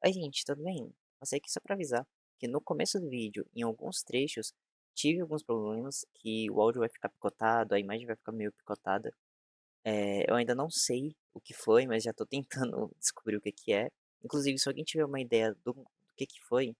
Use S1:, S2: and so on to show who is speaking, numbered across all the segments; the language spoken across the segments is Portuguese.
S1: Oi, gente, tudo bem? Passei aqui só pra avisar que no começo do vídeo, em alguns trechos, tive alguns problemas que o áudio vai ficar picotado, a imagem vai ficar meio picotada. Eu ainda não sei o que foi, mas já tô tentando descobrir o que que é. Inclusive, se alguém tiver uma ideia do que foi,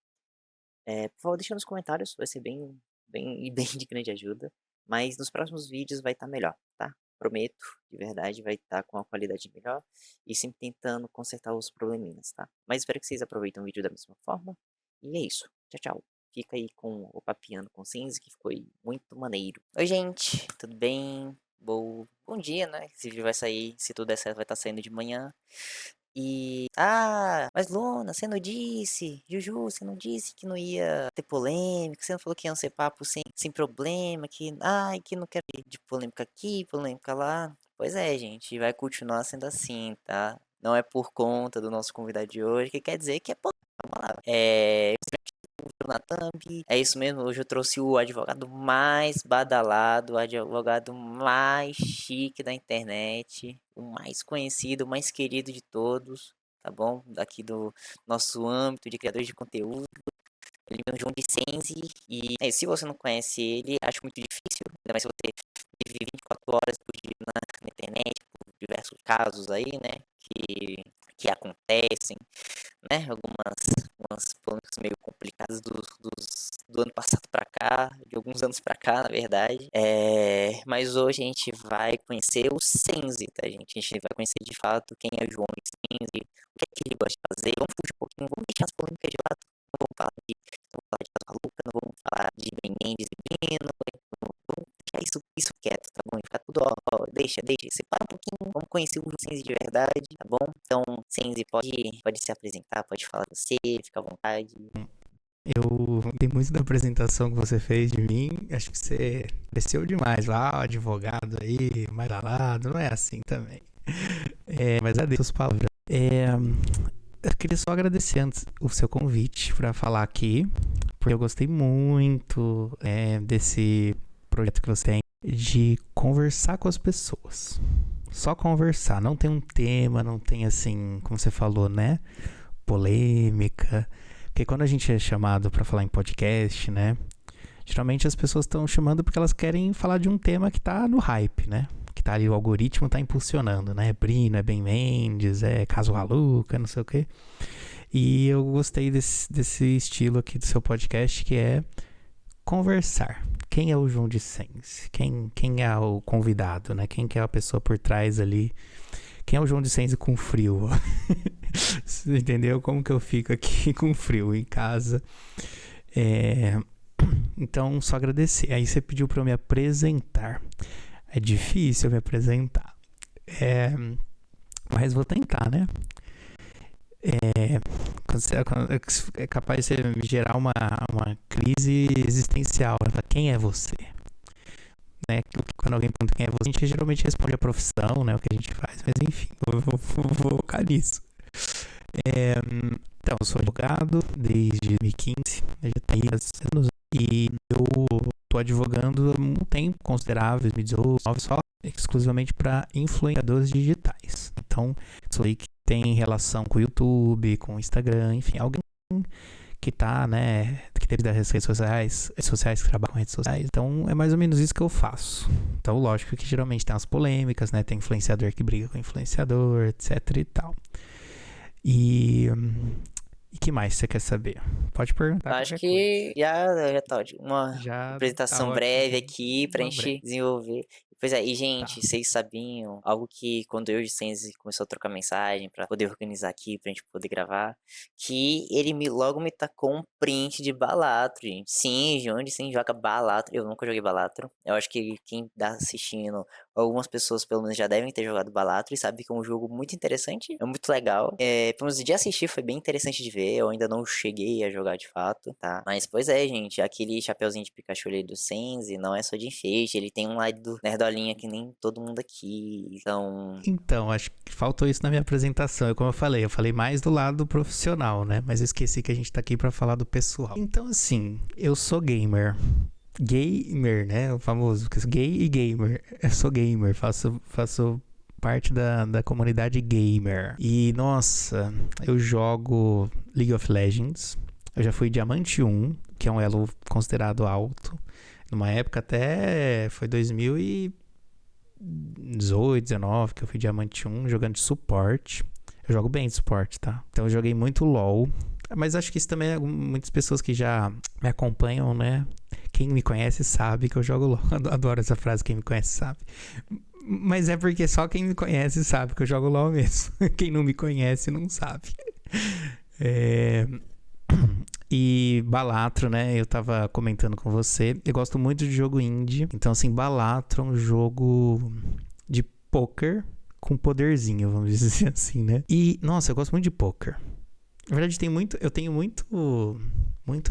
S1: por favor, deixa nos comentários, vai ser bem e bem de grande ajuda. Mas nos próximos vídeos vai estar melhor, tá? Prometo, de verdade, vai estar com uma qualidade melhor e sempre tentando consertar os probleminhas, tá? Mas espero que vocês aproveitem o vídeo da mesma forma. E é isso. Tchau, tchau. Fica aí com o Papiando com Cinza, que ficou muito maneiro. Oi, gente, tudo bem? Bom dia, né? Esse vídeo vai sair, se tudo der certo, vai estar saindo de manhã. Mas Luna, você não disse, Juju, você não disse que não ia ter polêmica, você não falou que ia ser papo sem problema, que não quero ir de polêmica aqui, polêmica lá. Pois é, gente, vai continuar sendo assim, tá? Não é por conta do nosso convidado de hoje, que quer dizer que é polêmica. Vamos lá. Na thumb. É isso mesmo, hoje eu trouxe o advogado mais badalado, o advogado mais chique da internet, o mais conhecido, o mais querido de todos, tá bom? Daqui do nosso âmbito de criadores de conteúdo. Ele é o João Vicenzi se você não conhece ele, acho muito difícil, ainda mais se você vive 24 horas por dia na internet, por diversos casos aí, né, que acontecem, né? Algumas polêmicas meio complicadas do ano passado pra cá, de alguns anos pra cá, na verdade. Mas hoje a gente vai conhecer o Senzi, tá, gente? A gente vai conhecer de fato quem é o João Senzi, o que é que ele gosta de fazer. Vamos fugir um pouquinho, vamos deixar as polêmicas de lado. Não vamos falar de Casa Maluca, não vamos falar de Ben Mendes e Breno, vamos deixar isso quieto, tá bom? Ficar tudo, ó, deixa, separa um pouquinho, vamos conhecer o Senzi de verdade, tá bom? Então, Senzi, pode se apresentar, pode falar você, fica à vontade.
S2: Eu gostei muito da apresentação que você fez de mim. Acho que você desceu demais lá, o advogado aí, mais ralado. Não é assim também. Mas adeus suas palavras. Eu queria só agradecer antes o seu convite para falar aqui, porque eu gostei muito desse projeto que você tem de conversar com as pessoas. Só conversar, não tem um tema, não tem assim, como você falou, né? Polêmica. Porque quando a gente é chamado para falar em podcast, né? Geralmente as pessoas estão chamando porque elas querem falar de um tema que tá no hype, né? Que tá ali, o algoritmo tá impulsionando, né? Brino, é Ben Mendes, é Caso Raluca, não sei o quê. E eu gostei desse estilo aqui do seu podcast, que é conversar. Quem é o João de Sense? Quem é o convidado, né? Quem que é a pessoa por trás ali? Quem é o João de Sense com frio? Você entendeu como que eu fico aqui com frio em casa? Então, só agradecer. Aí você pediu para eu me apresentar. É difícil eu me apresentar. Mas vou tentar, né? É capaz de você me gerar uma crise existencial. Né? Quem é você? Né? Quando alguém pergunta quem é você, a gente geralmente responde a profissão, né? O que a gente faz. Mas enfim, vou focar nisso. Então, eu sou advogado desde 2015, já tem anos, e eu estou advogando há um tempo considerável, 2019, só exclusivamente para influenciadores digitais. Então, isso aí que tem relação com o YouTube, com o Instagram, enfim, alguém que tá, né, que teve das redes sociais que trabalham com redes sociais. Então, é mais ou menos isso que eu faço. Então, lógico que geralmente tem as polêmicas, né, tem influenciador que briga com influenciador, etc e tal. E que mais você quer saber? Pode perguntar
S1: Acho
S2: qualquer coisa.
S1: que já tá ótimo. Uma
S2: Já tá
S1: apresentação breve
S2: ótimo.
S1: aqui pra
S2: Uma
S1: gente
S2: breve.
S1: desenvolver. Pois é, e
S2: Tá.
S1: gente, vocês sabiam algo que quando eu e o Senzi começou a trocar mensagem pra poder organizar aqui, pra gente poder gravar, que ele logo me tacou um print de Balatro, gente. Sim, onde sim joga Balatro. Eu nunca joguei Balatro. Eu acho que quem tá assistindo, algumas pessoas pelo menos já devem ter jogado Balatro e sabe que é um jogo muito interessante, é muito legal. Pelo menos de assistir foi bem interessante de ver. Eu ainda não cheguei a jogar de fato, tá? Mas pois é, gente, aquele chapeuzinho de Pikachu ali do Senzi não é só de enfeite, ele tem um lado nerdolinha que nem todo mundo aqui.
S2: Então, acho que faltou isso na minha apresentação. Como eu falei mais do lado profissional, né? Mas eu esqueci que a gente tá aqui pra falar do pessoal. Então, assim, eu sou gamer. Gamer, né? O famoso gay e gamer. Eu sou gamer, faço parte da comunidade gamer. E, nossa, eu jogo League of Legends. Eu já fui Diamante 1, que é um elo considerado alto. Numa época até foi 2018, 19, que eu fui Diamante 1 jogando de suporte. Eu jogo bem de suporte, tá? Então eu joguei muito LoL. Mas acho que isso também é muitas pessoas que já me acompanham, né? Quem me conhece sabe que eu jogo LoL. Adoro essa frase, quem me conhece sabe. Mas é porque só quem me conhece sabe que eu jogo LoL mesmo. Quem não me conhece não sabe. E Balatro, né? Eu tava comentando com você. Eu gosto muito de jogo indie. Então, assim, Balatro é um jogo de poker com poderzinho, vamos dizer assim, né? E, nossa, eu gosto muito de poker. Na verdade, eu tenho muito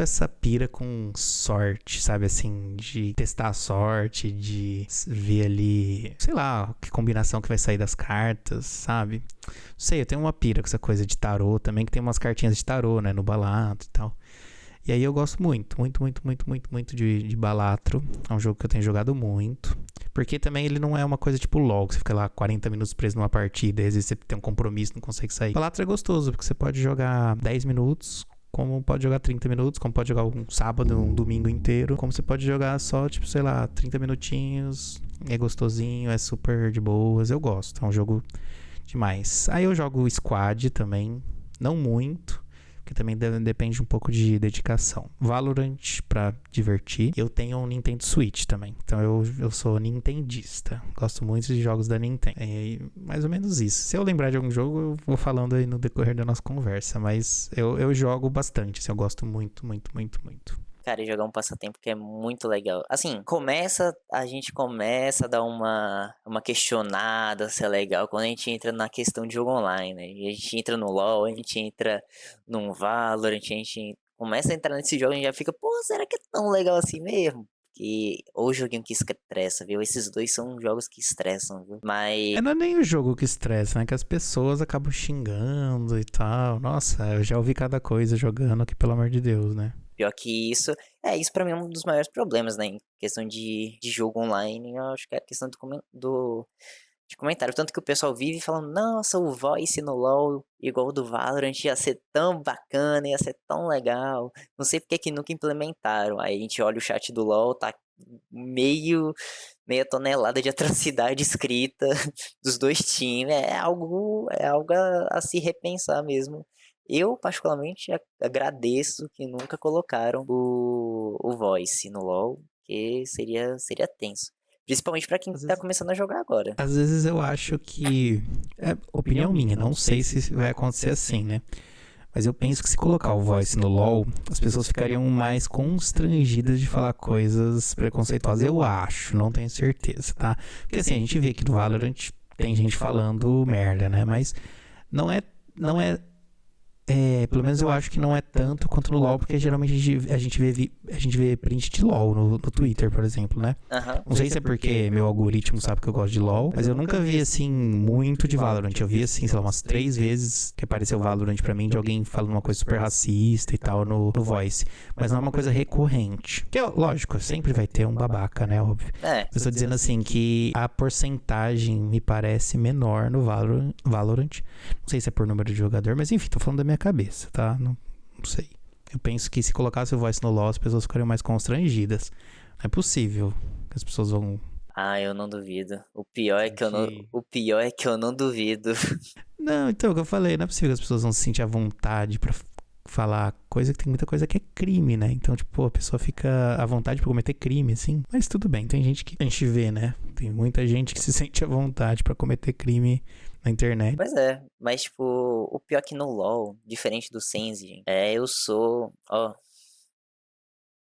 S2: essa pira com sorte, sabe? Assim, de testar a sorte, de ver ali, sei lá, que combinação que vai sair das cartas, sabe? Não sei, eu tenho uma pira com essa coisa de tarô também, que tem umas cartinhas de tarô, né? No Balatro e tal. E aí eu gosto muito de Balatro. É um jogo que eu tenho jogado muito. Porque também ele não é uma coisa tipo LoL, que você fica lá 40 minutos preso numa partida, e às vezes você tem um compromisso, não consegue sair. Balatro é gostoso, porque você pode jogar 10 minutos, como pode jogar 30 minutos, como pode jogar um sábado, um domingo inteiro, como você pode jogar só, tipo, sei lá, 30 minutinhos, é gostosinho, é super de boas, eu gosto, é um jogo demais. Aí eu jogo Squad também, não muito, que também depende um pouco de dedicação. Valorant pra divertir. Eu tenho um Nintendo Switch também, então eu sou nintendista. Gosto muito de jogos da Nintendo. É mais ou menos isso. Se eu lembrar de algum jogo, eu vou falando aí no decorrer da nossa conversa, mas eu jogo bastante, assim, eu gosto muito.
S1: Cara, jogar um passatempo que é muito legal. Assim, a gente começa a dar uma questionada se é legal quando a gente entra na questão de jogo online, né? E a gente entra no LoL, a gente entra num Valorant, a gente começa a entrar nesse jogo e a gente já fica, pô, será que é tão legal assim mesmo? Que ou joguinho que estressa, viu? Esses dois são jogos que estressam, viu? Mas
S2: Não é nem o jogo que estressa, né? Que as pessoas acabam xingando e tal. Nossa, eu já ouvi cada coisa jogando aqui, pelo amor de Deus, né?
S1: pior que isso pra mim é um dos maiores problemas, né? Em questão de jogo online, eu acho que é a questão de comentário. Tanto que o pessoal vive falando, nossa, o voice no LoL, igual o do Valorant, ia ser tão bacana, ia ser tão legal. Não sei porque que nunca implementaram. Aí a gente olha o chat do LoL, tá meia tonelada de atrocidade escrita dos dois times. É algo a se repensar mesmo. Eu, particularmente, agradeço que nunca colocaram o voice no LoL, que seria tenso. Principalmente pra quem
S2: Às
S1: tá
S2: vezes,
S1: começando a jogar agora.
S2: às vezes eu acho que. É opinião minha, não sei se vai acontecer assim, né? Mas eu penso que se colocar o voice no LoL, as pessoas ficariam mais constrangidas de falar coisas preconceituosas. Eu acho, não tenho certeza, tá? Porque assim, a gente vê que no Valorant tem gente falando merda, né? Mas não é pelo menos eu acho que não é tanto quanto no LoL, porque geralmente a gente vê print de LoL no Twitter, por exemplo, né?
S1: Aham.
S2: Não sei se é porque meu algoritmo sabe que eu gosto de LoL, mas eu nunca vi, assim, muito de Valorant. Eu vi, assim, sei lá, umas 3 vezes que apareceu Valorant pra mim de alguém falando uma coisa super racista e tal no Voice. Mas não é uma coisa recorrente. Que, lógico, sempre vai ter um babaca, né? Óbvio.
S1: É.
S2: Eu tô dizendo, assim, que a porcentagem me parece menor no Valorant. Não sei se é por número de jogador, mas enfim, tô falando da minha cabeça, tá? Não sei. Eu penso que se colocasse o voice no LoL, as pessoas ficariam mais constrangidas. Não é possível que as pessoas vão.
S1: Ah, eu não duvido. O pior é que eu não,
S2: Sentir.
S1: o pior é que eu não duvido.
S2: Não, então, o que eu falei, não é possível que as pessoas vão se sentir à vontade pra falar coisa que tem muita coisa que é crime, né? Então, tipo, a pessoa fica à vontade pra cometer crime, assim. Mas tudo bem, tem gente que a gente vê, né? Tem muita gente que se sente à vontade pra cometer crime na internet.
S1: Pois é, mas tipo, o pior é que no LoL, diferente do Senzi, gente, eu sou, ó,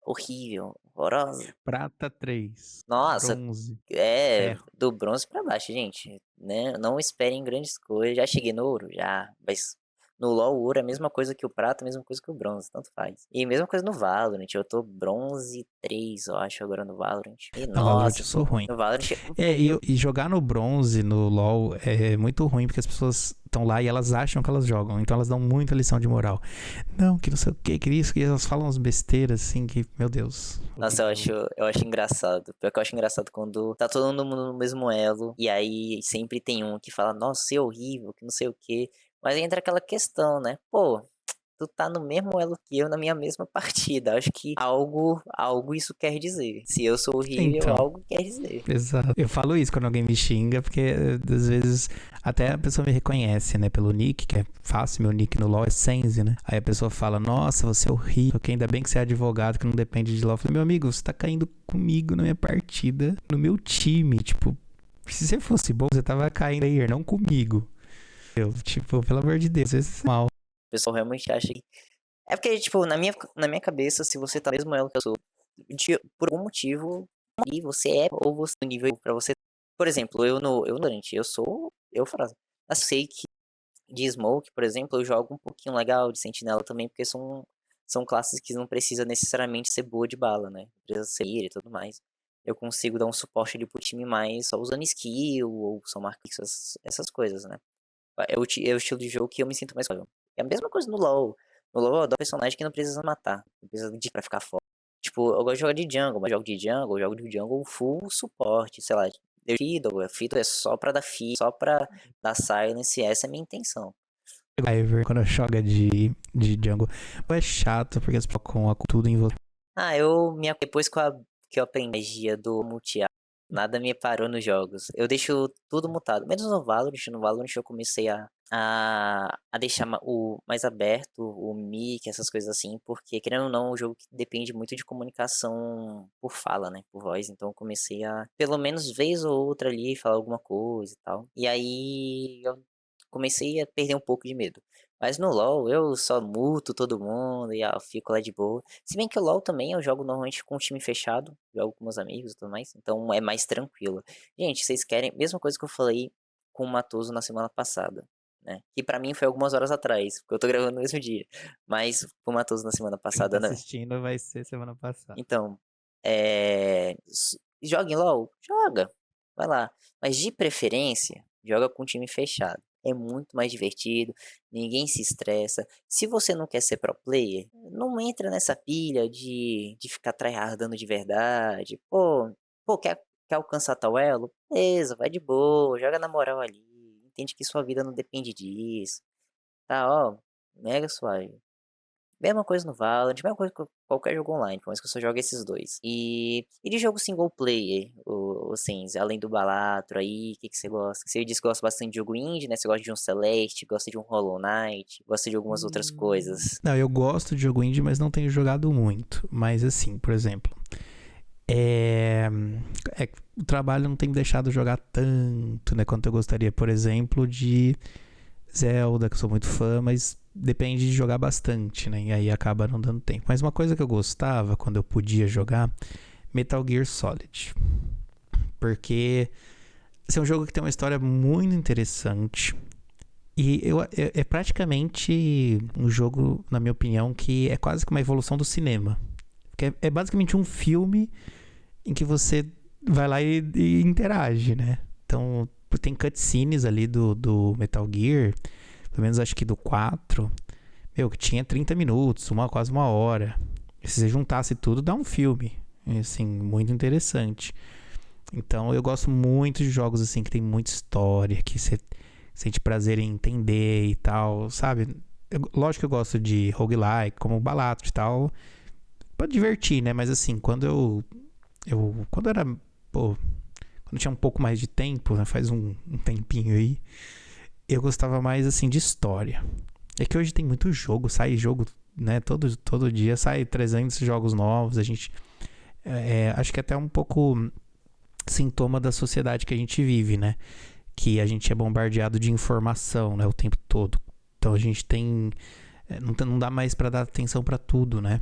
S1: horrível, horrorosa.
S2: Prata 3,
S1: Nossa,
S2: bronze, ferro.
S1: do bronze pra baixo, gente, né? Não esperem grandes coisas. Já cheguei no ouro, já, mas No LoL, o ouro é a mesma coisa que o prata, a mesma coisa que o bronze, tanto faz. E a mesma coisa no Valorant, eu tô bronze 3, eu acho, agora no Valorant. E
S2: No Valorant eu
S1: nossa,
S2: sou ruim.
S1: no Valorant...
S2: E jogar no bronze, no LoL, é muito ruim, porque as pessoas estão lá e elas acham que elas jogam, então elas dão muita lição de moral. Não, que não sei o que isso, que elas falam umas besteiras, assim, que, meu Deus.
S1: Nossa, eu acho engraçado. Pior que eu acho engraçado quando tá todo mundo no mesmo elo, e aí sempre tem um que fala, nossa, você é horrível, que não sei o quê. Mas entra aquela questão, né? Pô, tu tá no mesmo elo que eu na minha mesma partida. Acho que algo isso quer dizer. Se eu sou horrível,
S2: Então,
S1: algo quer dizer.
S2: exato. Eu falo isso quando alguém me xinga, porque às vezes até a pessoa me reconhece, né, pelo nick, que é fácil, meu nick no LoL é Sense, né? Aí a pessoa fala, nossa, você é horrível, que ainda bem que você é advogado, que não depende de LoL. Eu falei, meu amigo, você tá caindo comigo na minha partida, no meu time, tipo, se você fosse bom, você tava caindo aí, não comigo. Eu, tipo, pelo amor de Deus, esse é mal.
S1: O pessoal realmente acha que... É porque, tipo, na minha cabeça, se você tá no mesmo elo que eu sou, por algum motivo, e você é, ou você no nível pra você... Por exemplo, eu no Valorant, eu faço. Eu sei que de Smoke, por exemplo, eu jogo um pouquinho legal de Sentinela também, porque são classes que não precisa necessariamente ser boa de bala, né? Precisa ser mira e tudo mais. Eu consigo dar um suporte ali pro time mais só usando skill, ou só marcando essas coisas, né? É o estilo de jogo que eu me sinto mais confortável. É a mesma coisa no LoL. No LoL eu adoro personagem que não precisa matar. Não precisa de pra ficar forte. Tipo, eu gosto de jogar de jungle, mas jogo de jungle full suporte, sei lá. Fiddle é só pra dar feed, só pra dar silence, essa é a minha intenção.
S2: Quando joga de jungle, é chato, porque as pessoas colocam tudo em você.
S1: Depois que eu aprendi a magia do multi, nada me parou nos jogos. Eu deixo tudo mutado. Menos no Valorant. No Valorant eu comecei a deixar o mais aberto, o mic, essas coisas assim. Porque, querendo ou não, é um jogo que depende muito de comunicação por fala, né? Por voz. Então eu comecei a, pelo menos vez ou outra ali, falar alguma coisa e tal. E aí eu comecei a perder um pouco de medo. Mas no LoL eu só muto todo mundo e eu fico lá de boa. Se bem que o LoL também eu jogo normalmente com um time fechado, jogo com meus amigos e tudo mais, então é mais tranquilo. Gente, vocês querem, mesma coisa que eu falei com o Matoso na semana passada, né? Que pra mim foi algumas horas atrás, porque eu tô gravando no mesmo dia. Mas com o Matoso na semana
S2: Quem tá
S1: passada, né?
S2: assistindo vai ser semana passada.
S1: Então, joga em LoL? Joga, vai lá. Mas de preferência, joga com time fechado. É muito mais divertido, ninguém se estressa. Se você não quer ser pro player, não entra nessa pilha de ficar tryhardando de verdade. Pô, quer alcançar tal elo? Beleza, vai de boa, joga na moral ali. Entende que sua vida não depende disso. Tá, ó, mega suave. Mesma coisa no Valorant, mesma coisa com qualquer jogo online, por mais que eu só jogue esses dois. E de jogo single player, assim, além do Balatro aí, o que você gosta? Você disse que gosta bastante de jogo indie, né? Você gosta de um Celeste, gosta de um Hollow Knight, gosta de algumas outras coisas.
S2: Não, eu gosto de jogo indie, mas não tenho jogado muito. Mas assim, por exemplo, o trabalho não tem me deixado jogar tanto, né, quanto eu gostaria. Por exemplo, de Zelda, que eu sou muito fã, mas depende de jogar bastante, né? E aí acaba não dando tempo. Mas uma coisa que eu gostava quando eu podia jogar, Metal Gear Solid. Porque esse é um jogo que tem uma história muito interessante. E é praticamente um jogo, na minha opinião, que é quase que uma evolução do cinema. Porque é basicamente um filme em que você vai lá e interage, né? Então, tem cutscenes ali do Metal Gear, pelo menos acho que do 4, que tinha 30 minutos, quase uma hora. E se você juntasse tudo, dá um filme. E, assim, muito interessante. Então, eu gosto muito de jogos assim que tem muita história, que você sente prazer em entender e tal, sabe? Lógico que eu gosto de roguelike, como o Balatro e tal, pra divertir, né? Mas assim, quando quando era, quando tinha um pouco mais de tempo, né? Faz um tempinho aí, eu gostava mais assim de história. É que hoje tem muito jogo, sai jogo, né? Todo dia sai 300 jogos novos. A gente acho que é até um pouco sintoma da sociedade que a gente vive, né? Que a gente é bombardeado de informação, né? O tempo todo. Então a gente tem não dá mais pra dar atenção pra tudo, né?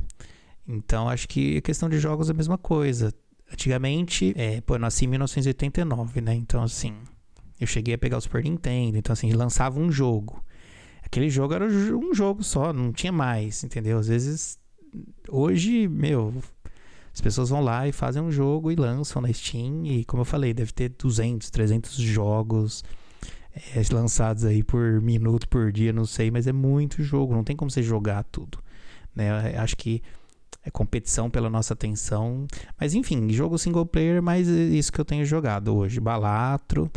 S2: Então acho que a questão de jogos é a mesma coisa. Antigamente, eu nasci em 1989, né? Então assim, eu cheguei a pegar o Super Nintendo. Então assim, lançava um jogo. aquele jogo era um jogo só, não tinha mais, entendeu? Às vezes, hoje, as pessoas vão lá e fazem um jogo e lançam na Steam. E como eu falei, deve ter 200, 300 jogos lançados aí por minuto, por dia, não sei. Mas é muito jogo, não tem como você jogar tudo, né? Eu acho que é competição pela nossa atenção. Mas enfim, jogo single player, mas é isso que eu tenho jogado hoje. Balatro.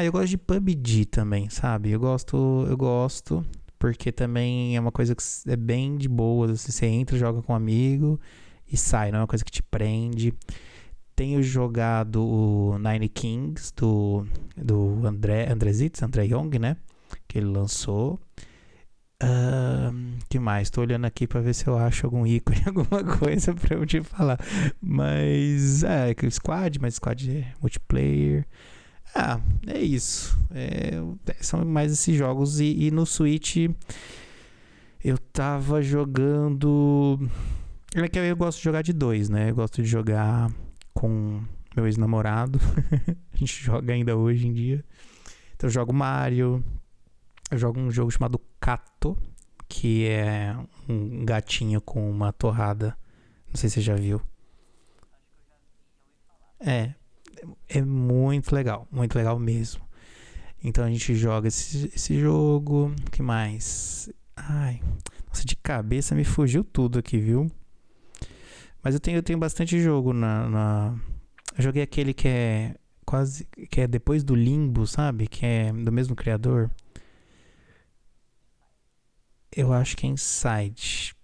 S2: Eu gosto de PUBG também, sabe? Eu gosto, porque também é uma coisa que é bem de boa. Você entra, joga com um amigo e sai, não é uma coisa que te prende. Tenho jogado o Nine Kings do André Young, né? Que ele lançou. Que mais? Tô olhando aqui pra ver se eu acho algum ícone, alguma coisa pra eu te falar. Mas que o Squad, mas Squad é multiplayer. É isso. São mais esses jogos. E no Switch eu tava jogando. É que eu gosto de jogar de dois, né? Eu gosto de jogar com meu ex-namorado. A gente joga ainda hoje em dia. Então eu jogo Mario. Eu jogo um jogo chamado Kato, que é um gatinho com uma torrada. Não sei se você já viu. É muito legal mesmo. Então a gente joga esse jogo. O que mais? Nossa, de cabeça me fugiu tudo aqui, viu? Mas eu tenho bastante jogo Eu joguei aquele que é quase... que é depois do Limbo, sabe? Que é do mesmo criador. Eu acho que é Inside.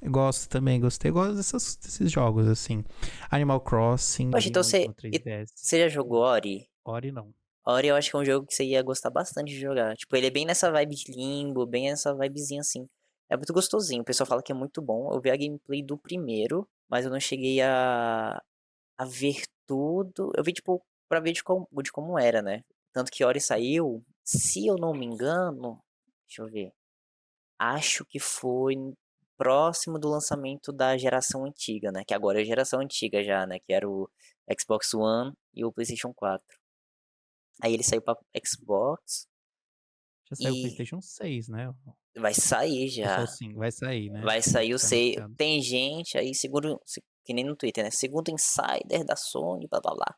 S2: Eu gosto também, gostei. Eu gosto desses jogos, assim. Animal Crossing.
S1: Poxa, então
S2: muito no 3DS.
S1: você já jogou Ori?
S2: Ori não.
S1: Ori eu acho que é um jogo que você ia gostar bastante de jogar. Tipo, ele é bem nessa vibe de Limbo, bem nessa vibezinha assim. É muito gostosinho. O pessoal fala que é muito bom. Eu vi a gameplay do primeiro, mas eu não cheguei a ver tudo. Eu vi, tipo, pra ver de como era, né? Tanto que Ori saiu, se eu não me engano, deixa eu ver. Acho que foi próximo do lançamento da geração antiga, né? Que agora é a geração antiga já, né? Que era o Xbox One e o PlayStation 4. Aí ele saiu pra Xbox
S2: Já saiu o
S1: e
S2: PlayStation 6, né?
S1: vai sair
S2: Ou só o
S1: já.
S2: 5? Vai sair, né?
S1: Vai sair o
S2: Foi
S1: 6.
S2: anunciado.
S1: Tem gente aí, que nem no Twitter, né? Segundo insider da Sony, blá blá blá.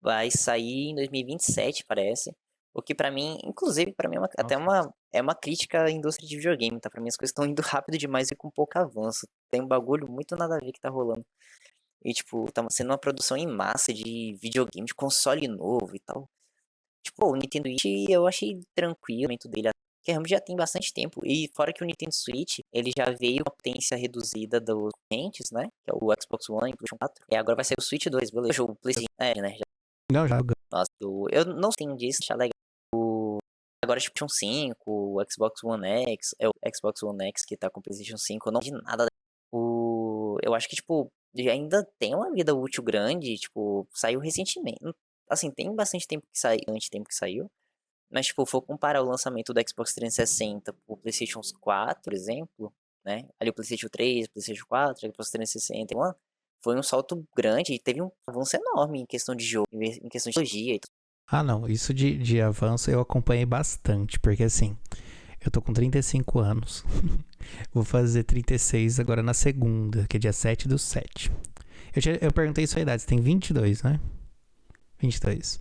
S1: Vai sair em 2027, parece. O que pra mim, inclusive, pra mim até
S2: Nossa.
S1: é uma crítica à indústria de videogame, tá? Pra mim as coisas estão indo rápido demais e com pouco avanço. Tem um bagulho muito nada a ver que tá rolando. E, tipo, tá sendo uma produção em massa de videogame, de console novo e tal. Tipo, o Nintendo Switch eu achei tranquilo o momento dele, porque realmente já tem bastante tempo. E fora que o Nintendo Switch, ele já veio com a potência reduzida dos concorrentes, né? Que é o Xbox One e o PlayStation 4. E agora vai ser o Switch 2, beleza? O PlayStation, né?
S2: Não, já.
S1: Nossa, eu não tenho disso, achar legal. Agora, tipo, PlayStation 5, o Xbox One X, é o Xbox One X que tá com o PlayStation 5, eu não vi nada. Eu acho que, tipo, ainda tem uma vida útil grande, tipo, saiu recentemente. Assim, tem bastante tempo que saiu, antes tempo que saiu. Mas, tipo, for comparar o lançamento do Xbox 360 pro PlayStation 4, por exemplo, né? Ali o PlayStation 3, PlayStation 4, Xbox 360, foi um salto grande e teve um avanço enorme em questão de jogo, em questão de tecnologia e tudo.
S2: Não, isso de avanço eu acompanhei bastante, porque assim, eu tô com 35 anos, vou fazer 36 agora na segunda, que é dia 7/7. Eu perguntei sua idade, você tem 22, né? 22.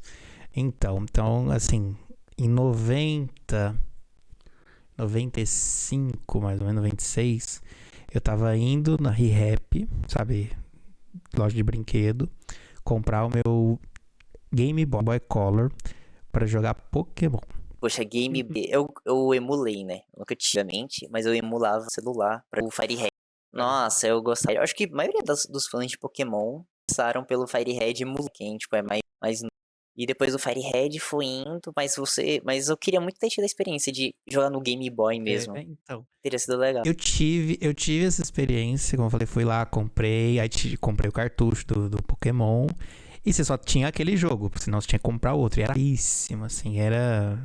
S2: Então, assim, em 95, mais ou menos, 96, eu tava indo na ReHap, sabe, loja de brinquedo, comprar o meu Game Boy Color pra jogar Pokémon.
S1: Poxa, eu emulei, né? Eu nunca tive a mente, mas eu emulava o celular para o Fire Red. Nossa, eu gostava. Eu acho que a maioria dos fãs de Pokémon passaram pelo Fire Red emulando, quem, tipo, é mais. E depois o Fire Red foi indo, mas eu queria muito ter tido a experiência de jogar no Game Boy mesmo.
S2: Então,
S1: Teria sido legal.
S2: eu tive essa experiência, como eu falei, fui lá, comprei o cartucho do Pokémon. E você só tinha aquele jogo, senão você tinha que comprar outro. E era caríssimo, assim, era...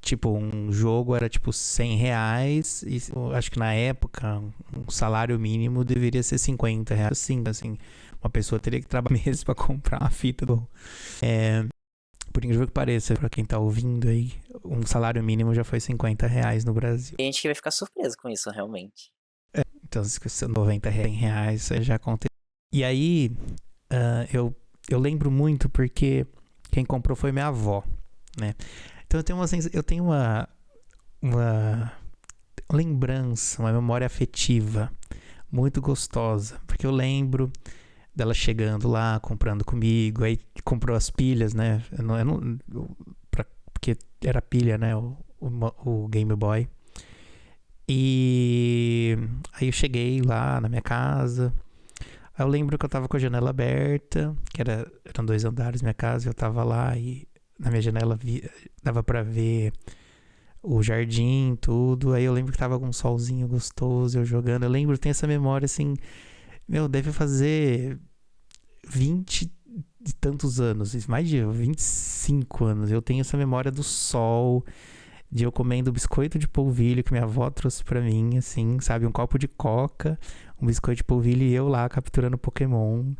S2: Tipo, um jogo era tipo R$100. E acho que na época, um salário mínimo deveria ser R$50. Assim, uma pessoa teria que trabalhar mesmo pra comprar uma fita do... Por incrível que pareça, pra quem tá ouvindo aí, um salário mínimo já foi R$ 50 no Brasil.
S1: Tem gente que vai ficar surpreso com isso, realmente.
S2: Então, se são R$ 90, isso já aconteceu. E aí, eu lembro muito porque quem comprou foi minha avó, né? Então eu tenho uma lembrança, uma memória afetiva muito gostosa, porque eu lembro dela chegando lá, comprando comigo, aí comprou as pilhas, né? Porque era pilha, né? O Game Boy. E aí eu cheguei lá na minha casa. Aí eu lembro que eu tava com a janela aberta, eram 2 andares minha casa, eu tava lá e na minha janela dava pra ver o jardim, tudo. Aí eu lembro que tava com um solzinho gostoso, eu jogando. Eu lembro, tem essa memória assim, deve fazer 20 e tantos anos, mais de 25 anos. Eu tenho essa memória do sol, de eu comendo biscoito de polvilho que minha avó trouxe pra mim, assim, sabe? Um copo de coca, um biscoito de polvilho e eu lá capturando Pokémon.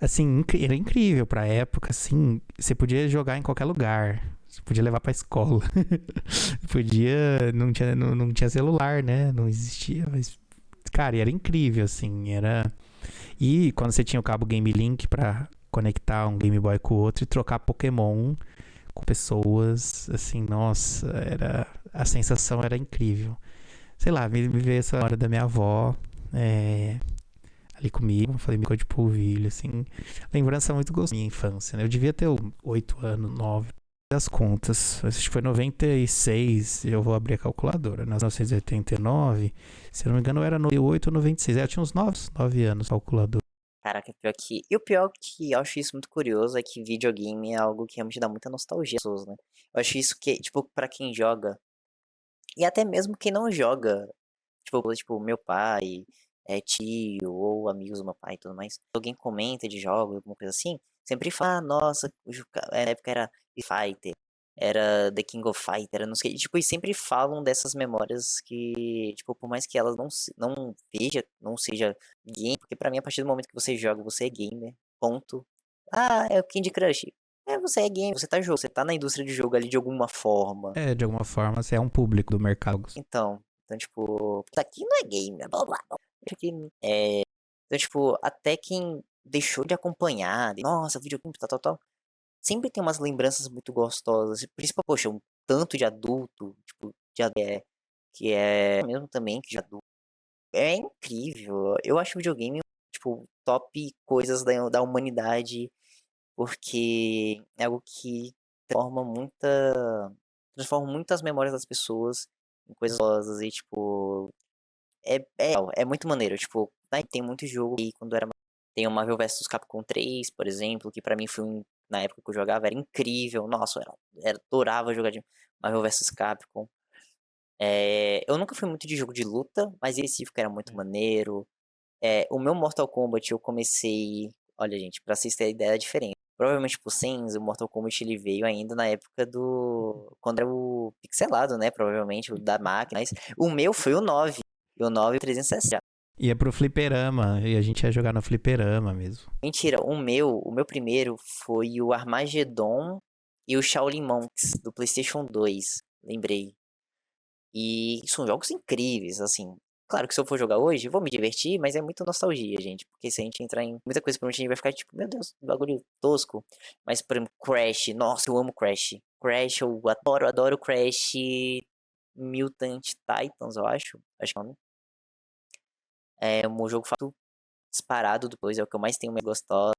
S2: Assim, era incrível pra época, assim, você podia jogar em qualquer lugar. Você podia levar pra escola. Não tinha celular, né? Não existia, mas, cara, era incrível, assim, E quando você tinha o cabo Game Link pra conectar um Game Boy com o outro e trocar Pokémon com pessoas, assim, nossa, a sensação era incrível. Sei lá, me veio essa hora da minha avó, ali comigo, falei, me de polvilho, assim, lembrança muito gostosa da minha infância, né? Eu devia ter 8 anos, 9, das contas, acho que foi 96, eu vou abrir a calculadora, nas 1989, se eu não me engano, eu era 98 ou 96, eu tinha uns 9 anos, calculador.
S1: Caraca, pior que. E o pior que eu acho isso muito curioso é que videogame é algo que realmente dá muita nostalgia às pessoas, né? Eu acho isso que, tipo, pra quem joga, e até mesmo quem não joga, tipo meu pai, tio, ou amigos do meu pai e tudo mais, alguém comenta de jogos, alguma coisa assim, sempre fala, nossa, na época era Fighter, era The King of Fighter, era não sei, tipo, e sempre falam dessas memórias que, tipo, por mais que elas não seja game, porque pra mim, a partir do momento que você joga, você é gamer, ponto. Ah, é o Candy Crush. Você é game, você tá na indústria de jogo ali de alguma forma.
S2: De alguma forma, você é um público do mercado.
S1: Então, tipo, isso aqui não é game, blá blá blá. Isso aqui é. Então, tipo, até quem deixou de acompanhar, nossa, videogame, tal, sempre tem umas lembranças muito gostosas. Principalmente, poxa, um tanto de adulto, tipo, que é mesmo também que de adulto. É incrível. Eu acho videogame, tipo, top coisas da humanidade, porque é algo que transforma muitas memórias das pessoas em coisas gostosas e, tipo, é muito maneiro, tipo, tem muito jogo aí quando era. Tem o Marvel vs Capcom 3, por exemplo, que pra mim foi na época que eu jogava, era incrível. Nossa, adorava jogar de Marvel vs Capcom. Eu nunca fui muito de jogo de luta, mas esse era muito maneiro. O meu Mortal Kombat eu comecei. Olha, gente, pra vocês terem ideia, é diferente. Provavelmente por Sens, o Mortal Kombat ele veio ainda na época do. Quando era o pixelado, né? Provavelmente, o da máquina. Mas o meu foi o 9. E o 9 e o 360.
S2: Ia pro fliperama, e a gente ia jogar no fliperama mesmo.
S1: Mentira, o meu primeiro foi o Armageddon e o Shaolin Monks do PlayStation 2. Lembrei. E são jogos incríveis, assim. Claro que se eu for jogar hoje, vou me divertir, mas é muita nostalgia, gente. Porque se a gente entrar em muita coisa, provavelmente a gente vai ficar tipo, meu Deus, bagulho tosco. Mas, por exemplo, Crash. Nossa, eu amo Crash. Crash, eu adoro Crash. Mutant Titans, eu acho. Acho que é o nome. É um jogo fato disparado depois, é o que eu mais tenho mais gostoso.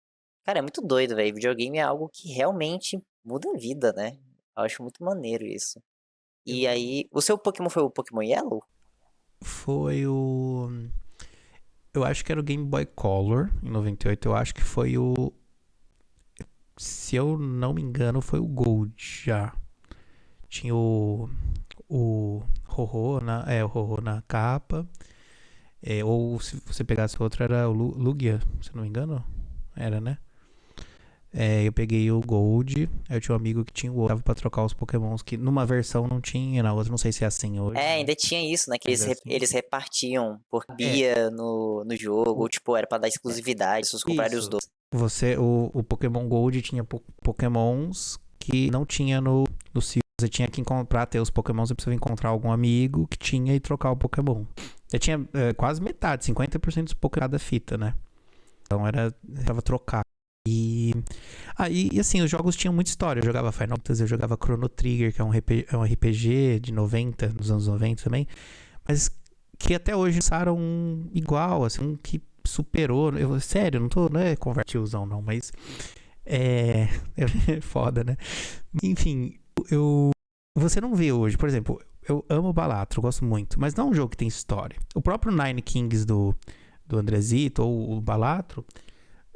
S1: Cara, é muito doido, velho. Videogame é algo que realmente muda a vida, né? Eu acho muito maneiro isso. E aí, o seu Pokémon foi o Pokémon Yellow?
S2: Foi o. Eu acho que era o Game Boy Color, em 98. Eu acho que foi o. Se eu não me engano, foi o Gold já. Tinha o Ho-Ho na capa. Ou se você pegasse outro, era o Lugia, se eu não me engano. Era, né? Eu peguei o Gold. Eu tinha um amigo que tinha o outro. Dava pra trocar os Pokémons que numa versão não tinha, na outra não sei se é assim hoje.
S1: Ainda tinha isso, né? Que eles repartiam por no jogo. Ou tipo, era pra dar exclusividade. Se vocês comprarem os dois.
S2: O Pokémon Gold tinha Pokémons que não tinha no Silver. Você tinha que encontrar, ter os Pokémon, você precisava encontrar algum amigo que tinha e trocar o Pokémon. Eu tinha quase metade, 50% dos Pokémon cada fita, né? Então tava trocar. E assim, os jogos tinham muita história. Eu jogava Final Fantasy, eu jogava Chrono Trigger, que é um RPG de 90, dos anos 90 também. Mas que até hoje lançaram um igual, assim, um que superou. Sério, não é convertiuzão não, mas é foda, né? Enfim, você não vê hoje, por exemplo, eu amo o Balatro, gosto muito, mas não é um jogo que tem história. O próprio Nine Kings do Andrezito, ou o Balatro,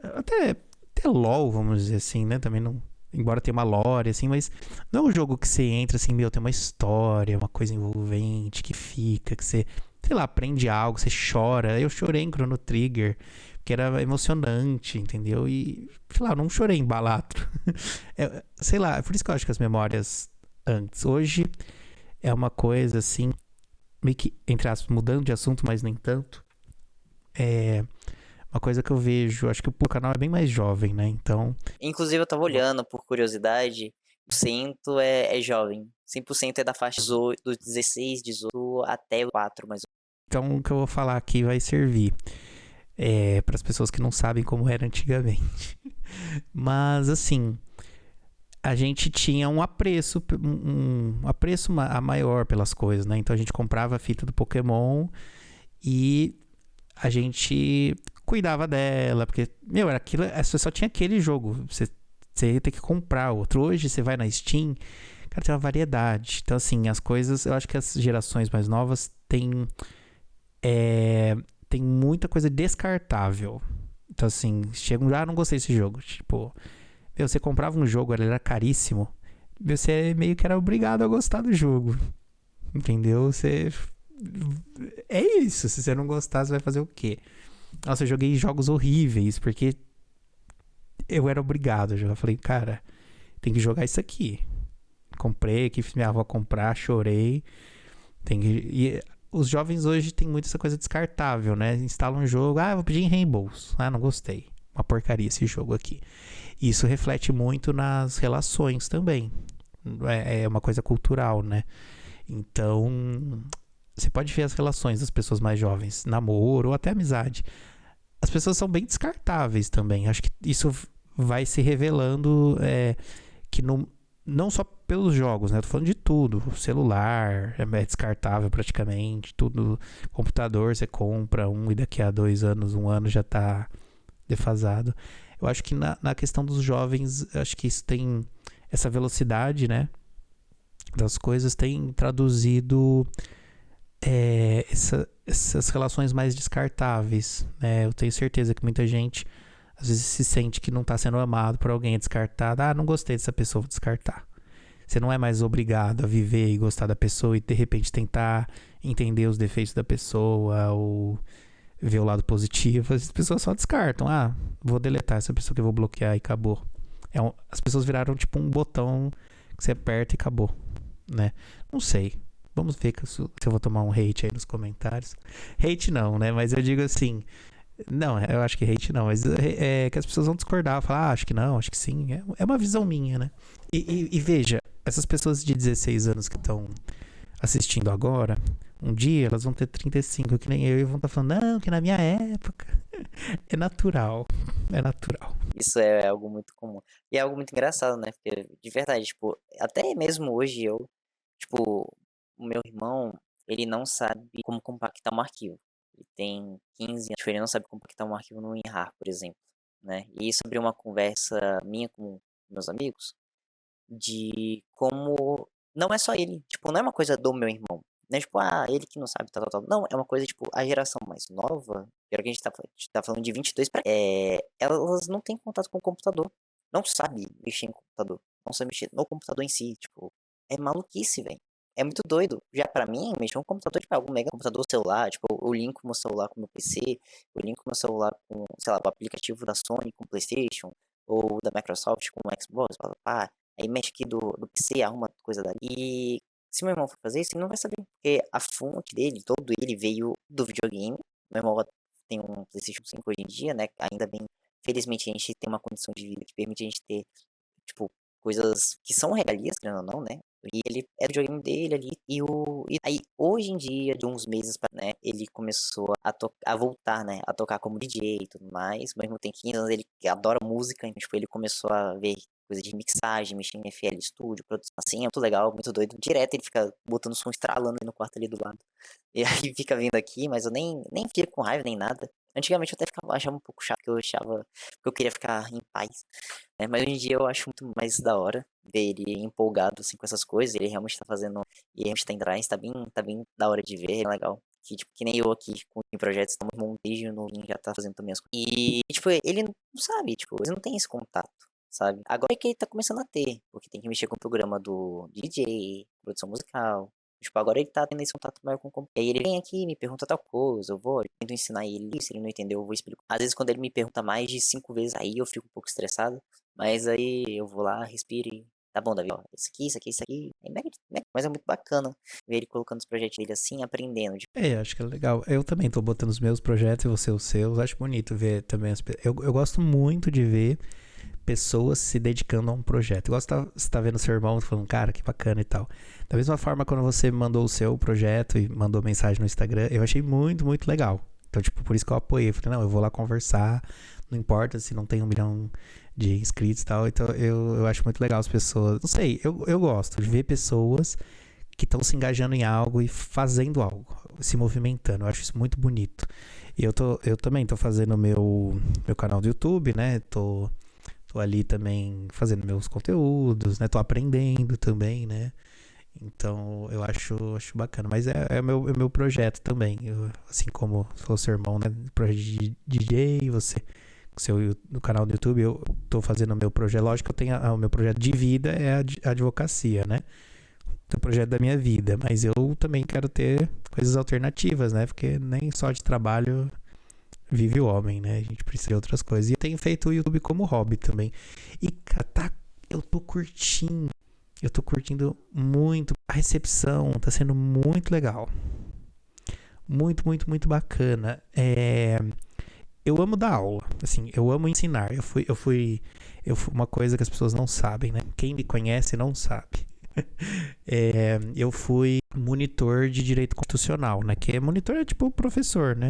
S2: até LOL, vamos dizer assim, né? Também não. Embora tenha uma lore, assim, mas não é um jogo que você entra assim, tem uma história, uma coisa envolvente que fica, que você, sei lá, aprende algo, você chora. Eu chorei em Chrono Trigger, porque era emocionante, entendeu? E, sei lá, eu não chorei em Balatro. Sei lá, é por isso que eu acho que as memórias antes. Hoje é uma coisa assim, meio que, entre aspas, mudando de assunto, mas nem tanto. É uma coisa que eu vejo, acho que o canal é bem mais jovem, né? Então.
S1: Inclusive, eu tava olhando por curiosidade, 100% é jovem. 100% é da faixa dos 16, 18 até o 4, mais ou
S2: Então, o que eu vou falar aqui vai servir para as pessoas que não sabem como era antigamente. Mas, assim, a gente tinha um apreço a maior pelas coisas, né? Então, a gente comprava a fita do Pokémon e a gente cuidava dela, porque, meu, era aquilo, você só tinha aquele jogo, você ia ter que comprar outro. Hoje, você vai na Steam, cara, tem uma variedade. Então, assim, as coisas, eu acho que as gerações mais novas têm muita coisa descartável. Então, assim, chega não gostei desse jogo. Tipo, você comprava um jogo, ele era caríssimo, você meio que era obrigado a gostar do jogo. Entendeu? É isso. Se você não gostar, você vai fazer o quê? Nossa, eu joguei jogos horríveis, porque eu era obrigado a jogar. Eu falei, cara, tem que jogar isso aqui. Comprei, que fiz minha avó comprar, chorei. E os jovens hoje têm muito essa coisa descartável, né? Instalam um jogo, vou pedir em reembolso. Não gostei. Uma porcaria esse jogo aqui. Isso reflete muito nas relações também. É uma coisa cultural, né? Então, você pode ver as relações das pessoas mais jovens, namoro ou até amizade. As pessoas são bem descartáveis também. Acho que isso vai se revelando que não só pelos jogos, né? Eu tô falando de tudo. O celular é descartável praticamente. Tudo. Computador você compra e daqui a 2 anos, 1 ano já tá defasado. Eu acho que na questão dos jovens, acho que isso tem essa velocidade, né? Das coisas tem traduzido essas relações mais descartáveis, né? Eu tenho certeza que muita gente às vezes se sente que não está sendo amado por alguém, é descartado. Não gostei dessa pessoa, vou descartar. Você não é mais obrigado a viver e gostar da pessoa e de repente tentar entender os defeitos da pessoa ou ver o lado positivo. As pessoas só descartam. Vou deletar essa pessoa que eu vou bloquear e acabou. As pessoas viraram tipo um botão que você aperta e acabou, né? Não sei. Vamos ver se eu vou tomar um hate aí nos comentários. Hate não, né? Mas eu digo assim... Não, eu acho que hate não, mas que as pessoas vão discordar, falar, acho que não, acho que sim. É uma visão minha, né? E veja, essas pessoas de 16 anos que estão assistindo agora, um dia elas vão ter 35, que nem eu, e vão estar falando, não, que na minha época é natural. É natural.
S1: Isso é algo muito comum. E é algo muito engraçado, né? Porque, de verdade, tipo, até mesmo hoje tipo, o meu irmão, ele não sabe como compactar um arquivo. Ele tem 15 anos, ele não sabe compactar um arquivo no WinRAR, por exemplo, né? E isso abriu uma conversa minha com meus amigos de como não é só ele, tipo, não é uma coisa do meu irmão, né? Tipo, ele que não sabe, tal, tal, tal. Não, é uma coisa, tipo, a geração mais nova, pior que a gente tá falando de 22 elas não têm contato com o computador, não sabe mexer em computador, não sabe mexer no computador em si, tipo, é maluquice, velho. É muito doido. Já pra mim, mexer um computador, tipo, algum mega computador celular, tipo, eu linko meu celular com o meu PC, eu linko meu celular com, sei lá, o aplicativo da Sony com o PlayStation, ou da Microsoft com o Xbox, pá, aí mexe aqui do PC, arruma coisa dali. E se meu irmão for fazer isso, ele não vai saber, porque a fonte dele, todo ele veio do videogame. Meu irmão tem um PlayStation 5 hoje em dia, né? Ainda bem, felizmente a gente tem uma condição de vida que permite a gente ter, tipo, coisas que são regalias, querendo ou não, né? E ele era o videogame dele ali. E aí, hoje em dia, de uns meses pra, né, ele começou a voltar, né, a tocar como DJ e tudo mais. Ao mesmo tempo, 15 anos, ele adora música. Então, tipo, ele começou a ver coisa de mixagem, mexer em FL Studio, produção assim, é muito legal, muito doido. Direto ele fica botando som estralando no quarto ali do lado. E aí fica vindo aqui, mas eu nem fico com raiva nem nada. Antigamente eu até achava um pouco chato, porque eu achava que eu queria ficar em paz, né? Mas hoje em dia eu acho muito mais da hora ver ele empolgado assim com essas coisas. Ele realmente tá fazendo, e realmente tá em trás, tá bem da hora de ver, é legal. Que, tipo, que nem eu aqui com em projetos, estamos montando no já tá fazendo também as coisas. E, tipo, ele não sabe, tipo, ele não tem esse contato, sabe? Agora é que ele tá começando a ter, porque tem que mexer com o programa do DJ, produção musical. Tipo, agora ele tá tendo esse contato maior com o computador. E aí ele vem aqui, me pergunta tal coisa, eu tento ensinar ele isso, se ele não entendeu, eu vou explicar. Às vezes quando ele me pergunta mais de 5 vezes, aí eu fico um pouco estressado. Mas aí eu vou lá, respiro e... Tá bom, Davi, ó, isso aqui. Mas é muito bacana ver ele colocando os projetos dele assim, aprendendo. Tipo,
S2: Acho que é legal. Eu também tô botando os meus projetos e você os seus. Acho bonito ver também eu gosto muito de ver pessoas se dedicando a um projeto. Igual você tá vendo seu irmão falando, cara, que bacana e tal. Da mesma forma, quando você mandou o seu projeto e mandou mensagem no Instagram, eu achei muito, muito legal. Então, tipo, por isso que eu apoiei. Eu falei, não, eu vou lá conversar, não importa se não tem 1 milhão de inscritos e tal. Então, eu acho muito legal as pessoas. Não sei, eu gosto de ver pessoas que estão se engajando em algo e fazendo algo, se movimentando. Eu acho isso muito bonito. E eu também tô fazendo meu canal do YouTube, né? Tô ali também fazendo meus conteúdos, né? Tô aprendendo também, né? Então eu acho bacana. Mas é meu projeto também. Assim como falou seu irmão, né? Projeto de DJ, você no canal do YouTube, eu tô fazendo o meu projeto. Lógico que eu tenho o meu projeto de vida é a advocacia, né? O projeto da minha vida. Mas eu também quero ter coisas alternativas, né? Porque nem só de trabalho vive o homem, né? A gente precisa de outras coisas. E eu tenho feito o YouTube como hobby também. E, cara, eu tô curtindo. Eu tô curtindo muito. A recepção tá sendo muito legal. Muito, muito, muito bacana. Eu amo dar aula. Assim, eu amo ensinar. Eu fui uma coisa que as pessoas não sabem, né? Quem me conhece não sabe. Eu fui monitor de direito constitucional, né? Que monitor é tipo professor, né?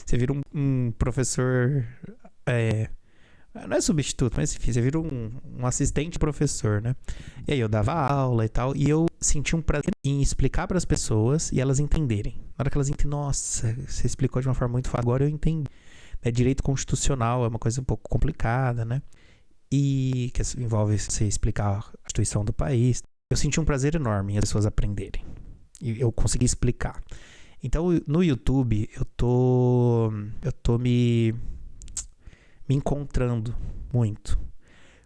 S2: Você vira um professor, não é substituto, mas enfim, você vira um assistente professor, né? E aí eu dava aula e tal, e eu senti um prazer em explicar para as pessoas e elas entenderem. Na hora que elas entendem, nossa, você explicou de uma forma muito fácil, agora eu entendi. Direito constitucional é uma coisa um pouco complicada, né? E que envolve você explicar a Constituição do país. Eu senti um prazer enorme em as pessoas aprenderem. E eu consegui explicar. Então, no YouTube, eu tô me encontrando muito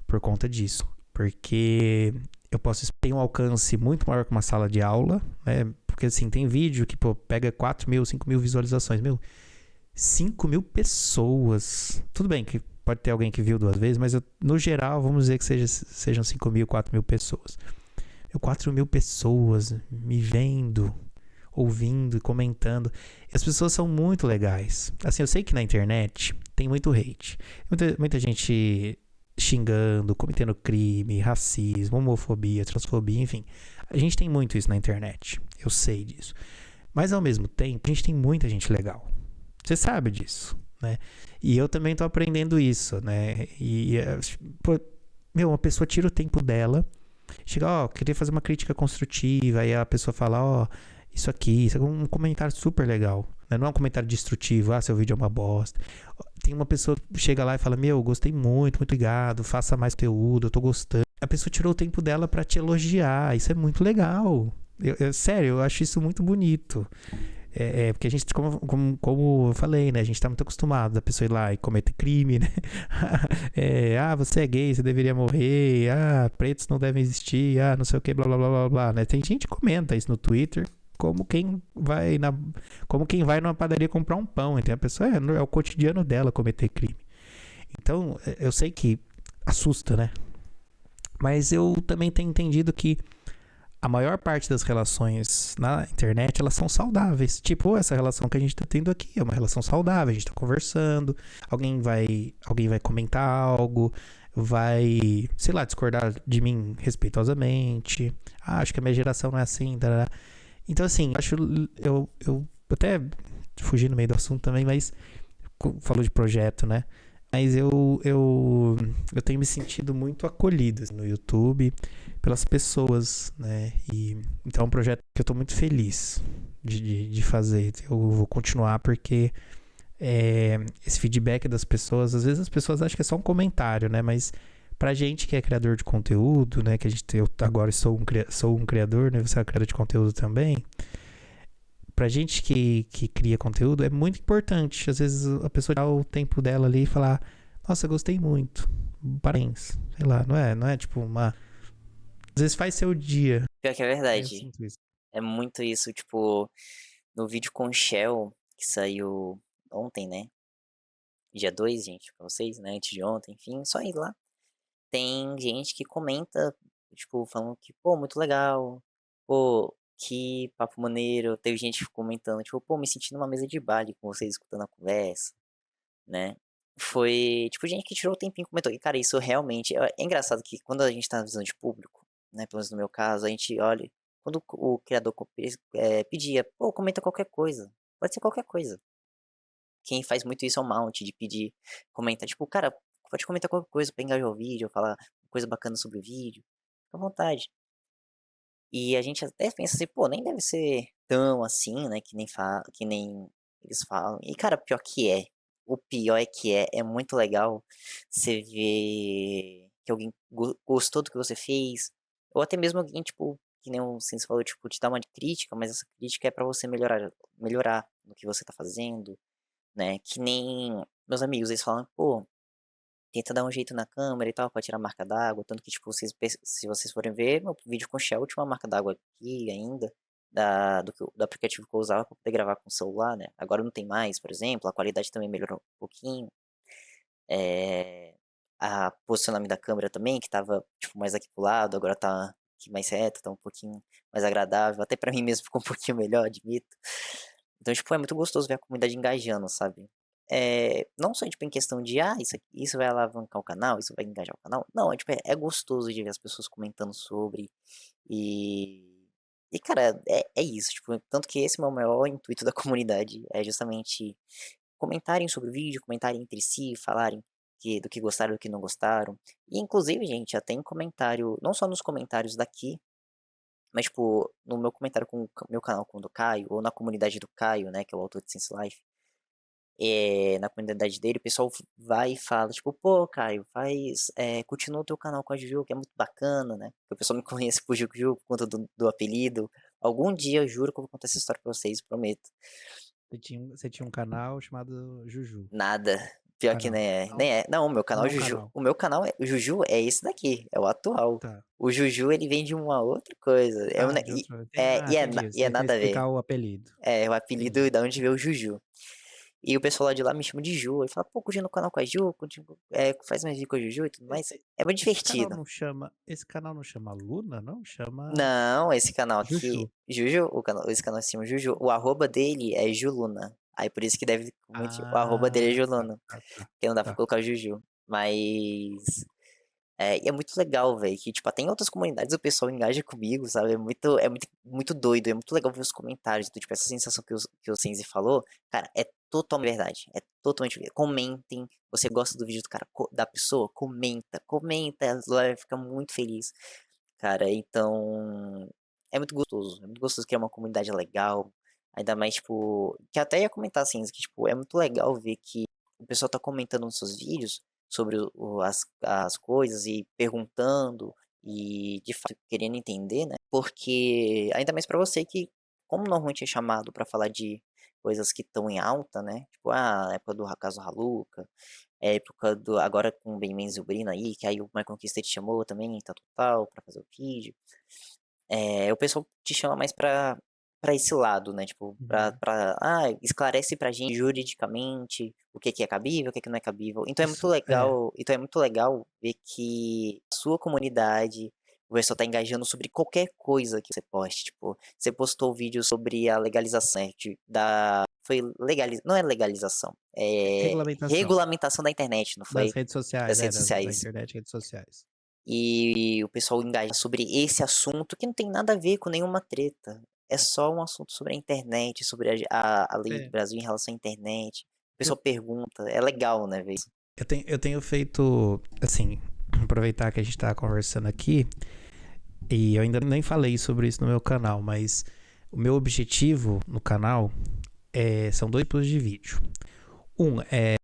S2: por conta disso. Porque eu posso ter um alcance muito maior que uma sala de aula, né? Porque, assim, tem vídeo que, pega 4 mil, 5 mil visualizações. 5 mil pessoas. Tudo bem que pode ter alguém que viu 2 vezes, mas no geral, vamos dizer que sejam 5 mil, 4 mil pessoas. 4 mil pessoas me vendo, ouvindo e comentando. E as pessoas são muito legais. Assim, eu sei que na internet tem muito hate. Muita gente xingando, cometendo crime, racismo, homofobia, transfobia, enfim. A gente tem muito isso na internet. Eu sei disso. Mas ao mesmo tempo, a gente tem muita gente legal. Você sabe disso, né? E eu também tô aprendendo isso, né? Uma pessoa tira o tempo dela, chega, queria fazer uma crítica construtiva, aí a pessoa fala, isso aqui é um comentário super legal, né? Não é um comentário destrutivo, seu vídeo é uma bosta. Tem uma pessoa que chega lá e fala, gostei muito, muito obrigado, faça mais conteúdo, eu tô gostando. A pessoa tirou o tempo dela pra te elogiar, isso é muito legal. Sério, eu acho isso muito bonito. Porque a gente, como eu falei, né? A gente tá muito acostumado a pessoa ir lá e cometer crime, né? Você é gay, você deveria morrer. Pretos não devem existir. Não sei o que, blá, blá, blá, blá, blá, né? Tem gente que comenta isso no Twitter como quem vai numa padaria comprar um pão. Então a pessoa é o cotidiano dela cometer crime. Então, eu sei que assusta, né? Mas eu também tenho entendido que a maior parte das relações na internet, elas são saudáveis. Tipo, essa relação que a gente tá tendo aqui é uma relação saudável. A gente tá conversando, alguém vai comentar algo, vai, sei lá, discordar de mim respeitosamente. Ah, acho que a minha geração não é assim. Tarará. Então, assim, eu até fugi no meio do assunto também, mas falou de projeto, né? Mas eu tenho me sentido muito acolhido assim, no YouTube pelas pessoas, né? E então é um projeto que eu tô muito feliz de fazer. Eu vou continuar porque esse feedback das pessoas, às vezes as pessoas acham que é só um comentário, né? Mas pra gente que é criador de conteúdo, né? Que eu agora sou um criador, né? Você é um criador de conteúdo também. Pra gente que cria conteúdo, é muito importante. Às vezes a pessoa dá o tempo dela ali e falar: Nossa, gostei muito. Parabéns. Sei lá, não é tipo uma. Às vezes faz seu dia.
S1: Pior que é
S2: Eu
S1: verdade.
S2: sinto isso.
S1: É muito isso, tipo, no vídeo com o Shell, que saiu ontem, né? Dia 2 gente, pra vocês, né? Antes de ontem, enfim, só ir lá. Tem gente que comenta, tipo, falando que, pô, muito legal. Pô, que papo maneiro. Teve gente comentando, tipo, pô, me senti numa mesa de baile com vocês escutando a conversa, né? Foi, tipo, gente que tirou o tempinho e comentou. E, cara, isso realmente. É engraçado que quando a gente tá na visão de público, né? Pelo menos no meu caso, a gente olha. Quando o criador pedia, pô, comenta qualquer coisa. Pode ser qualquer coisa. Quem faz muito isso é o Mount, de pedir, comentar. Tipo, cara, pode comentar qualquer coisa pra engajar o vídeo, falar coisa bacana sobre o vídeo. Fica à vontade. E a gente até pensa assim, pô, nem deve ser tão assim, né? Que nem eles falam. E, cara, pior que é. O pior é que é muito legal você ver que alguém gostou do que você fez. Ou até mesmo alguém, tipo, que nem o Cins falou, tipo, te dá uma crítica, mas essa crítica é pra você melhorar no que você tá fazendo, né? Que nem meus amigos, eles falam, pô, tenta dar um jeito na câmera e tal, pra tirar a marca d'água. Tanto que, tipo, se vocês forem ver, meu vídeo com Shell tinha uma marca d'água aqui ainda, do aplicativo que eu usava pra poder gravar com o celular, né? Agora não tem mais, por exemplo, a qualidade também melhorou um pouquinho. É, a posicionamento da câmera também, que tava, tipo, mais aqui pro lado, agora tá aqui mais reto, tá um pouquinho mais agradável. Até pra mim mesmo ficou um pouquinho melhor, admito. Então, tipo, é muito gostoso ver a comunidade engajando, sabe? Não só, tipo, em questão de, isso vai alavancar o canal, isso vai engajar o canal. Não, tipo, é gostoso de ver as pessoas comentando sobre. E, cara, é isso, tipo, tanto que esse é o maior intuito da comunidade, é justamente comentarem sobre o vídeo, comentarem entre si, falarem do que gostaram, do que não gostaram. E, inclusive, gente, já tem comentário, não só nos comentários daqui, mas, tipo, no meu comentário com o meu canal com o do Caio, ou na comunidade do Caio, né, que é o autor de Sense Life, na comunidade dele, o pessoal vai e fala, tipo, pô, Caio, continua o teu canal com a Juju, que é muito bacana, né? Porque o pessoal me conhece por Juju, por conta do apelido. Algum dia, eu juro que eu vou contar essa história pra vocês, prometo.
S2: Você tinha um canal chamado Juju.
S1: Nada. Pior
S2: Ah,
S1: que
S2: não.
S1: nem é.
S2: Não?
S1: Nem é. Não, o meu canal
S2: Não
S1: é
S2: é um
S1: Juju.
S2: canal.
S1: O meu canal é. O Juju é esse daqui. É o atual.
S2: Tá.
S1: O Juju, ele vem de uma outra coisa.
S2: Ah, de outro. Entendi.
S1: E é
S2: Você quer
S1: nada a ver.
S2: explicar o apelido.
S1: É o apelido
S2: Entendi.
S1: da onde veio o Juju. E o pessoal lá de lá me chama de Ju. E fala, pô, continua no canal com a Ju, faz mais vídeo com a Juju e tudo mais.
S2: Esse,
S1: É muito
S2: esse canal
S1: divertido.
S2: não chama. Esse canal não chama Luna, não? Chama
S1: Não, esse canal aqui,
S2: Juju.
S1: Juju, esse canal se chama Juju. O arroba dele é Juluna. Aí por isso que deve. O arroba dele é
S2: Ah, tá,
S1: Juluna.
S2: tá, tá.
S1: Porque não dá pra
S2: Tá.
S1: colocar Juju. Mas. E é muito legal, velho, que, tipo, até em outras comunidades o pessoal engaja comigo, sabe? Muito doido, é muito legal ver os comentários. Então, tipo, essa sensação que o Senzi falou, cara, é totalmente verdade. É totalmente verdade. Comentem. Você gosta do vídeo do cara, da pessoa? Comenta. Ela vai ficar muito feliz. Cara, então. É muito gostoso. É muito gostoso criar uma comunidade legal. Ainda mais, tipo. Que até ia comentar assim, que, tipo, é muito legal ver que o pessoal tá comentando nos seus vídeos sobre as coisas e perguntando e de fato querendo entender, né? Porque ainda mais pra você que, como normalmente é chamado pra falar de coisas que estão em alta, né? Tipo, a época do caso Haluca, época do agora com o Benjamin e o Brino aí, que aí o Michael Conquista te chamou também, tá total, pra fazer o vídeo. O pessoal te chama mais pra esse lado, né? Tipo,
S2: Uhum.
S1: esclarece pra gente juridicamente o que é cabível, o que não é cabível.
S2: Isso é.
S1: Então é muito legal ver que a sua comunidade O pessoal tá engajando sobre qualquer coisa que você poste. Tipo, você postou vídeo sobre a legalização, né, foi não é legalização, é
S2: Regulamentação
S1: regulamentação da internet, não
S2: das
S1: foi?
S2: redes sociais,
S1: Das redes
S2: da
S1: sociais.
S2: internet e redes sociais.
S1: E o pessoal engaja sobre esse assunto que não tem nada a ver com nenhuma treta. É só um assunto sobre a internet, sobre a lei do
S2: É,
S1: Brasil em relação à internet. O
S2: eu,
S1: pessoal pergunta, é legal, né, ver isso.
S2: eu tenho feito, assim, aproveitar que a gente tá conversando aqui, e eu ainda nem falei sobre isso no meu canal, mas o meu objetivo no canal são 2 tipos de vídeo.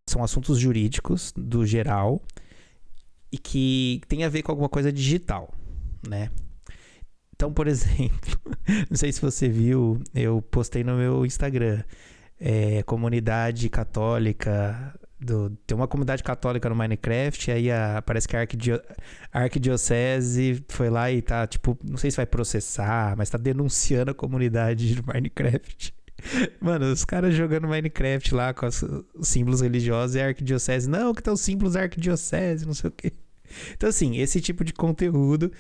S2: São assuntos jurídicos, do geral, e que tem a ver com alguma coisa digital, né? Então, por exemplo, não sei se você viu, eu postei no meu Instagram, comunidade católica, tem uma comunidade católica no Minecraft, aí parece que a arquidiocese foi lá e tá, tipo, não sei se vai processar, mas tá denunciando a comunidade do Minecraft. Mano, os caras jogando Minecraft lá com os símbolos religiosos e a arquidiocese, não, que tá os símbolos da arquidiocese, não sei o quê. Então, assim, esse tipo de conteúdo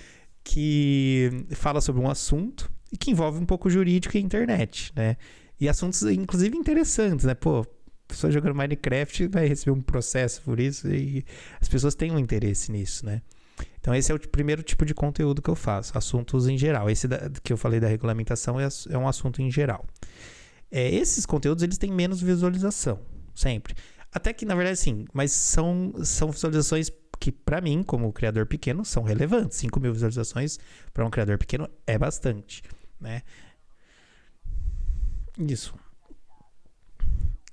S2: que fala sobre um assunto e que envolve um pouco jurídico e internet, né? E assuntos, inclusive, interessantes, né? Pô, a pessoa jogando Minecraft vai receber um processo por isso e as pessoas têm um interesse nisso, né? Então, esse é o primeiro tipo de conteúdo que eu faço, assuntos em geral. Esse que eu falei da regulamentação é um assunto em geral. Esses conteúdos, eles têm menos visualização, sempre. Até que, na verdade, sim, mas são visualizações que, pra mim, como criador pequeno, são relevantes. 5 mil visualizações para um criador pequeno é bastante, né?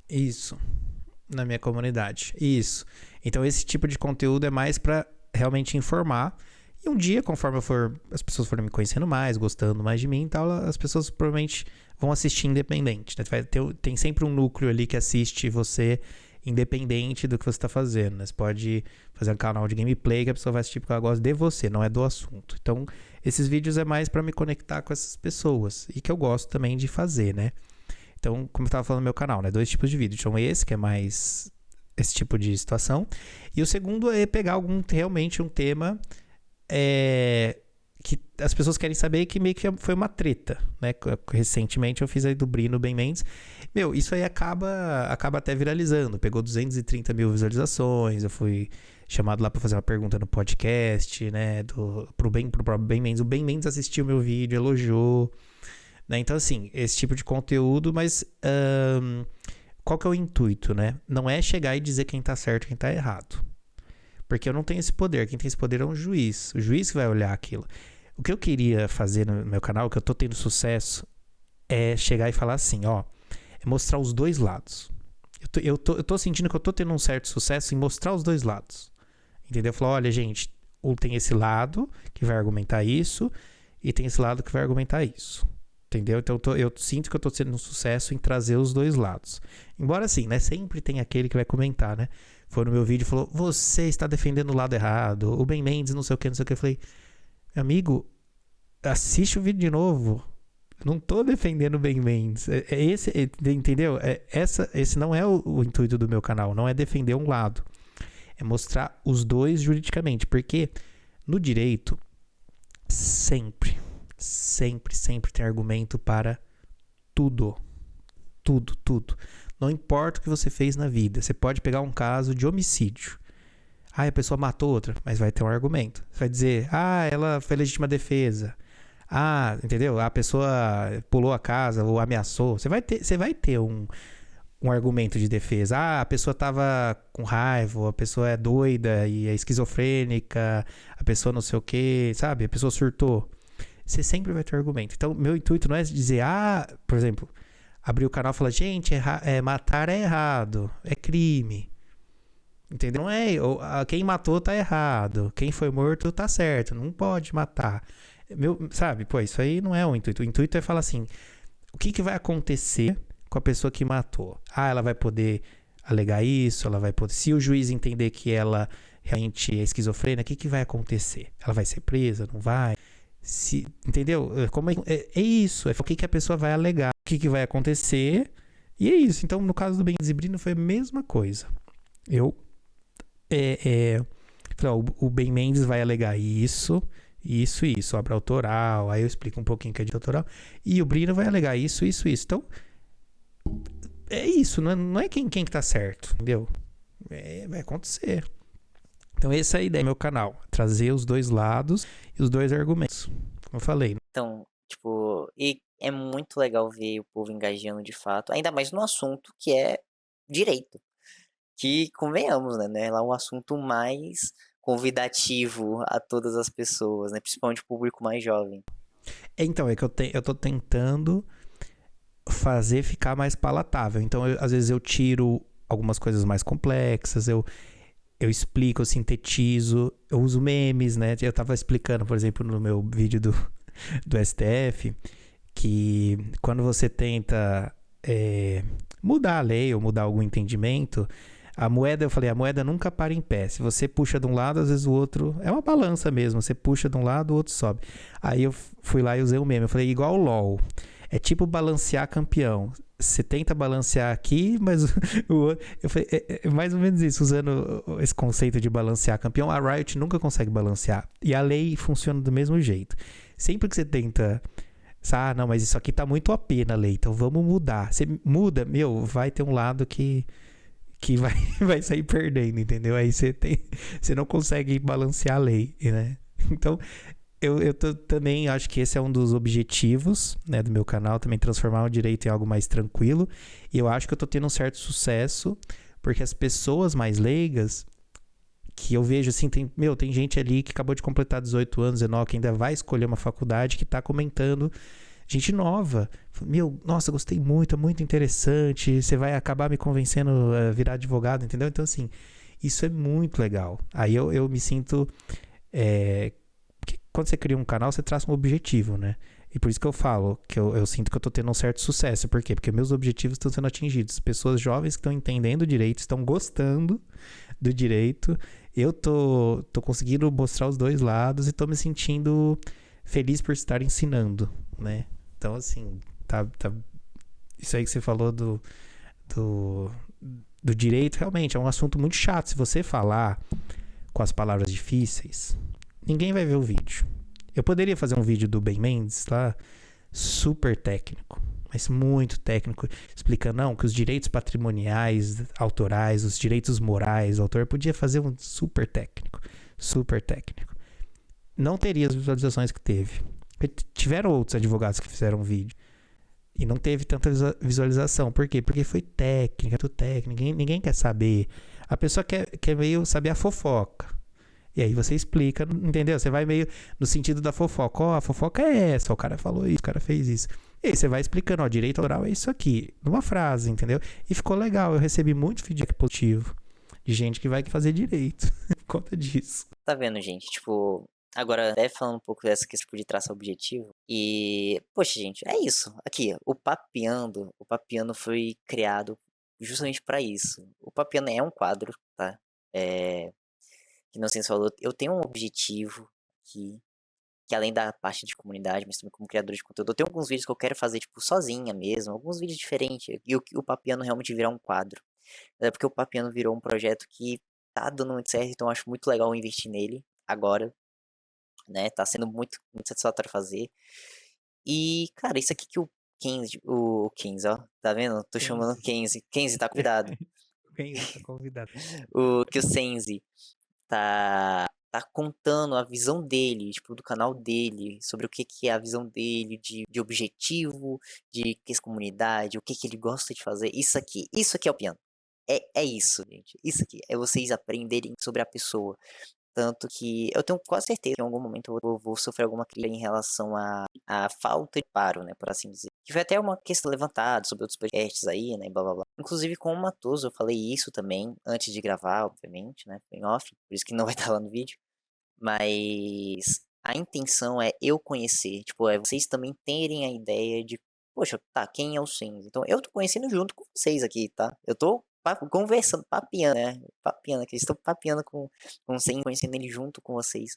S2: Isso. Na minha comunidade. Isso. Então, esse tipo de conteúdo é mais pra realmente informar. E um dia, conforme as pessoas forem me conhecendo mais, gostando mais de mim e tal, as pessoas provavelmente vão assistir independente, né? Tem sempre um núcleo ali que assiste você independente do que você está fazendo, né? Você pode fazer um canal de gameplay que a pessoa vai assistir porque ela gosta de você, não é do assunto. Então, esses vídeos é mais para me conectar com essas pessoas e que eu gosto também de fazer, né? Então, como eu estava falando no meu canal, né? 2 tipos de vídeo. Então, esse que é mais esse tipo de situação. E o segundo é pegar realmente um tema que as pessoas querem saber, que meio que foi uma treta, né? Recentemente eu fiz aí do Brino Ben Mendes. Meu, isso aí acaba até viralizando. Pegou 230 mil visualizações. Eu fui chamado lá para fazer uma pergunta no podcast, né? Pro próprio Ben Mendes. O Ben Mendes assistiu meu vídeo, elogiou, né? Então, assim, esse tipo de conteúdo, mas qual que é o intuito, né? Não é chegar e dizer quem tá certo e quem tá errado. Porque eu não tenho esse poder. Quem tem esse poder é um juiz. O juiz que vai olhar aquilo. O que eu queria fazer no meu canal, que eu tô tendo sucesso, é chegar e falar assim, ó, é mostrar os dois lados. Eu tô sentindo que eu tô tendo um certo sucesso em mostrar os dois lados. Entendeu? Falar, olha, gente, tem esse lado que vai argumentar isso e tem esse lado que vai argumentar isso. Entendeu? Então eu sinto que eu tô tendo um sucesso em trazer os dois lados. Embora assim, né? Sempre tem aquele que vai comentar, né? Foi no meu vídeo e falou, você está defendendo o lado errado, o Ben Mendes não sei o que, não sei o que. Eu falei, amigo, assiste o vídeo de novo. Não tô defendendo o Ben Mendes. Entendeu? Esse não é o intuito do meu canal, não é defender um lado. É mostrar os dois juridicamente, porque no direito, sempre tem argumento para tudo. Tudo. Não importa o que você fez na vida. Você pode pegar um caso de homicídio. A pessoa matou outra, mas vai ter um argumento. Você vai dizer, ela foi legítima defesa. Entendeu? A pessoa pulou a casa ou ameaçou. Você vai ter um argumento de defesa. A pessoa tava com raiva, a pessoa é doida e é esquizofrênica, a pessoa não sei o que, sabe? A pessoa surtou. Você sempre vai ter argumento. Então, meu intuito não é dizer, por exemplo, abrir o canal e falar, gente, matar é errado, é crime. Entendeu? Não é, quem matou tá errado, quem foi morto tá certo, não pode matar. Sabe, isso aí não é o intuito. O intuito é falar assim, o que vai acontecer com a pessoa que matou? Ela vai poder alegar isso, ela vai poder... Se o juiz entender que ela realmente é esquizofrênica, o que vai acontecer? Ela vai ser presa, não vai? Entendeu? É isso, o que a pessoa vai alegar, o que vai acontecer, e é isso. Então, no caso do Ben Zibrino, foi a mesma coisa. Eu falei, o Ben Mendes vai alegar isso, isso e isso, obra autoral, aí eu explico um pouquinho que é de autoral, e o Brino vai alegar isso, isso, isso. Então, é isso, não é quem que tá certo, entendeu? Vai acontecer. Então, essa é a ideia do meu canal, trazer os dois lados e os dois argumentos, como eu falei.
S1: Então, tipo, e é muito legal ver o povo engajando de fato, ainda mais no assunto que é direito. Que, convenhamos, né? Lá é um assunto mais convidativo a todas as pessoas, né? Principalmente o público mais jovem.
S2: Então, é que eu tô tentando fazer ficar mais palatável. Então, às vezes eu tiro algumas coisas mais complexas, eu explico, eu sintetizo, eu uso memes, né? Eu tava explicando, por exemplo, no meu vídeo do STF, que quando você tenta mudar a lei ou mudar algum entendimento, a moeda, eu falei, a moeda nunca para em pé. Se você puxa de um lado, às vezes o outro... É uma balança mesmo. Você puxa de um lado, o outro sobe. Aí eu fui lá e usei o meme. Eu falei, igual o LOL. É tipo balancear campeão. Você tenta balancear aqui, mas o outro... Eu falei, é mais ou menos isso. Usando esse conceito de balancear campeão, a Riot nunca consegue balancear. E a lei funciona do mesmo jeito. Sempre que você tenta... Ah, não, mas isso aqui tá muito OP na lei, então vamos mudar. Você muda, vai ter um lado que vai sair perdendo, entendeu? Aí você não consegue balancear a lei, né? Então, eu também acho que esse é um dos objetivos, né, do meu canal, também transformar o direito em algo mais tranquilo. E eu acho que eu tô tendo um certo sucesso, porque as pessoas mais leigas, que eu vejo assim, tem gente ali que acabou de completar 18 anos, 19, que ainda vai escolher uma faculdade, que tá comentando, gente nova. Nossa, gostei muito, é muito interessante. Você vai acabar me convencendo a virar advogado, entendeu? Então, assim, isso é muito legal. Aí eu me sinto. Porque quando você cria um canal, você traça um objetivo, né? E por isso que eu falo que eu sinto que eu tô tendo um certo sucesso. Por quê? Porque meus objetivos estão sendo atingidos. Pessoas jovens que estão entendendo o direito, estão gostando do direito. Eu tô conseguindo mostrar os dois lados e tô me sentindo feliz por estar ensinando, né? Então, assim, tá, isso aí que você falou do, do direito, realmente é um assunto muito chato. Se você falar com as palavras difíceis, ninguém vai ver o vídeo. Eu poderia fazer um vídeo do Ben Mendes lá, super técnico, mas muito técnico, explicando, não, que os direitos patrimoniais, autorais, os direitos morais, o autor podia fazer um super técnico, super técnico. Não teria as visualizações que teve. Tiveram outros advogados que fizeram um vídeo e não teve tanta visualização. Por quê? Porque foi técnica, tudo técnico. Ninguém quer saber. A pessoa quer meio saber a fofoca. E aí você explica, entendeu? Você vai meio no sentido da fofoca. Ó, a fofoca é essa, o cara falou isso, o cara fez isso. E aí você vai explicando, ó, direito autoral é isso aqui, numa frase, entendeu? E ficou legal, eu recebi muito feedback positivo de gente que vai fazer direito por conta disso.
S1: Tá vendo, gente? Tipo, agora até falando um pouco dessa questão de traçar objetivo. E, poxa, gente, é isso. Aqui, o Papeando foi criado justamente pra isso. O Papeando é um quadro, tá? Que não sei se falou, eu tenho um objetivo que além da parte de comunidade, mas também como criador de conteúdo, eu tenho alguns vídeos que eu quero fazer, tipo, sozinha mesmo, alguns vídeos diferentes, e o Papeando realmente virar um quadro. É porque o Papeando virou um projeto que tá dando muito certo, então eu acho muito legal investir nele agora, né? Tá sendo muito satisfatório fazer. E, cara, isso aqui que o Kenzie, ó, tá vendo? Tô chamando Kenzie. Kenzie, tá convidado.
S2: Quem tá convidado?
S1: Que o Senzi tá contando a visão dele, tipo, do canal dele, sobre o que é a visão dele de objetivo, de que é comunidade, o que ele gosta de fazer. Isso aqui é o piano. É isso, gente. Isso aqui é vocês aprenderem sobre a pessoa. Tanto que eu tenho quase certeza que em algum momento eu vou sofrer alguma crítica em relação à falta de paro, né, por assim dizer. Que foi até uma questão levantada sobre outros podcasts aí, né, blá blá blá. Inclusive com o Matoso eu falei isso também, antes de gravar, obviamente, né, foi em off, por isso que não vai estar lá no vídeo. Mas a intenção é eu conhecer, tipo, é vocês também terem a ideia de, poxa, tá, quem é o Senz? Então eu tô conhecendo junto com vocês aqui, tá? Eu tô conversando, papiando, né? Papiando aqui, estou papiando com o Senz, conhecendo ele junto com vocês.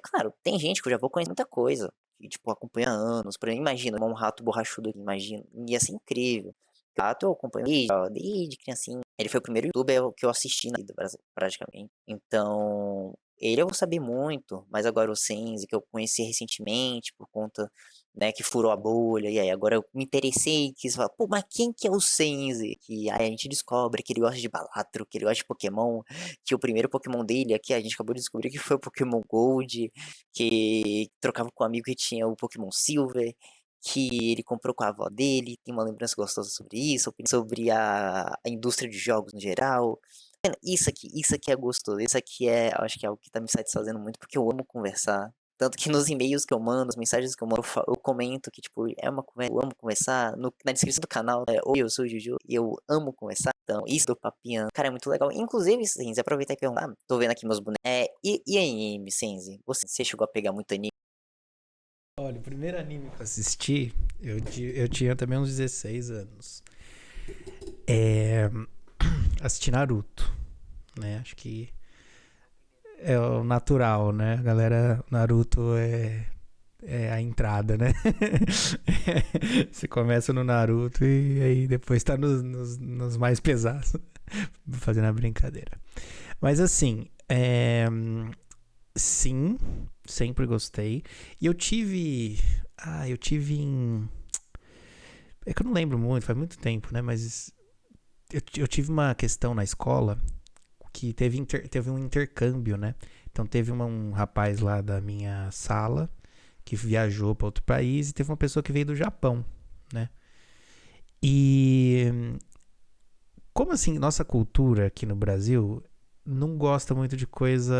S1: Claro, tem gente que eu já vou conhecer muita coisa, que, tipo, acompanha há anos. Por exemplo, imagina, um rato borrachudo aqui, imagina, ia ser incrível. O rato eu acompanho desde criancinha. Ele foi o primeiro youtuber que eu assisti na vida, praticamente. Então, Ele eu vou saber muito, mas agora o Sense, que eu conheci recentemente por conta, né, que furou a bolha, e aí agora eu me interessei, quis falar, pô, mas quem que é o Sense? Que aí a gente descobre que ele gosta de Balatro, que ele gosta de Pokémon, que o primeiro Pokémon dele aqui, a gente acabou de descobrir que foi o Pokémon Gold, que trocava com um amigo que tinha o Pokémon Silver, que ele comprou com a avó dele, tem uma lembrança gostosa sobre isso, sobre a indústria de jogos no geral. Isso aqui é gostoso, isso aqui é, acho que é algo que tá me satisfazendo muito, porque eu amo conversar. Tanto que nos e-mails que eu mando, as mensagens que eu mando, eu comento que, tipo, é uma conversa, eu amo conversar. Na descrição do canal, oi, eu sou o Juju e eu amo conversar. Então, isso do papinha, cara, é muito legal. Inclusive, Senzi, aproveitar e perguntar, tô vendo aqui meus bonecos. E anime, Senzi? Você chegou a pegar muito anime?
S2: Olha, o primeiro anime que eu assisti, eu tinha também uns 16 anos. Assisti Naruto, né? Acho que é o natural, né? A galera, Naruto é a entrada, né? Você começa no Naruto e aí depois tá nos mais pesados. Fazendo a brincadeira. Mas assim, sim, sempre gostei. E eu tive. Eu tive em. É que eu não lembro muito, faz muito tempo, né? Mas eu tive uma questão na escola que teve um intercâmbio, né? Então teve um rapaz lá da minha sala que viajou para outro país e teve uma pessoa que veio do Japão, né? E como assim, nossa cultura aqui no Brasil não gosta muito de coisa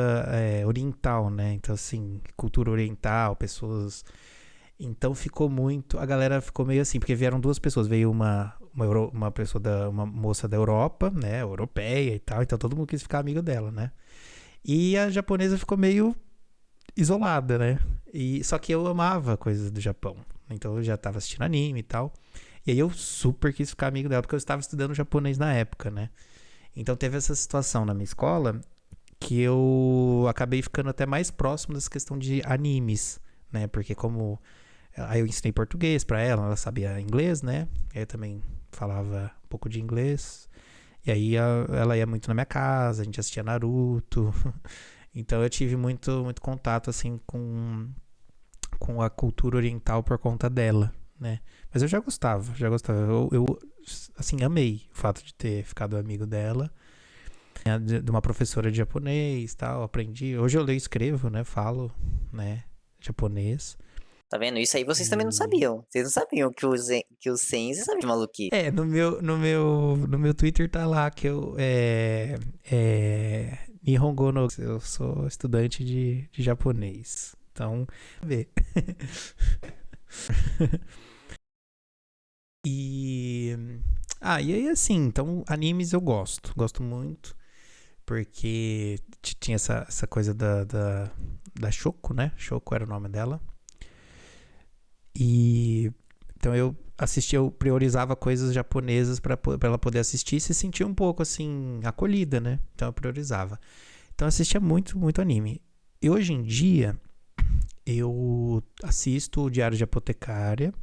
S2: oriental, né? Então assim, cultura oriental, pessoas. Então ficou muito. A galera ficou meio assim, porque vieram duas pessoas. Veio uma pessoa uma moça da Europa, né? Europeia e tal. Então todo mundo quis ficar amigo dela, né? E a japonesa ficou meio isolada, né? Só que eu amava coisas do Japão. Então eu já tava assistindo anime e tal. E aí eu super quis ficar amigo dela, porque eu estava estudando japonês na época, né? Então teve essa situação na minha escola que eu acabei ficando até mais próximo dessa questão de animes, né? Porque como aí eu ensinei português pra ela sabia inglês, né? Eu também falava um pouco de inglês. E aí ela ia muito na minha casa, a gente assistia Naruto. Então eu tive muito contato assim com a cultura oriental por conta dela, né? Mas eu já gostava. Eu assim, amei o fato de ter ficado amigo dela. De uma professora de japonês e tal, aprendi. Hoje eu leio e escrevo, né? Falo, né? Japonês.
S1: Tá vendo? Isso aí vocês também não sabiam. Vocês não sabiam que o Sense sabe de maluquice.
S2: No meu Twitter tá lá que eu Nihongo no, eu sou estudante de japonês. Então, vê. E e aí assim, então animes eu gosto muito, porque tinha essa coisa da Shoko, né? Shoko era o nome dela. E então eu priorizava coisas japonesas para ela poder assistir e se sentir um pouco assim acolhida, né? Então eu priorizava. Então eu assistia muito anime. E hoje em dia eu assisto o Diário de Apotecária.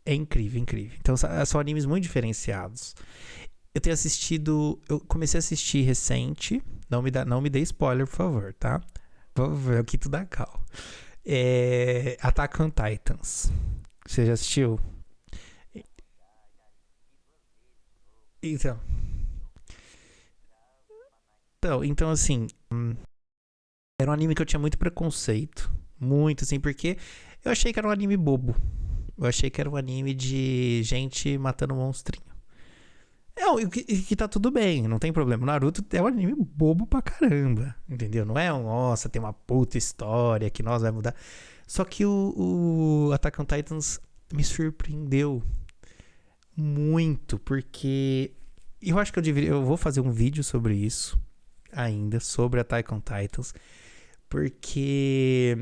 S2: É incrível. Então são animes muito diferenciados. Eu comecei a assistir recente. Não me dê spoiler, por favor, tá? Vamos ver o que tu dá cal. Attack on Titans. Você já assistiu? Então. Então assim, era um anime que eu tinha muito preconceito. Muito, assim, porque eu achei que era um anime bobo. Eu achei que era um anime de gente matando um monstrinho. Que tá tudo bem, não tem problema. Naruto é um anime bobo pra caramba, entendeu? Não é nossa, tem uma puta história que nós vai mudar. Só que o Attack on Titans me surpreendeu muito, porque eu acho que eu vou fazer um vídeo sobre isso ainda, sobre Attack on Titans, porque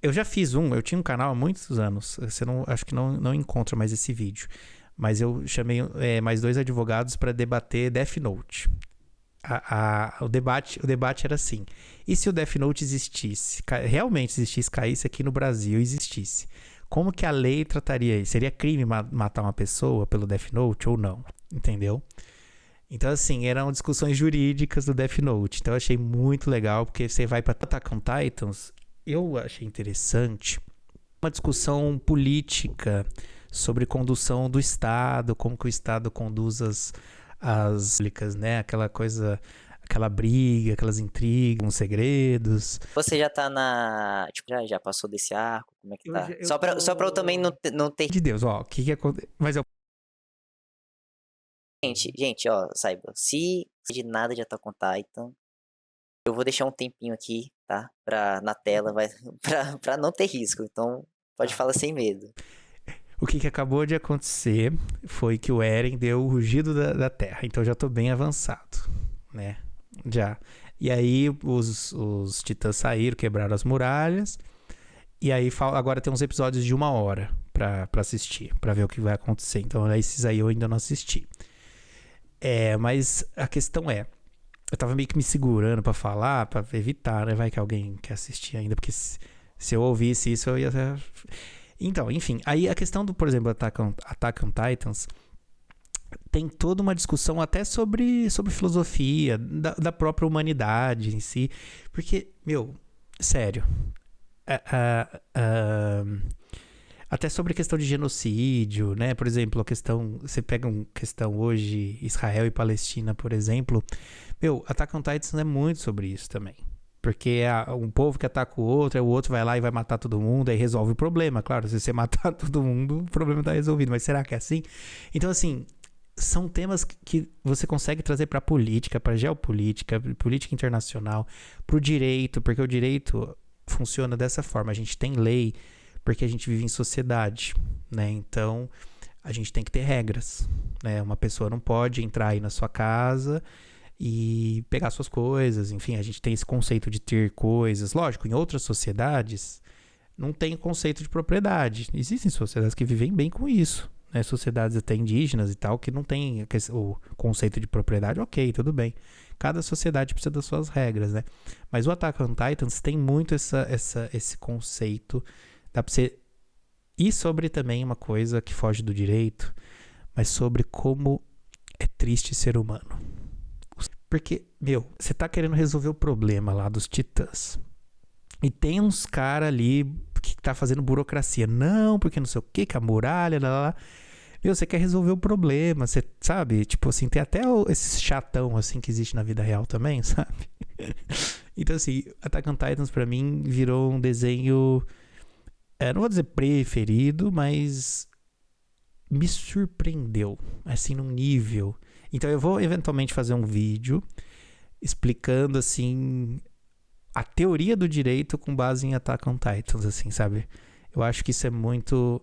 S2: eu já fiz eu tinha um canal há muitos anos, acho que não encontra mais esse vídeo, mas eu chamei mais 2 advogados para debater Death Note. O debate era assim: e se o Death Note existisse, realmente existisse, caísse aqui no Brasil, existisse, como que a lei trataria isso? Seria crime matar uma pessoa pelo Death Note ou não? Entendeu? Então, assim, eram discussões jurídicas do Death Note. Então, eu achei muito legal, porque você vai pra Attack on Titans, eu achei interessante uma discussão política sobre condução do Estado, como que o Estado conduz as públicas, né? Aquela coisa, aquela briga, aquelas intrigas, uns segredos.
S1: Você já tá na. Tipo, já passou desse arco? Como é que
S2: Eu,
S1: tá?
S2: eu
S1: Só pra eu também
S2: tô.
S1: não ter.
S2: De Deus, ó, o que que acontece? Mas eu.
S1: Gente, ó, saiba. Se de nada de Attack on Titan, eu vou deixar um tempinho aqui, tá? Na tela, pra não ter risco. Então, pode
S2: Tá.
S1: falar sem medo.
S2: O que que acabou de acontecer foi que o Eren deu o rugido da terra. Então já tô bem avançado, né? Já. E aí os titãs saíram, quebraram as muralhas. E aí agora tem uns episódios de 1 hora pra assistir, pra ver o que vai acontecer. Então esses aí eu ainda não assisti. Mas a questão é, eu tava meio que me segurando pra falar, pra evitar, né? Vai que alguém quer assistir ainda, porque se eu ouvisse isso eu ia... Então, enfim, aí a questão do, por exemplo, Attack on Titans tem toda uma discussão até sobre filosofia, da própria humanidade em si, porque, meu, sério, até sobre a questão de genocídio, né? Por exemplo, a questão, você pega uma questão hoje, Israel e Palestina, por exemplo, meu, Attack on Titans é muito sobre isso também. Porque é um povo que ataca o outro, aí o outro vai lá e vai matar todo mundo, aí resolve o problema. Claro, se você matar todo mundo, o problema tá resolvido. Mas será que é assim? Então, assim, são temas que você consegue trazer para política, para geopolítica, política internacional, para o direito, porque o direito funciona dessa forma. A gente tem lei porque a gente vive em sociedade, né? Então, a gente tem que ter regras, né? Uma pessoa não pode entrar aí na sua casa e pegar suas coisas, enfim, a gente tem esse conceito de ter coisas. Lógico, em outras sociedades não tem o conceito de propriedade. Existem sociedades que vivem bem com isso, né? Sociedades até indígenas e tal, que não tem o conceito de propriedade, ok, tudo bem. Cada sociedade precisa das suas regras, né? Mas o Attack on Titans tem muito esse conceito, dá pra você ir sobre também uma coisa que foge do direito, mas sobre como é triste ser humano. Porque, meu, você tá querendo resolver o problema lá dos titãs. E tem uns caras ali que tá fazendo burocracia. Não, porque não sei o que a muralha, lá, lá. Meu, você quer resolver o problema, você sabe? Tipo assim, tem até esse chatão assim que existe na vida real também, sabe? Então assim, Attack on Titans pra mim virou um desenho, não vou dizer preferido, mas me surpreendeu, assim, num nível. Então eu vou eventualmente fazer um vídeo explicando, assim, a teoria do direito com base em Attack on Titans, assim, sabe? Eu acho que isso é muito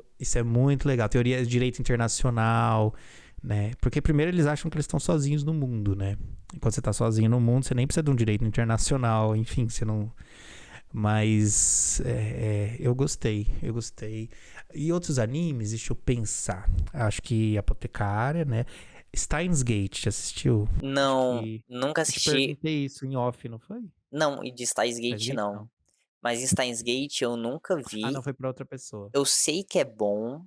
S2: legal. Teoria de direito internacional, né? Porque primeiro eles acham que eles estão sozinhos no mundo, né? E quando você tá sozinho no mundo, você nem precisa de um direito internacional, enfim, você não... Mas eu gostei. E outros animes, deixa eu pensar. Acho que Apotecária, né? Steins Gate, já assistiu? Acho
S1: Não,
S2: que
S1: nunca
S2: eu te
S1: assisti.
S2: perguntei isso em off, não foi?
S1: Não, e de Steins
S2: Steins
S1: Gate
S2: Gate,
S1: não.
S2: não.
S1: Mas Steins Gate eu nunca
S2: Ah,
S1: vi.
S2: não, foi pra outra pessoa.
S1: Eu sei que é bom,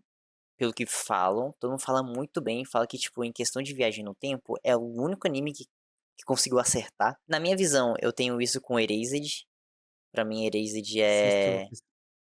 S1: pelo que falam. Todo mundo fala muito bem. Fala que, tipo, em questão de viagem no tempo, é o único anime que conseguiu acertar. Na minha visão, eu tenho isso com Erased. Pra mim, Erased
S2: Assisto,
S1: é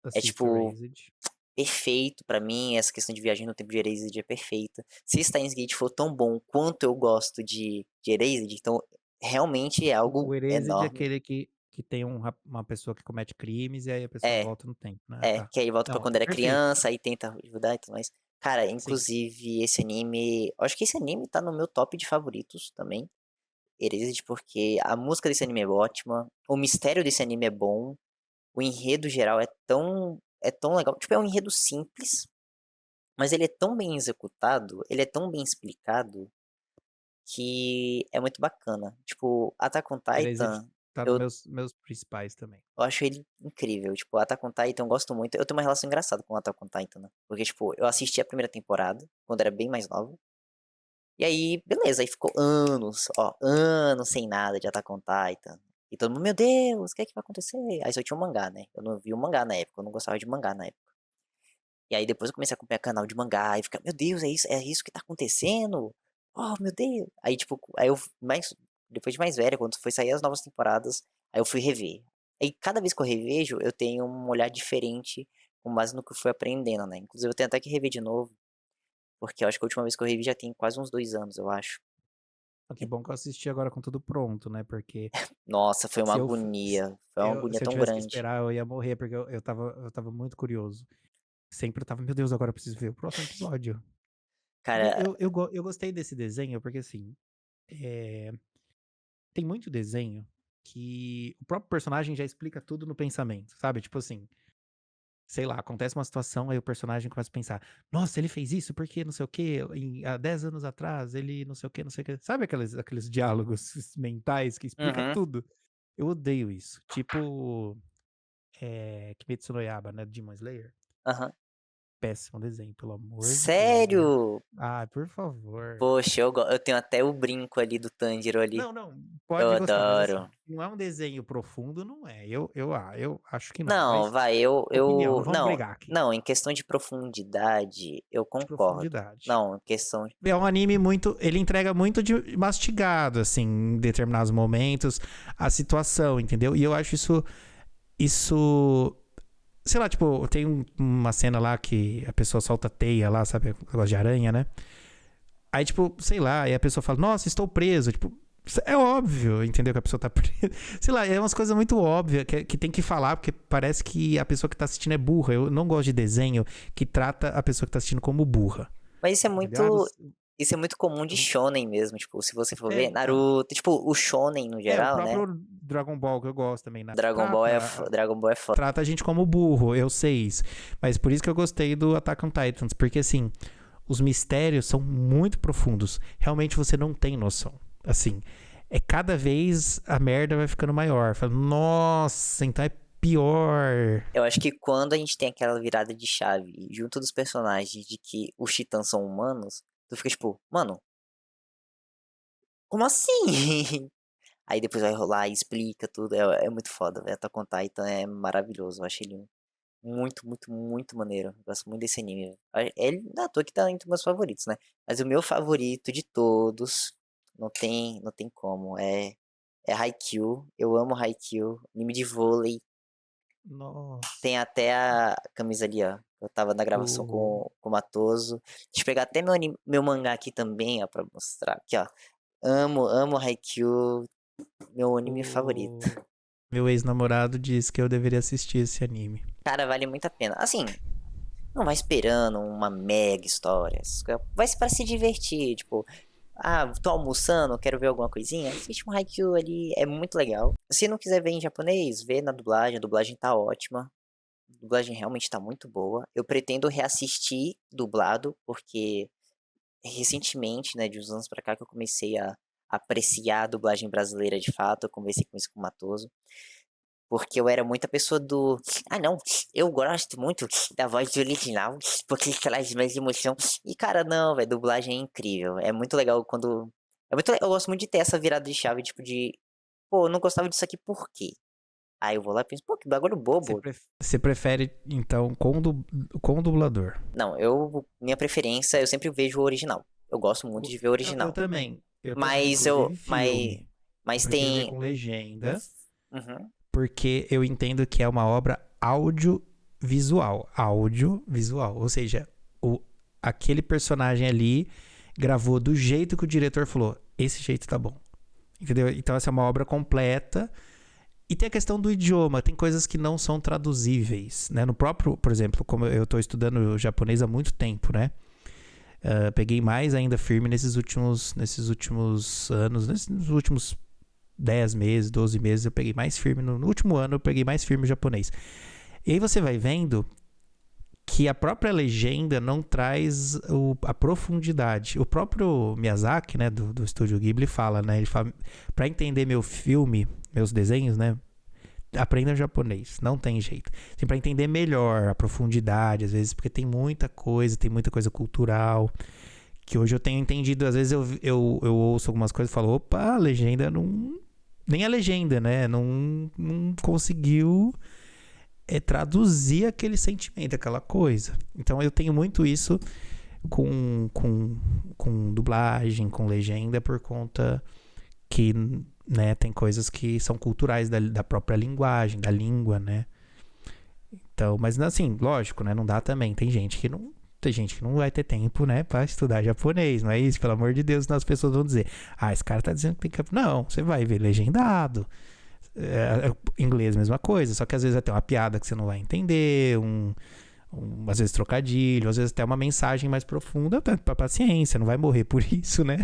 S2: assisto
S1: tipo,
S2: Erased.
S1: perfeito. Pra mim, essa questão de viagem no tempo de Erased é perfeita. Se Steins Gate for tão bom quanto eu gosto de Erased, então realmente é
S2: O
S1: algo
S2: Erased é
S1: enorme.
S2: aquele que tem uma pessoa que comete crimes e aí a pessoa
S1: É,
S2: volta no tempo, né? Ah, tá.
S1: que aí volta pra
S2: Não,
S1: quando era
S2: perfeito.
S1: criança, aí tenta ajudar e tudo mais. Cara,
S2: Sim.
S1: inclusive, esse anime. Eu acho que esse anime tá no meu top de favoritos também. Erased, porque a música desse anime é ótima, o mistério desse anime é bom, o enredo geral é tão legal. Tipo, é um enredo simples, mas ele é tão bem executado, ele é tão bem explicado, que é muito bacana. Tipo, Attack on
S2: Erased
S1: Titan,
S2: tá nos
S1: eu,
S2: meus principais também.
S1: eu acho ele incrível. Tipo, Attack on Titan eu gosto muito. Eu tenho uma relação engraçada com Attack on Titan, né? Porque, tipo, eu assisti a primeira temporada, quando era bem mais nova. E aí, beleza, aí ficou anos, ó, anos sem nada de Attack on Titan. E todo mundo, meu Deus, o que é que vai acontecer? Aí só tinha um mangá, né? Eu não vi o mangá na época, eu não gostava de mangá na época. E aí depois eu comecei a acompanhar canal de mangá e ficar, meu Deus, é isso que tá acontecendo? oh, meu Deus. Aí, tipo, depois de mais velha, quando foi sair as novas temporadas, aí eu fui rever. Aí, cada vez que eu revejo, eu tenho um olhar diferente, com base no que eu fui aprendendo, né? Inclusive, eu tenho até que rever de novo, porque eu acho que a última vez que eu revi já tem quase uns 2 anos, eu acho.
S2: Ah, que bom que eu assisti agora com tudo pronto, né? Porque
S1: Nossa, foi uma
S2: se eu, f-
S1: agonia. Foi uma agonia
S2: se eu
S1: tão
S2: tivesse que
S1: grande.
S2: esperar, eu ia morrer, porque eu tava muito curioso. Sempre eu tava, meu Deus, agora eu preciso ver o próximo episódio. Porque
S1: Cara,
S2: eu gostei desse desenho, porque assim, é, tem muito desenho que o próprio personagem já explica tudo no pensamento, sabe? Tipo assim, sei lá, acontece uma situação, aí o personagem começa a pensar, nossa, ele fez isso porque não sei o quê, há 10 anos atrás, ele não sei o quê, não sei o quê. Sabe aqueles diálogos mentais que explica
S1: uhum,
S2: tudo? Eu odeio isso. Tipo, Kimetsu no Yaiba, né, Demon Slayer.
S1: aham.
S2: Péssimo desenho, pelo amor de Deus, viu?
S1: Sério?
S2: Ah, por favor.
S1: Poxa, eu tenho até o brinco ali do Tanjiro ali.
S2: Não, não,
S1: Eu
S2: pode gostar, mas
S1: adoro.
S2: assim, não é um desenho profundo, não é. Eu acho que não,
S1: Não,
S2: mas
S1: vai,
S2: opinião, não vamos
S1: não,
S2: brigar aqui.
S1: não, em questão de profundidade, eu
S2: De
S1: concordo.
S2: profundidade.
S1: Não, em questão,
S2: É um anime muito. Ele entrega muito de mastigado, assim, em determinados momentos, a situação, entendeu? E eu acho isso. Isso. Sei lá, tipo, tem uma cena lá que a pessoa solta teia lá, sabe? Negócio de aranha, né? Aí, tipo, sei lá, aí a pessoa fala, nossa, estou preso. Tipo, é óbvio, entendeu? Que a pessoa tá presa. Sei lá, é umas coisas muito óbvias que tem que falar, porque parece que a pessoa que tá assistindo é burra. Eu não gosto de desenho que trata a pessoa que tá assistindo como burra.
S1: mas
S2: Entendeu? Ah,
S1: isso é muito comum de shonen mesmo, tipo, se você for ver,
S2: então.
S1: Naruto, tipo, o shonen no
S2: O
S1: geral, né?
S2: próprio Dragon Ball que eu gosto também, né?
S1: Dragon Ball é foda.
S2: Trata a gente como burro, eu sei isso. Mas por isso que eu gostei do Attack on Titans, porque assim, os mistérios são muito profundos. Realmente você não tem noção. Assim, é cada vez a merda vai ficando maior. Fala, nossa, então é pior.
S1: Eu acho que quando a gente tem aquela virada de chave junto dos personagens de que os titãs são humanos, tu fica tipo, mano, como assim? Aí depois vai rolar e explica tudo. É muito foda, velho. Attack on Titan é maravilhoso. Eu achei ele muito, muito, muito maneiro. Eu gosto muito desse anime. Ele não é à toa que tá entre os meus favoritos, né? Mas o meu favorito de todos, não tem como. É Haikyuu. Eu amo Haikyuu. Anime de vôlei.
S2: Nossa.
S1: Tem até a camisa ali, ó. Eu tava na gravação
S2: O,
S1: com o Matoso. Deixa eu pegar até meu mangá aqui também, ó, pra mostrar. Aqui, ó. Amo Haikyuu. Meu anime favorito.
S2: o meu ex-namorado disse que eu deveria assistir esse anime.
S1: Cara, vale muito a pena. Assim, não vai esperando uma mega história. Vai pra se divertir, tipo, tô almoçando, quero ver alguma coisinha. Assiste um Haikyuu ali, é muito legal. Se não quiser ver em japonês, vê na dublagem, a dublagem tá ótima. A dublagem realmente tá muito boa. Eu pretendo reassistir dublado, porque recentemente, né, de uns anos pra cá, que eu comecei a apreciar a dublagem brasileira de fato. Eu conversei com isso com o Matoso. Porque eu era muita pessoa do. Ah, não, eu gosto muito da voz original, porque traz mais emoção. E, cara, não, velho, dublagem é incrível. É muito legal quando. Eu gosto muito de ter essa virada de chave, tipo, de. Pô, eu não gostava disso aqui, por quê? Aí eu vou lá e penso, pô, que bagulho bobo.
S2: Você prefere, então, com o dublador?
S1: Não, minha preferência, eu sempre vejo o original. Eu gosto muito de ver o
S2: Eu
S1: original.
S2: também. Eu também,
S1: Mas eu.
S2: inclusive filme. Eu
S1: Mas
S2: prefiro ver
S1: tem.
S2: com legenda,
S1: Uhum.
S2: porque eu entendo que é uma obra audiovisual. Audiovisual. Ou seja, aquele personagem ali gravou do jeito que o diretor falou. Esse jeito tá bom. Entendeu? Então, essa é uma obra completa. E tem a questão do idioma, tem coisas que não são traduzíveis, né? No próprio, por exemplo, como eu estou estudando japonês há muito tempo, né? Peguei mais ainda firme nesses últimos anos, nos últimos 10 meses, 12 meses, eu peguei mais firme. No último ano, eu peguei mais firme o japonês. E aí você vai vendo que a própria legenda não traz a profundidade. O próprio Miyazaki, né, do estúdio Ghibli, fala, né? Ele fala, para entender meu filme, meus desenhos, né? Aprenda japonês, não tem jeito. Assim, para entender melhor a profundidade, às vezes, porque tem muita coisa cultural, que hoje eu tenho entendido. Às vezes eu ouço algumas coisas e falo, opa, a legenda não. Nem a legenda, né? Não conseguiu traduzir aquele sentimento, aquela coisa. Então eu tenho muito isso. com dublagem, com legenda, por conta que, né, tem coisas que são culturais da própria linguagem, da língua, né? Então, mas assim, lógico, né? Não dá também. Tem gente que não vai ter tempo, né, pra estudar japonês, não é isso? Pelo amor de Deus, senão as pessoas vão dizer, esse cara tá dizendo que tem que... Não, você vai ver legendado. Inglês, mesma coisa, só que às vezes até uma piada que você não vai entender, às vezes trocadilho, às vezes até uma mensagem mais profunda, pra paciência, não vai morrer por isso, né?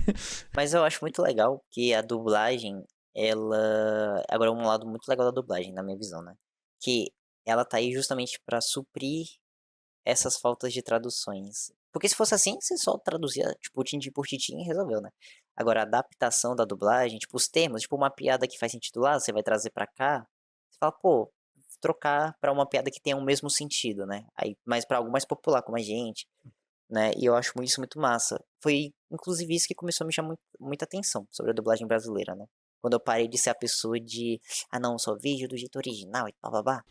S1: Mas eu acho muito legal que a dublagem, ela... Agora, um lado muito legal da dublagem, na minha visão, né? Que ela tá aí justamente pra suprir essas faltas de traduções. Porque se fosse assim, você só traduzia, tipo, tintim por tintim e resolveu, né? Agora, a adaptação da dublagem, tipo, os termos, tipo, uma piada que faz sentido lá, você vai trazer pra cá, você fala, pô, trocar pra uma piada que tenha o mesmo sentido, né? Aí, mas pra algo mais popular, como a gente, né? E eu acho isso muito massa. Foi, inclusive, isso que começou a me chamar muita atenção sobre a dublagem brasileira, né? Quando eu parei de ser a pessoa de, não, só vejo do jeito original e babá.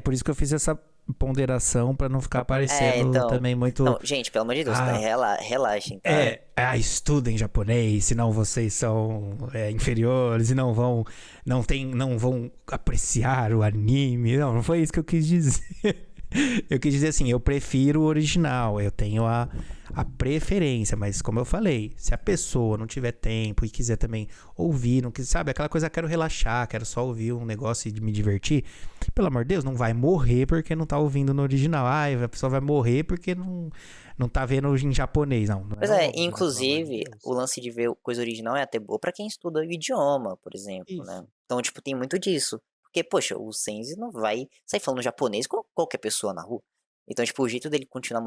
S2: Por isso que eu fiz essa ponderação pra não ficar parecendo
S1: Então.
S2: também muito...
S1: Não, gente, pelo amor de Deus, tá? Relaxem, tá?
S2: Estudem japonês, senão vocês são inferiores e não vão apreciar o anime. Não foi isso que eu quis dizer. Eu quis dizer assim, eu prefiro o original, eu tenho a preferência, mas como eu falei, se a pessoa não tiver tempo e quiser também ouvir, não quiser, sabe, aquela coisa, quero relaxar, quero só ouvir um negócio e me divertir, pelo amor de Deus, não vai morrer porque não tá ouvindo no original. A pessoa vai morrer porque não tá vendo em japonês, não.
S1: Pois
S2: óbvio, né,
S1: inclusive, o lance de ver coisa original é até boa pra quem estuda o idioma, por exemplo, né?
S2: Isso.
S1: Então, tipo, tem muito disso. Porque, poxa, o Senzi não vai sair falando japonês com qualquer pessoa na rua. Então, tipo, o jeito dele continuar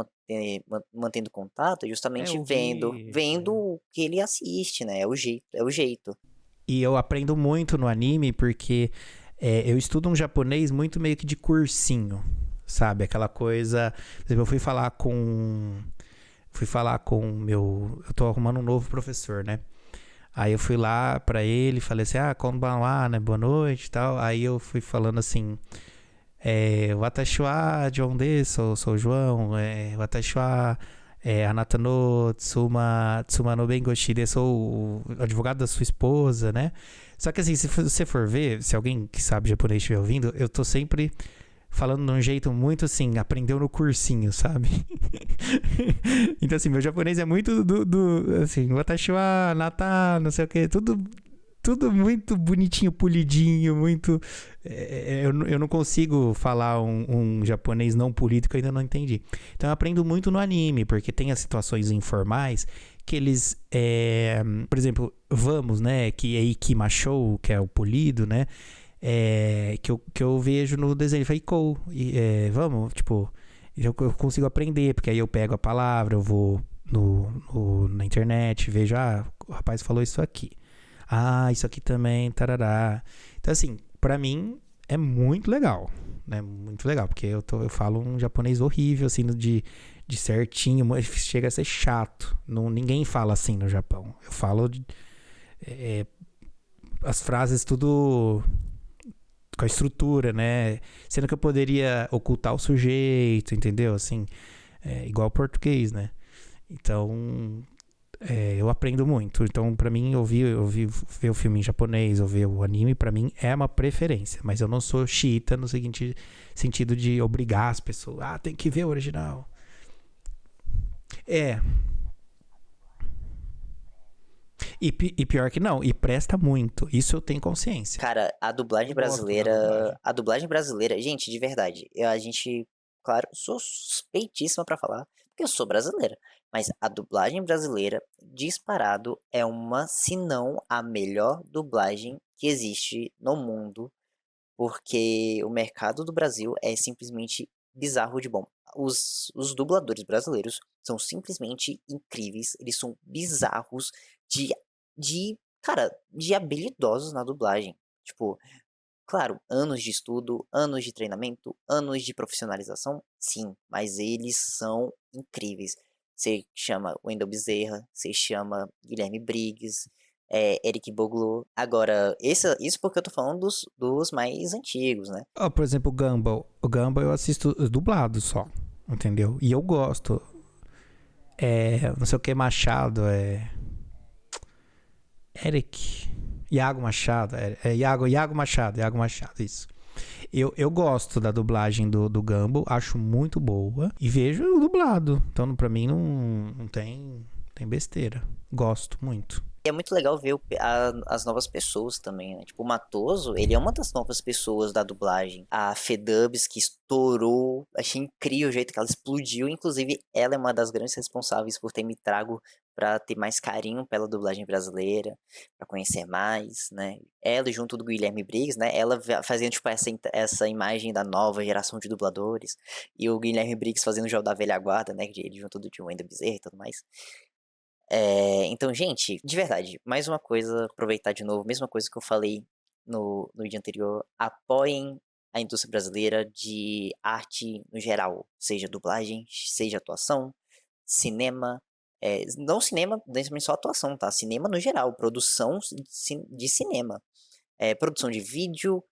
S1: mantendo contato é justamente vendo o que ele assiste, né? É o jeito.
S2: E eu aprendo muito no anime porque eu estudo um japonês muito meio que de cursinho, sabe? Aquela coisa... Por exemplo, eu fui falar com o meu... Eu tô arrumando um novo professor, né? Aí eu fui lá pra ele, falei assim, konbanwa, né, boa noite e tal. Aí eu fui falando assim, watashi wa John desu, sou o João, watashi wa anata no tsuma no bengoshi desu, sou o advogado da sua esposa, né? Só que assim, se você for ver, se alguém que sabe japonês estiver ouvindo, eu tô sempre falando de um jeito muito assim, aprendeu no cursinho, sabe? Então assim, meu japonês é muito assim, watashi wa nata, não sei o que, tudo muito bonitinho, polidinho, muito... eu não consigo falar um japonês não político, ainda não entendi. Então eu aprendo muito no anime, porque tem as situações informais que eles... por exemplo, vamos, né, que é ikimashou, que é o polido, né, que eu vejo no desenho, ele fala, vamos, tipo, eu consigo aprender, porque aí eu pego a palavra, eu vou na internet, vejo, o rapaz falou isso aqui. Isso aqui também, tarará. Então, assim, pra mim é muito legal, né? Muito legal, porque eu falo um japonês horrível, assim, de certinho, chega a ser chato. Ninguém fala assim no Japão. Eu falo as frases tudo com a estrutura, né? Sendo que eu poderia ocultar o sujeito, entendeu? Assim, igual português, né? Então, eu aprendo muito. Então, pra mim, ver o filme em japonês ou ver o anime, pra mim, é uma preferência. Mas eu não sou xiita no seguinte sentido de obrigar as pessoas. Tem que ver o original. E pior que não, e presta muito. Isso eu tenho consciência.
S1: Cara, a dublagem brasileira, gente, de verdade, a gente, claro, sou suspeitíssima pra falar, porque eu sou brasileira, mas a dublagem brasileira, disparado, é uma, se não a melhor dublagem que existe no mundo, porque o mercado do Brasil é simplesmente bizarro de bom. Os dubladores brasileiros são simplesmente incríveis, eles são bizarros cara, de habilidosos na dublagem. Tipo, claro, anos de estudo, anos de treinamento, anos de profissionalização, sim, mas eles são incríveis. Você chama Wendel Bezerra, você chama Guilherme Briggs, Eric Boglu. Agora, isso porque eu tô falando dos mais antigos, né?
S2: Por exemplo, o Gumball. O Gumball eu assisto dublado só, entendeu? E eu gosto. Não sei o que Machado, Eric. Iago Machado, Iago Machado, isso. Eu gosto da dublagem do Gumball, acho muito boa. E vejo o dublado. Então, pra mim, não tem besteira. Gosto muito.
S1: E é muito legal ver as novas pessoas também, né? Tipo, o Matoso, ele é uma das novas pessoas da dublagem. A Fedubs, que estourou. Achei incrível o jeito que ela explodiu. Inclusive, ela é uma das grandes responsáveis por ter me trago pra ter mais carinho pela dublagem brasileira, pra conhecer mais, né? Ela junto do Guilherme Briggs, né? Ela fazendo, tipo, essa imagem da nova geração de dubladores. E o Guilherme Briggs fazendo o jogo da velha guarda, né? Ele junto do Tio Wendel Bezerra e tudo mais. Então, gente, de verdade, mais uma coisa, aproveitar de novo, mesma coisa que eu falei no dia anterior, apoiem a indústria brasileira de arte no geral, seja dublagem, seja atuação, cinema, não cinema, necessariamente só atuação, tá? Cinema no geral, produção de cinema, produção de vídeo,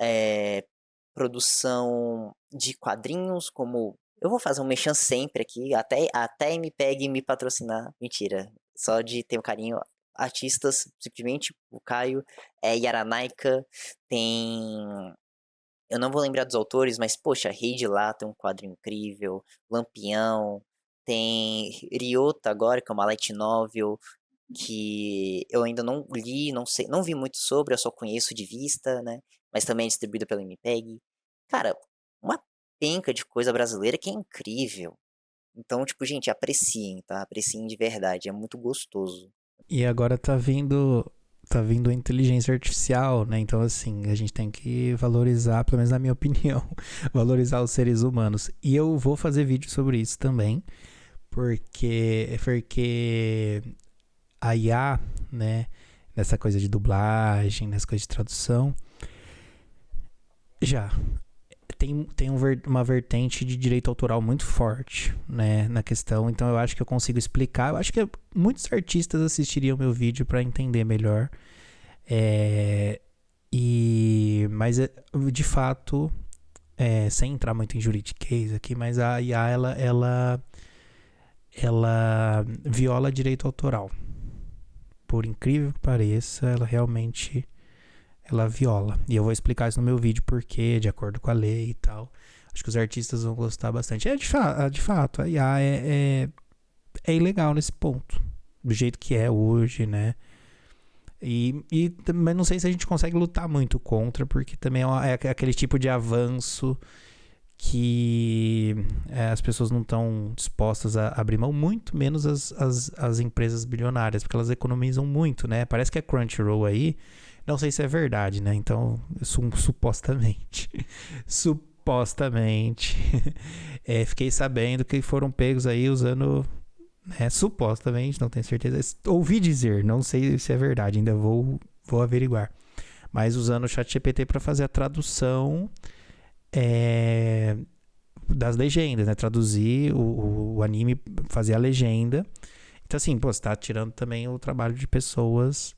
S1: é, produção de quadrinhos, como eu vou fazer um merchan sempre aqui, até MPEG me patrocinar. Mentira. Só de ter um carinho. Artistas, simplesmente, o Caio, Yaranaika, tem. Eu não vou lembrar dos autores, mas, poxa, Reid lá tem um quadro incrível, Lampião, tem Ryota agora, que é uma light novel, que eu ainda não li, não sei, não vi muito sobre, eu só conheço de vista, né? Mas também é distribuída pela MPEG. Cara, uma penca de coisa brasileira que é incrível. Então, tipo, gente, apreciem, tá? Apreciem de verdade, é muito gostoso.
S2: E agora tá vindo a inteligência artificial, né? Então, assim, a gente tem que valorizar, pelo menos na minha opinião, valorizar os seres humanos. E eu vou fazer vídeo sobre isso também, porque a IA, né, nessa coisa de dublagem, nessa coisa de tradução, já tem uma vertente de direito autoral muito forte, né, na questão. Então eu acho que eu consigo explicar. Eu acho que muitos artistas assistiriam meu vídeo para entender melhor. Mas de fato, sem entrar muito em juridiquês aqui, mas a IA ela viola direito autoral. Por incrível que pareça, ela realmente ela viola. E eu vou explicar isso no meu vídeo porque, de acordo com a lei e tal. Acho que os artistas vão gostar bastante. De fato, a IA é ilegal nesse ponto. Do jeito que é hoje, né? E também não sei se a gente consegue lutar muito contra, porque também é aquele tipo de avanço que as pessoas não estão dispostas a abrir mão, muito menos as empresas bilionárias, porque elas economizam muito, né? Parece que a Crunchyroll aí, não sei se é verdade, né? Então, supostamente, supostamente, fiquei sabendo que foram pegos aí usando, supostamente, não tenho certeza, ouvi dizer, não sei se é verdade, ainda vou averiguar, mas usando o ChatGPT para fazer a tradução das legendas, né? Traduzir o anime, fazer a legenda. Então, assim, você tá tirando também o trabalho de pessoas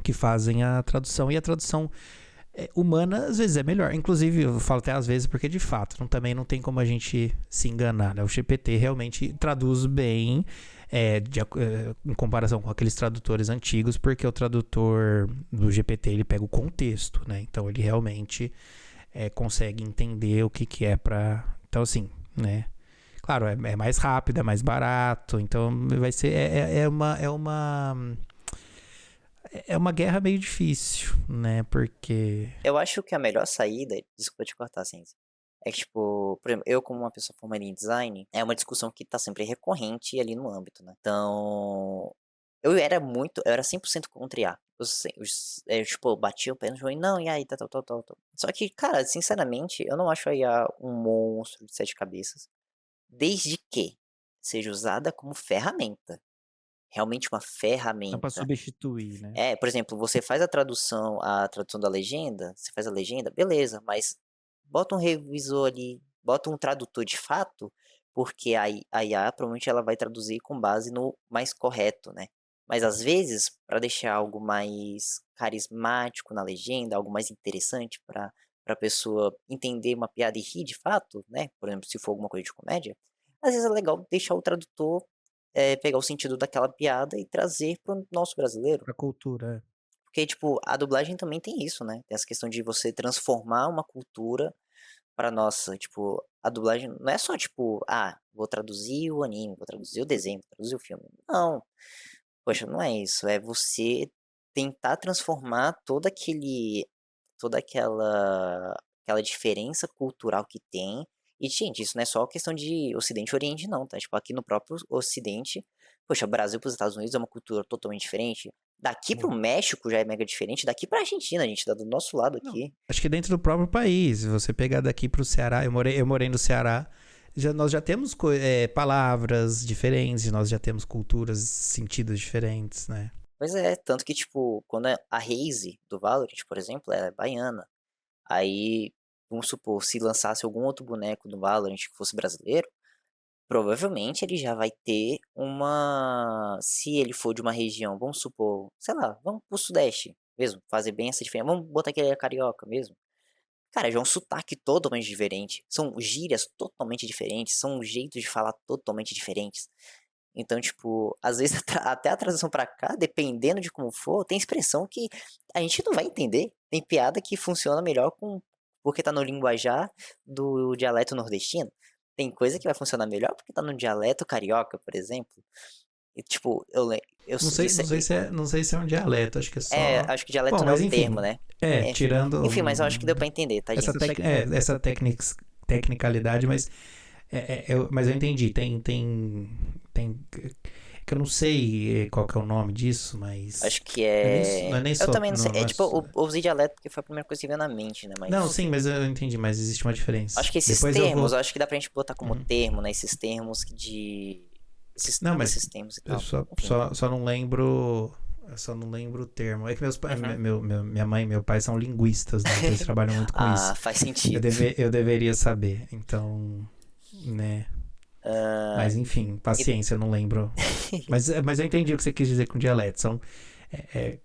S2: que fazem a tradução. E a tradução humana, às vezes, é melhor. Inclusive, eu falo até às vezes, porque de fato, também não tem como a gente se enganar, né? O GPT realmente traduz bem, em comparação com aqueles tradutores antigos, porque o tradutor do GPT, ele pega o contexto, né? Então, ele realmente consegue entender o que é pra... Então, assim, né? Claro, é mais rápido, é mais barato. Então, vai ser... É uma guerra meio difícil, né? Porque...
S1: Eu acho que a melhor saída, desculpa te cortar, Ciência, é que, tipo, por exemplo, eu como uma pessoa formada em design, é uma discussão que tá sempre recorrente ali no âmbito, né? Então, eu era 100% contra IA. Eu batia o pé no jogo e não, e aí, tal, tal, tal, tal, tal. Só que, cara, sinceramente, eu não acho a IA um monstro de 7 cabeças, desde que seja usada como ferramenta. Realmente uma
S2: Não pra
S1: ferramenta.
S2: substituir, né?
S1: Por exemplo, você faz a tradução da legenda, você faz a legenda, beleza, mas bota um revisor ali, bota um tradutor de fato, porque a IA provavelmente ela vai traduzir com base no mais correto, né? Mas às vezes, para deixar algo mais carismático na legenda, algo mais interessante para a pessoa entender uma piada e rir de fato, né? Por exemplo, se for alguma coisa de comédia, às vezes é legal deixar o tradutor pegar o sentido daquela piada e trazer pro nosso brasileiro.
S2: Pra cultura,
S1: Porque, tipo, a dublagem também tem isso, né? Tem essa questão de você transformar uma cultura pra nossa. Tipo, a dublagem não é só, tipo, vou traduzir o anime, vou traduzir o desenho, vou traduzir o filme. Não. Poxa, não é isso. É você tentar transformar toda aquela diferença cultural que tem. E, gente, isso não é só questão de Ocidente e Oriente, não, tá? Tipo, aqui no próprio Ocidente, poxa, Brasil para os Estados Unidos é uma cultura totalmente diferente. Daqui pro
S2: muito.
S1: México já é mega diferente. Daqui pra Argentina, a gente tá do nosso lado
S2: Não,
S1: aqui.
S2: acho que dentro do próprio país, se você pegar daqui pro Ceará, eu morei no Ceará, nós já temos palavras diferentes, nós já temos culturas, sentidos diferentes, né?
S1: Pois é, tanto que, tipo, quando a Raze do Valorant, por exemplo, ela é baiana. Aí, vamos supor, se lançasse algum outro boneco do Valorant que fosse brasileiro, provavelmente ele já vai ter uma. Se ele for de uma região, vamos supor, sei lá, vamos pro Sudeste mesmo, fazer bem essa diferença. Vamos botar que ele é carioca mesmo. Cara, já é um sotaque totalmente diferente. São gírias totalmente diferentes. São jeitos de falar totalmente diferentes. Então, tipo, às vezes até a tradução pra cá, dependendo de como for, tem expressão que a gente não vai entender. Tem piada que funciona melhor porque tá no linguajar do dialeto nordestino. Tem coisa que vai funcionar melhor porque tá no dialeto carioca, por exemplo. E, tipo,
S2: Não sei,
S1: isso
S2: não sei se é, não sei se é um dialeto, acho que é só.
S1: acho que dialeto
S2: Bom,
S1: não é
S2: mas
S1: o
S2: enfim,
S1: termo, né? Enfim,
S2: tirando
S1: enfim, mas eu acho que deu pra entender, tá,
S2: essa,
S1: gente?
S2: essa tecnicalidade, mas eu entendi. Tem que eu não sei qual que é o nome disso, mas
S1: Acho que
S2: não é nem
S1: Eu
S2: só.
S1: também não sei.
S2: Não
S1: É
S2: é
S1: tipo,
S2: só-
S1: eu usei dialeto porque foi a primeira coisa que veio na mente, né?
S2: não,
S1: Mas.
S2: sim, mas eu entendi, mas existe uma diferença.
S1: Acho que esses
S2: Depois eu
S1: termos,
S2: vou.
S1: eu acho que dá pra gente botar como
S2: Uhum.
S1: termo, né? Esses termos de.
S2: Não, mas
S1: Esses termos e
S2: eu
S1: tal. Enfim.
S2: só não lembro. Eu só não lembro o termo. É que meus pais,
S1: Uhum.
S2: minha mãe e meu pai são linguistas, né? Então eles trabalham muito com isso.
S1: Faz sentido.
S2: Eu deveria saber. Então, né?
S1: Ah,
S2: Mas enfim,
S1: e-
S2: paciência, eu não lembro. Mas eu entendi o que você quis dizer com dialeto. São é,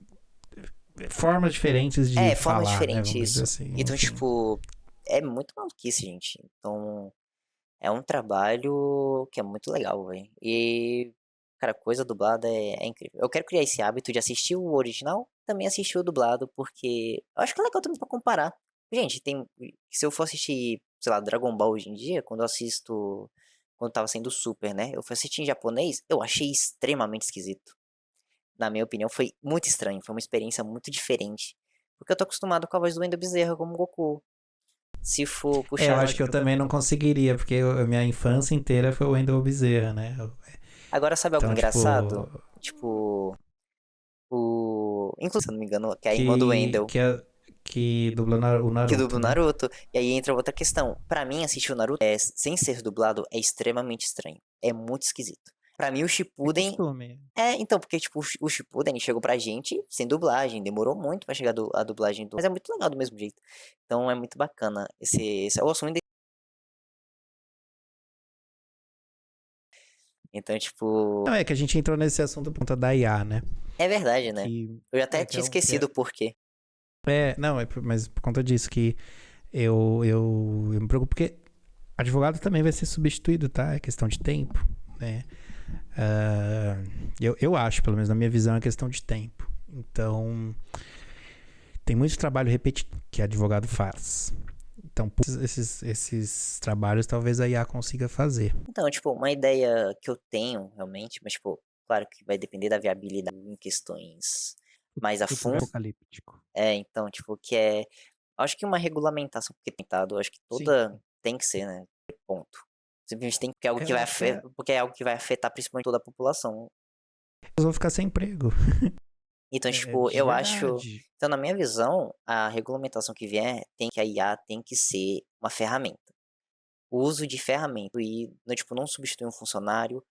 S2: formas diferentes de
S1: forma
S2: falar, né?
S1: diferente
S2: Vamos dizer
S1: isso.
S2: assim.
S1: Então,
S2: Enfim.
S1: tipo, é muito maluquice, gente. Então, é um trabalho que é muito legal, velho. E, cara, coisa dublada é incrível. Eu quero criar esse hábito de assistir o original, também assistir o dublado, porque eu acho que é legal também pra comparar. Gente, se eu for assistir, sei lá, Dragon Ball hoje em dia, quando tava sendo Super, né? Eu fui assistir em japonês, eu achei extremamente esquisito. Na minha opinião, foi muito estranho, foi uma experiência muito diferente. Porque eu tô acostumado com a voz do Wendel Bezerra como Goku. Se for
S2: Eu
S1: puxar.
S2: acho que eu também não conseguiria, porque a minha infância inteira foi o Wendell Bezerra, né?
S1: Agora, sabe algo
S2: Então,
S1: engraçado?
S2: tipo,
S1: Tipo, inclusive, se eu não me engano, que é a irmã do
S2: que,
S1: Wendel,
S2: que, a- que dubla o
S1: que
S2: Naruto,
S1: dubla o
S2: né?
S1: Naruto. E aí entra outra questão. Pra mim, assistir o Naruto sem ser dublado é extremamente estranho. É muito esquisito. Pra mim, o
S2: É
S1: Shippuden.
S2: costume.
S1: Então, porque, tipo, o Shippuden chegou pra gente sem dublagem. Demorou muito pra chegar a dublagem do. Mas é muito legal do mesmo jeito. Então é muito bacana. Eu gosto muito. Então, tipo.
S2: Não, é que a gente entrou nesse assunto por conta da IA, né?
S1: É verdade, né?
S2: Que,
S1: Eu até
S2: que
S1: tinha
S2: é um.
S1: esquecido o porquê.
S2: Não, mas por conta disso que eu me preocupo, porque advogado também vai ser substituído, tá? É questão de tempo, né? Eu acho, pelo menos na minha visão, é questão de tempo. Então, tem muito trabalho repetitivo que advogado faz. Então, esses trabalhos talvez a IA consiga fazer.
S1: Então, tipo, uma ideia que eu tenho realmente, mas, tipo, claro que vai depender da viabilidade em questões mais a
S2: Futuro
S1: fundo.
S2: apocalíptico.
S1: Então, tipo, acho que uma regulamentação que tem tentado, acho que
S2: Sim.
S1: tem que ser, né? Ponto. Simplesmente tem que é algo que
S2: Eu
S1: vai
S2: acho que
S1: porque é algo que vai afetar principalmente toda a população.
S2: eles vão ficar sem emprego.
S1: Então,
S2: É
S1: tipo,
S2: de
S1: eu acho.
S2: verdade.
S1: Então, na minha visão, a regulamentação que vier a IA tem que ser uma ferramenta. O uso de ferramenta e, tipo, não substituir um funcionário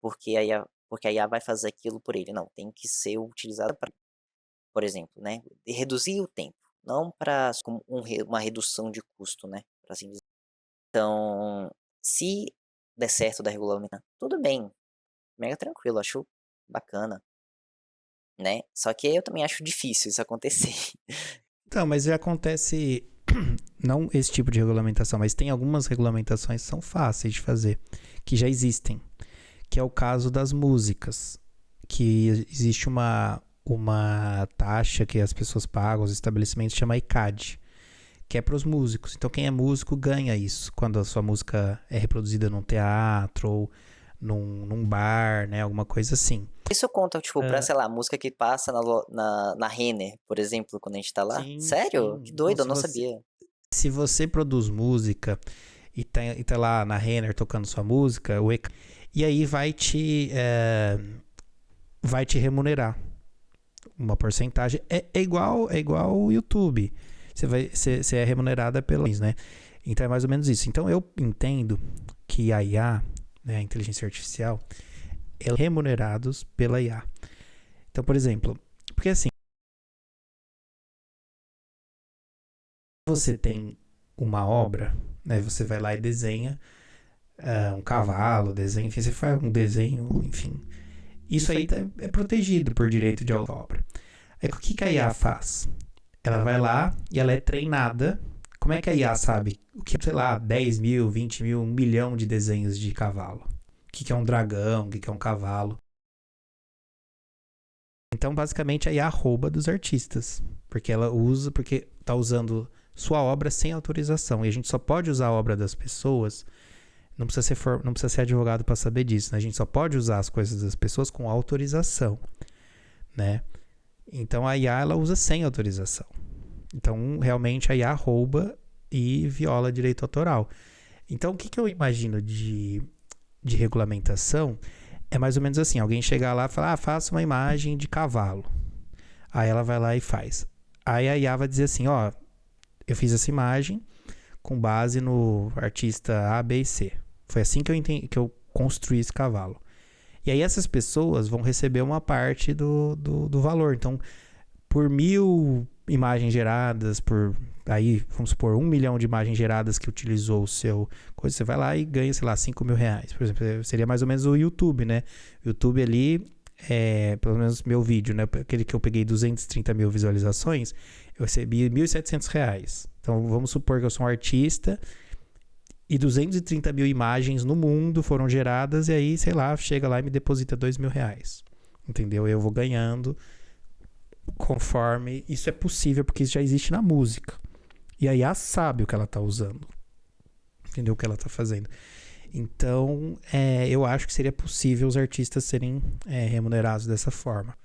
S1: porque a IA vai fazer aquilo por ele. Não, tem que ser utilizada para, por exemplo, né, reduzir o tempo, não para como uma redução de custo, né, para assim dizer. Então, se der certo da regulamentação, tudo bem, mega tranquilo, acho bacana, né? Só que eu também acho difícil isso acontecer.
S2: Então, mas já acontece, não esse tipo de regulamentação, mas tem algumas regulamentações que são fáceis de fazer, que já existem, que é o caso das músicas, que existe uma taxa que as pessoas pagam, os estabelecimentos, chama ICAD, que é para os músicos. Então quem é músico ganha isso, quando a sua música é reproduzida num teatro ou num bar, né, alguma coisa assim.
S1: Isso conta, tipo, pra, sei lá, música que passa na Renner, por exemplo, quando a gente tá lá?
S2: Sim,
S1: Sério? Que
S2: sim. Então,
S1: doido, eu não sabia.
S2: se você produz música e tá lá na Renner tocando sua música, e aí vai te remunerar uma porcentagem. É igual o YouTube. Você é remunerada pelos, né? Então é mais ou menos isso. Então eu entendo que a IA, né, a inteligência artificial, é remunerados pela IA. Então, por exemplo, porque assim, você tem uma obra, né? Você vai lá e desenha um cavalo, desenha, enfim, você faz um desenho, enfim. Isso aí é protegido por direito de autor. Aí o que a IA faz? Ela vai lá e ela é treinada. Como é que a IA sabe o que, sei lá, 10 mil, 20 mil, 1 milhão de desenhos de cavalo? O que é um dragão, o que é um cavalo? Então, basicamente, a IA rouba dos artistas. Porque está usando sua obra sem autorização. E a gente só pode usar a obra das pessoas. Não precisa ser advogado para saber disso, né? A gente só pode usar as coisas das pessoas com autorização, né? Então a IA ela usa sem autorização. Então realmente a IA rouba e viola direito autoral. Então o que eu imagino de regulamentação é mais ou menos assim: alguém chegar lá e falar, faça uma imagem de cavalo. Aí ela vai lá e faz. Aí a IA vai dizer assim, eu fiz essa imagem com base no artista A, B e C. Foi assim que eu construí esse cavalo. E aí essas pessoas vão receber uma parte do valor. Então, por 1.000 imagens geradas, aí, vamos supor, 1 milhão de imagens geradas que utilizou o seu coisa, você vai lá e ganha, sei lá, 5 mil reais. Por exemplo, seria mais ou menos o YouTube, né? O YouTube ali, pelo menos meu vídeo, né? Aquele que eu peguei 230 mil visualizações, eu recebi R$1.700. Então, vamos supor que eu sou um artista e 230 mil imagens no mundo foram geradas e aí, sei lá, chega lá e me deposita R$2.000. Entendeu? Eu vou ganhando conforme isso é possível, porque isso já existe na música. E a IA sabe o que ela está usando. Entendeu? O que ela está fazendo. Então, eu acho que seria possível os artistas serem remunerados dessa forma.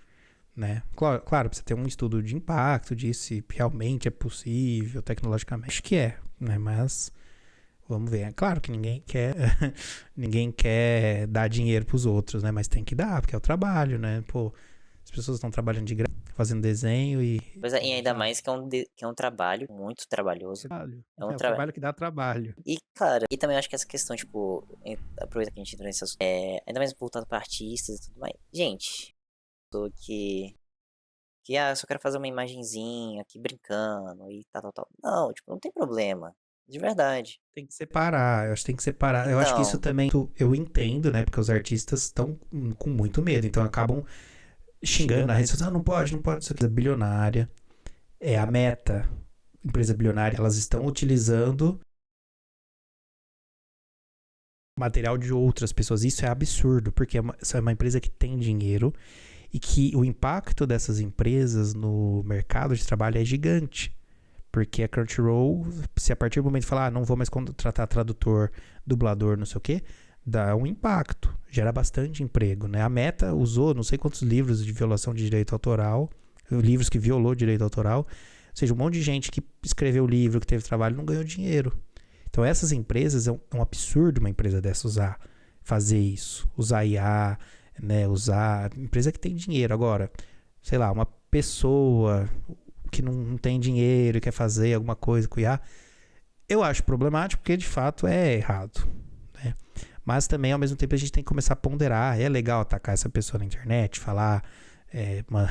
S2: Né? Claro, precisa ter um estudo de impacto disso, se realmente é possível tecnologicamente. Acho que né? Mas vamos ver. É claro que ninguém quer dar dinheiro pros outros, né? Mas tem que dar, porque é o trabalho, né? Pô, as pessoas estão trabalhando de graça, fazendo desenho e...
S1: Pois é, e ainda mais que é um trabalho muito trabalhoso.
S2: É um trabalho que dá trabalho.
S1: E, cara, e também eu acho que essa questão, tipo, aproveita que a gente entrou nesse assunto, ainda mais voltado pra artistas e tudo mais. Gente, eu só quero fazer uma imagenzinha aqui brincando e tal. Não, tipo, não tem problema. De verdade.
S2: Tem que separar, eu acho que tem que separar. Eu acho que isso
S1: Então,
S2: também eu entendo, né? Porque os artistas estão com muito medo, então acabam xingando na rede social. Não pode, isso aqui é bilionária. É a Meta, empresa bilionária, elas estão utilizando material de outras pessoas. Isso é absurdo, porque é uma empresa que tem dinheiro e que o impacto dessas empresas no mercado de trabalho é gigante. Porque a Crunchyroll, se a partir do momento falar, não vou mais contratar tradutor, dublador, não sei o quê, dá um impacto, gera bastante emprego, né? A Meta usou não sei quantos livros de violação de direito autoral, livros que violou direito autoral, ou seja, um monte de gente que escreveu livro, que teve trabalho, não ganhou dinheiro. Então essas empresas, é um absurdo uma empresa dessa fazer isso, usar IA, né? Usar empresa que tem dinheiro. Agora, sei lá, uma pessoa que não tem dinheiro e quer fazer alguma coisa com IA, eu acho problemático porque de fato é errado, né? Mas também ao mesmo tempo a gente tem que começar a ponderar. É legal atacar essa pessoa na internet, falar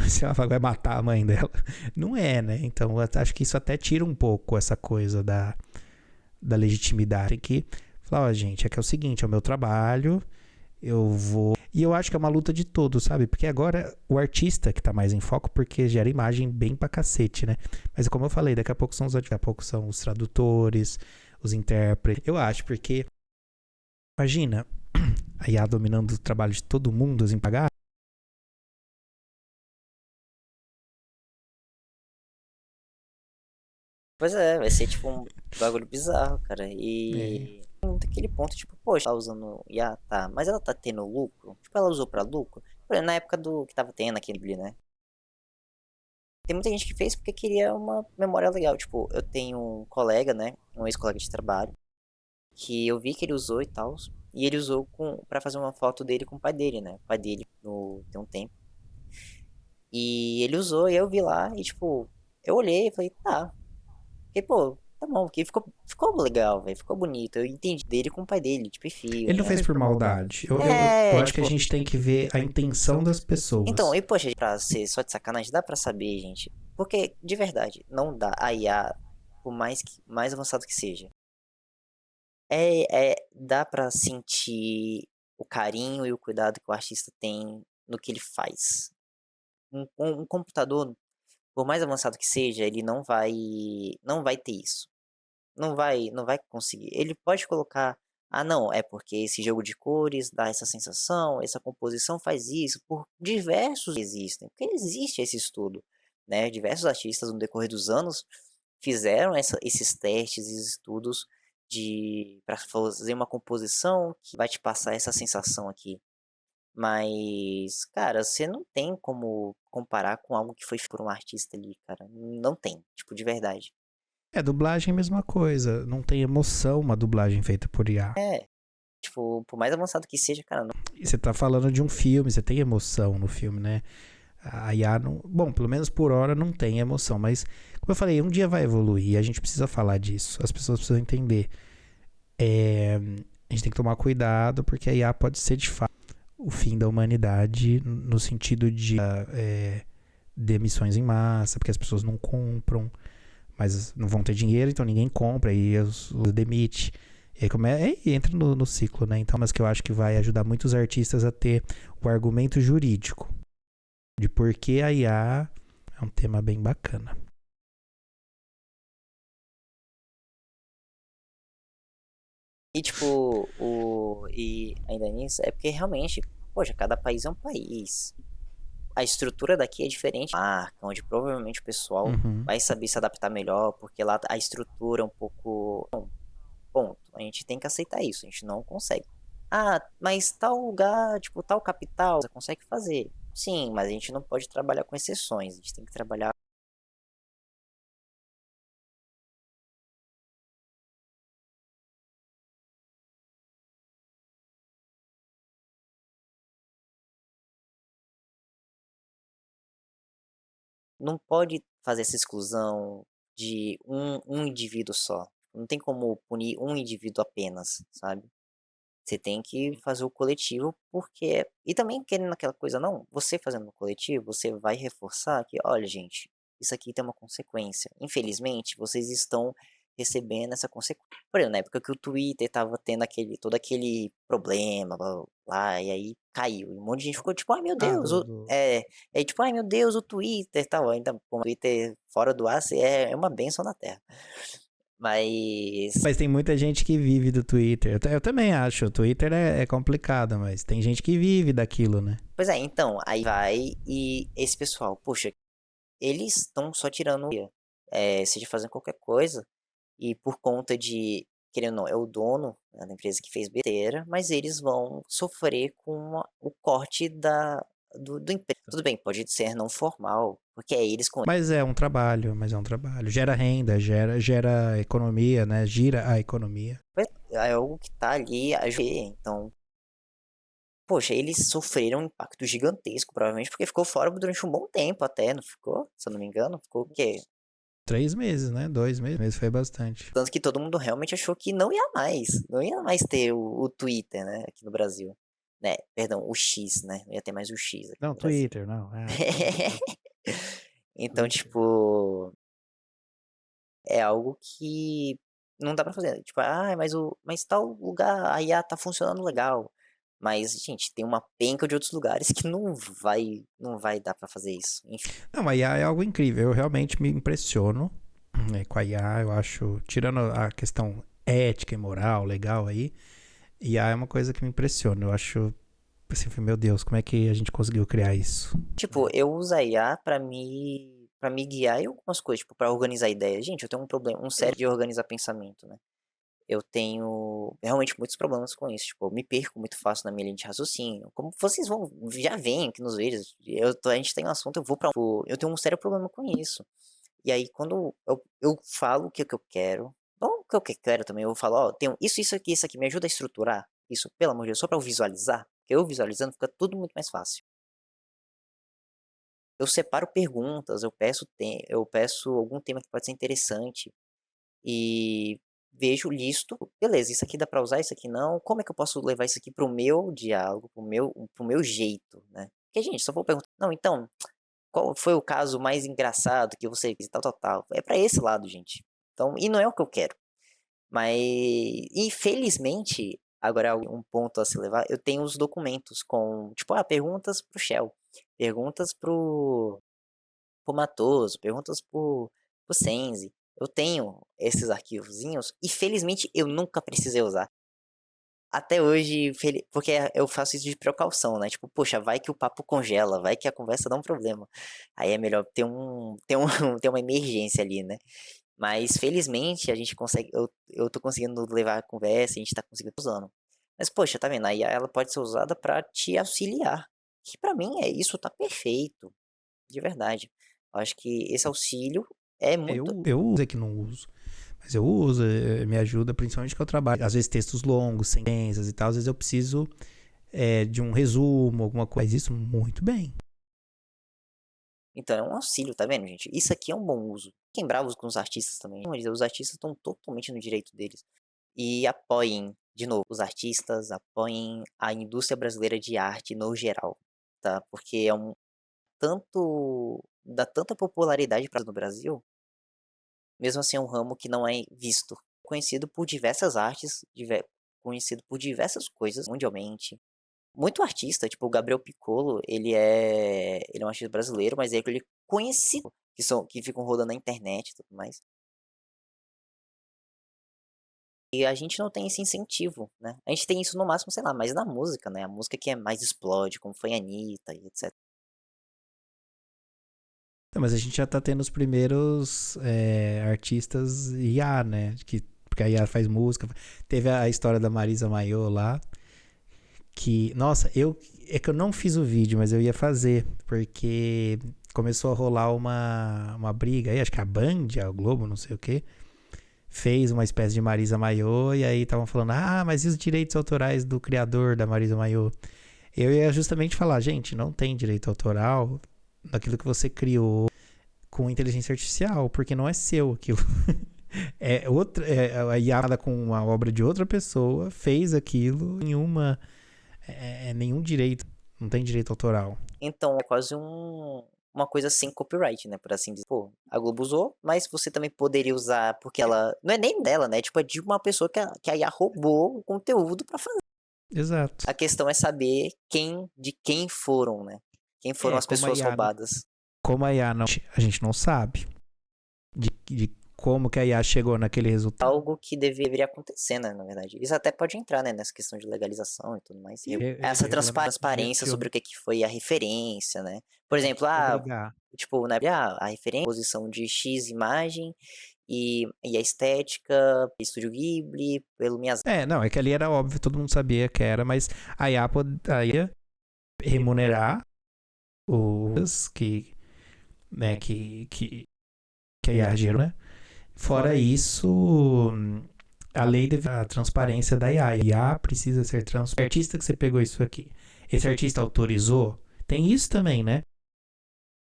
S2: se ela vai matar a mãe dela, não é, né? Então eu acho que isso até tira um pouco essa coisa da legitimidade. Tem que falar, gente, é o seguinte, é o meu trabalho, eu vou... E eu acho que é uma luta de todos, sabe? Porque agora o artista que tá mais em foco, porque gera imagem bem pra cacete, né? Mas como eu falei, daqui a pouco são os tradutores, os intérpretes. Eu acho, porque... Imagina, A IA dominando o trabalho de todo mundo, assim, pagar?
S1: Pois é, vai ser tipo um bagulho bizarro, cara.
S2: É.
S1: E daquele ponto, tipo, poxa, tá usando IA, tá, mas ela tá tendo lucro? Tipo, ela usou pra lucro? Por exemplo, na época do que tava tendo aquele, né? Tem muita gente que fez porque queria uma memória legal. Tipo, eu tenho um colega, né? Um ex-colega de trabalho, que eu vi que ele usou e tal. E ele usou pra fazer uma foto dele com o pai dele, né? O pai dele tem um tempo. E ele usou e eu vi lá e, tipo, eu olhei e falei, tá. Porque, pô, tá bom, porque ficou legal, velho. Ficou bonito. Eu entendi dele com o pai dele, tipo,
S2: Ele não
S1: feeling.
S2: fez por maldade. Eu
S1: É,
S2: acho que a
S1: tipo.
S2: gente tem que ver a intenção das
S1: Então,
S2: pessoas.
S1: e poxa, pra ser só de sacanagem, dá pra saber, gente. Porque, de verdade, não dá. A IA, por mais avançado que seja, dá pra sentir o carinho e o cuidado que o artista tem no que ele faz. Um computador, por mais avançado que seja, ele não vai ter isso. Não vai conseguir. Ele pode colocar, ah, não, é porque esse jogo de cores dá essa sensação, essa composição faz isso, por diversos existem, porque existe esse estudo, né? Diversos artistas no decorrer dos anos fizeram esses testes e estudos de para fazer uma composição que vai te passar essa sensação aqui. Mas, cara, você não tem como comparar com algo que foi feito por um artista ali, cara. Não tem, tipo, de verdade.
S2: É, dublagem é a mesma coisa. Não tem emoção uma dublagem feita por IA.
S1: É, tipo, por mais avançado que seja, cara, não.
S2: E você tá falando de um filme, você tem emoção no filme, né? A IA não. Bom, pelo menos por hora não tem emoção, mas, como eu falei, um dia vai evoluir e a gente precisa falar disso. As pessoas precisam entender. A gente tem que tomar cuidado, porque a IA pode ser de fato o fim da humanidade no sentido de demissões em massa, porque as pessoas não compram, mas não vão ter dinheiro, então ninguém compra e os demite. E aí entra no ciclo, né? Então, mas que eu acho que vai ajudar muitos artistas a ter o argumento jurídico de por que a IA é um tema bem bacana.
S1: E tipo, e ainda nisso, é porque realmente, poxa, cada país é um país. A estrutura daqui é diferente, marca, onde provavelmente o pessoal
S2: Uhum.
S1: vai saber se adaptar melhor, porque lá a estrutura é um pouco. Não, ponto. A gente tem que aceitar isso, a gente não consegue. Ah, mas tal lugar, tipo, tal capital, você consegue fazer. Sim, mas a gente não pode trabalhar com exceções, a gente tem que trabalhar. Não pode fazer essa exclusão de um indivíduo só. Não tem como punir um indivíduo apenas, sabe? Você tem que fazer o coletivo porque. E também querendo aquela coisa, não, você fazendo o coletivo, você vai reforçar que, olha, gente, isso aqui tem uma consequência. Infelizmente, vocês estão recebendo essa consequência. Por exemplo, na época que o Twitter tava tendo todo aquele problema lá, e aí caiu. E um monte de gente ficou tipo, ai meu
S2: Ah,
S1: Deus, tipo, ai meu Deus, o Twitter tal. Ainda, como o Twitter fora do ar, é uma bênção na Terra. Mas
S2: Mas tem muita gente que vive do Twitter. Eu também acho. O Twitter é complicado, mas tem gente que vive daquilo, né?
S1: pois é, então, aí vai e esse pessoal, poxa, eles estão só tirando, seja fazendo qualquer coisa, e por conta de, querendo ou não, é o dono, né, da empresa que fez besteira, mas eles vão sofrer com o corte do emprego. Tudo bem, pode ser não formal, porque é eles com
S2: Mas é um trabalho, Gera renda, gera economia, né? Gira a economia.
S1: é algo que tá ali a ver, então, poxa, eles sofreram um impacto gigantesco, provavelmente, porque ficou fora durante um bom tempo até, não ficou? Se eu não me engano, ficou o quê?
S2: 3 meses, né? 2 meses foi bastante.
S1: Tanto que todo mundo realmente achou que não ia mais ter o Twitter, né, aqui no Brasil. Né, perdão, o X, né, não ia ter mais o X aqui
S2: Não,
S1: no Brasil.
S2: Twitter, não.
S1: Então,
S2: Twitter.
S1: tipo, é algo que não dá pra fazer. Tipo, mas tal lugar a IA tá funcionando legal. Mas, gente, tem uma penca de outros lugares que não vai dar pra fazer isso. Enfim.
S2: Não, a IA é algo incrível. Eu realmente me impressiono com a IA. Eu acho, tirando a questão ética e moral, legal aí, IA é uma coisa que me impressiona. Eu acho, assim, meu Deus, como é que a gente conseguiu criar isso?
S1: Tipo, eu uso a IA pra me guiar em algumas coisas, tipo, pra organizar ideias. Gente, eu tenho um problema, um sério de organizar pensamento, né? Eu tenho realmente muitos problemas com isso. Tipo, eu me perco muito fácil na minha linha de raciocínio. Como vocês vão, já veem aqui nos vídeos, a gente tem um assunto, eu vou pra. Eu tenho um sério problema com isso. E aí, quando eu falo o que, que eu quero, não o que eu quero também, eu falo, ó, tenho isso aqui, me ajuda a estruturar isso, pelo amor de Deus, só pra eu visualizar, porque eu visualizando fica tudo muito mais fácil. Eu separo perguntas, eu peço algum tema que pode ser interessante e vejo, listo, beleza, isso aqui dá pra usar, isso aqui não, como é que eu posso levar isso aqui pro meu diálogo, pro meu jeito, né? Porque, gente, se eu for perguntar, não, então, qual foi o caso mais engraçado que você fez, tal, tal, tal, é pra esse lado, gente. Então, e não é o que eu quero. Mas, infelizmente, agora é um ponto a se levar, eu tenho os documentos com, tipo, perguntas pro Shell, perguntas pro Matoso, perguntas pro Senzi. Eu tenho esses arquivozinhos e felizmente eu nunca precisei usar. Até hoje, porque eu faço isso de precaução, né? Tipo, poxa, vai que o papo congela, vai que a conversa dá um problema. Aí é melhor ter uma emergência ali, né? Mas felizmente a gente consegue, eu tô conseguindo levar a conversa, a gente tá conseguindo usando. Mas poxa, tá vendo? Aí ela pode ser usada pra te auxiliar. Que pra mim é isso, tá perfeito. De verdade. Eu acho que esse auxílio é muito.
S2: Eu uso, é que não uso. Mas eu uso, me ajuda, principalmente que eu trabalho. Às vezes textos longos, sentenças e tal, às vezes eu preciso de um resumo, alguma coisa. Faz isso muito bem.
S1: Então é um auxílio, tá vendo, gente? Isso aqui é um bom uso. Fiquem bravos com os artistas também. Os artistas estão totalmente no direito deles. E apoiem, de novo, os artistas, apoiem a indústria brasileira de arte no geral, tá? Porque é um tanto. Dá tanta popularidade para no Brasil, mesmo assim é um ramo que não é visto. Conhecido por diversas artes, conhecido por diversas coisas mundialmente. Muito artista, tipo o Gabriel Piccolo, ele é um artista brasileiro, mas ele é conhecido, que ficam rodando na internet e tudo mais. E a gente não tem esse incentivo, né? A gente tem isso no máximo, sei lá, mas na música, né? A música que é mais explode, como foi a Anitta e etc.
S2: Não, mas a gente já tá tendo os primeiros artistas IA, né? Porque a IA faz música. Teve a história da Marisa Maiô lá. Que, nossa, é que eu não fiz o vídeo, mas eu ia fazer. Porque começou a rolar uma briga aí, acho que a Band, a Globo, não sei o quê, fez uma espécie de Marisa Maiô. E aí estavam falando, mas e os direitos autorais do criador da Marisa Maiô? Eu ia justamente falar, gente, não tem direito autoral daquilo que você criou com inteligência artificial, porque não é seu aquilo. A IA com uma obra de outra pessoa fez aquilo em nenhum direito, não tem direito autoral.
S1: Então é quase uma coisa sem copyright, né? Por assim dizer. Pô, a Globo usou, mas você também poderia usar, porque ela. Não é nem dela, né? Tipo, é de uma pessoa que a IA roubou o conteúdo pra fazer.
S2: Exato.
S1: A questão é saber de quem foram, né? Quem foram as
S2: Como a
S1: pessoas
S2: IA,
S1: roubadas.
S2: como a IA não, a gente não sabe de como que a IA chegou naquele resultado.
S1: Algo que deveria acontecer, né, na verdade. Isso até pode entrar, né, nessa questão de legalização e tudo mais. Essa transparência sobre o que foi a referência, né? Por exemplo,
S2: Obrigar.
S1: tipo, né, a referência, a posição de X imagem e a estética, Estúdio Ghibli, pelo Miyazaki.
S2: Não, é que ali era óbvio, todo mundo sabia que era, mas a IA poderia remunerar os né, que a IA gerou, né? Fora isso, a lei deve a transparência da IA. A IA precisa ser transparente. O artista que você pegou isso aqui, esse artista autorizou? Tem isso também, né?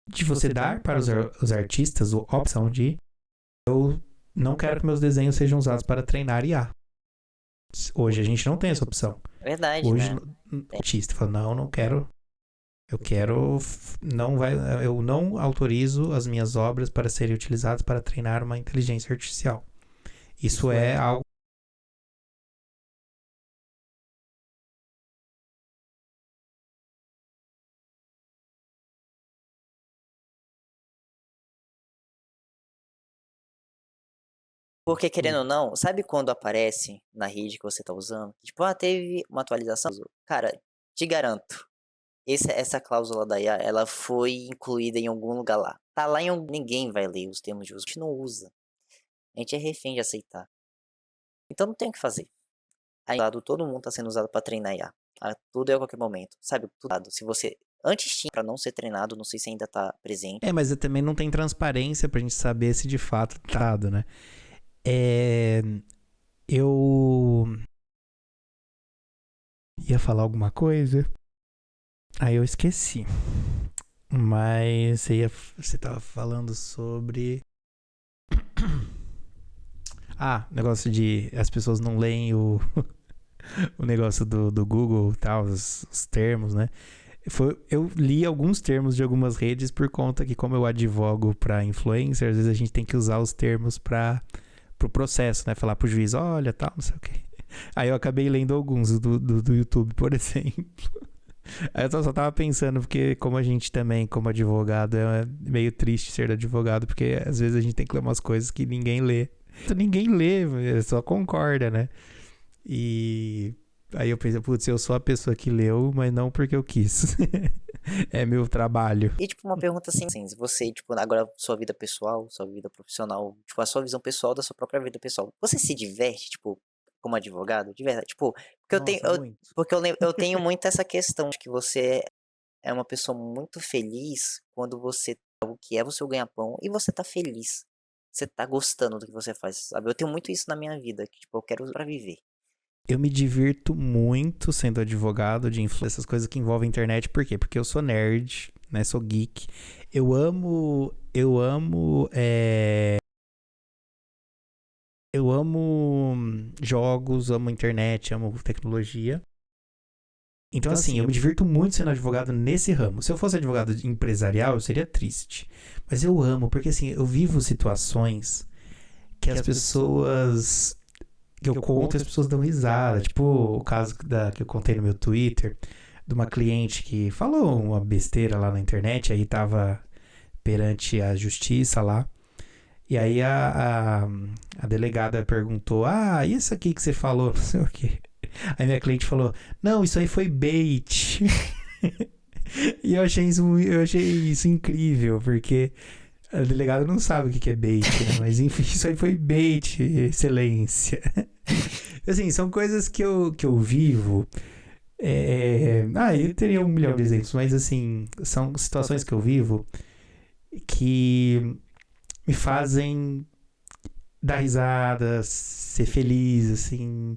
S2: De você dar para os artistas a opção de eu não quero que meus desenhos sejam usados para treinar IA. Hoje a gente não tem essa opção.
S1: É verdade,
S2: Hoje
S1: né?
S2: o artista fala, não quero. Eu quero, eu não autorizo as minhas obras para serem utilizadas para treinar uma inteligência artificial. Isso é algo
S1: Porque, querendo ou não, sabe quando aparece na rede que você tá usando? Tipo, teve uma atualização. Cara, te garanto, essa cláusula da IA, ela foi incluída em algum lugar lá. Tá lá em algum... Ninguém vai ler os termos de uso. A gente não usa. A gente é refém de aceitar. Então não tem o que fazer. Aí, todo mundo tá sendo usado pra treinar IA. Tudo é a qualquer momento. Sabe? Tudo. Se você... Antes tinha pra não ser treinado, não sei se ainda tá presente.
S2: Mas também não tem transparência pra gente saber se de fato tá dado, né? Eu ia falar alguma coisa, aí eu esqueci. Mas você tava falando sobre... negócio de as pessoas não leem o negócio do Google e tal, os termos, né? Eu li alguns termos de algumas redes por conta que, como eu advogo para influencer, às vezes a gente tem que usar os termos para pro processo, né? Falar pro juiz, olha, tal, não sei o quê. Aí eu acabei lendo alguns do YouTube, por exemplo. Aí eu só tava pensando, porque como a gente também, como advogado, é meio triste ser advogado, porque às vezes a gente tem que ler umas coisas que ninguém lê. Ninguém lê, só concorda, né? E aí eu pensei, putz, eu sou a pessoa que leu, mas não porque eu quis. É meu trabalho.
S1: E, tipo, uma pergunta assim, se você, tipo, agora sua vida pessoal, sua vida profissional, tipo, a sua visão pessoal da sua própria vida pessoal, você se diverte, tipo, como advogado? De verdade, tipo, porque eu tenho muito essa questão de que você é uma pessoa muito feliz quando você, o que é o seu ganha-pão, e você tá feliz. Você tá gostando do que você faz, sabe? Eu tenho muito isso na minha vida, que, tipo, eu quero pra viver.
S2: Eu me divirto muito sendo advogado de influência, essas coisas que envolvem internet. Por quê? Porque eu sou nerd, né? Sou geek. Eu amo jogos, amo internet, amo tecnologia. Então, assim, eu me divirto muito sendo advogado nesse ramo. Se eu fosse advogado empresarial, eu seria triste. Mas eu amo, porque, assim, eu vivo situações que as pessoas... que eu conto, as pessoas dão risada. Tipo, o caso que eu contei no meu Twitter, de uma cliente que falou uma besteira lá na internet, aí tava perante a justiça lá. E aí a delegada perguntou, e isso aqui que você falou? Não sei o quê. Aí minha cliente falou, não, isso aí foi bait. E eu achei isso incrível, porque a delegada não sabe o que é bait, né? Mas enfim, isso aí foi bait, excelência. Assim, são coisas que eu vivo. Eu teria 1 milhão de exemplos, mas assim, são situações que eu vivo que me fazem dar risada, ser feliz, assim.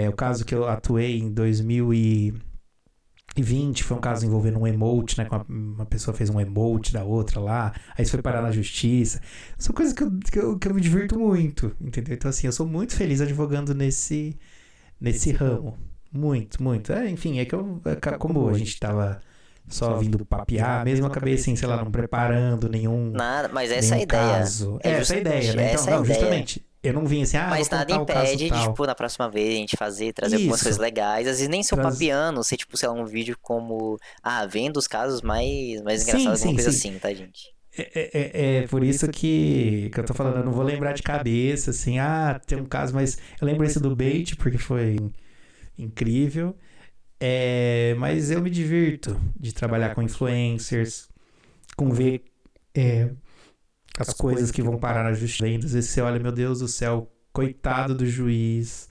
S2: O caso que eu atuei em 2020 foi um caso envolvendo um emote, né? Uma pessoa fez um emote da outra lá, aí isso foi parar na justiça. São coisas que eu me divirto muito, entendeu? Então, assim, eu sou muito feliz advogando nesse ramo. Muito, muito. Enfim, como a gente tava só vindo papear, mesmo eu acabei, assim, sei lá, não preparando nenhum
S1: Nada, mas essa é a ideia.
S2: caso. Essa é a ideia, né? Então, não, justamente. Eu não vim assim,
S1: mas
S2: vou
S1: nada
S2: contar o caso
S1: impede de,
S2: tal.
S1: tipo, na próxima vez a gente trazer algumas coisas legais. Às vezes nem seu papiano, ser, tipo, sei lá, um vídeo como, vendo os casos mais engraçados, alguma coisa assim, tá, gente?
S2: É por isso que eu tô falando, eu não vou lembrar de cabeça, assim, tem um caso, mas eu lembro esse do bait, porque foi incrível. Mas eu me divirto de trabalhar com influencers, com ver as coisas que vão parar na justiça. Às vezes você olha, meu Deus do céu, coitado do juiz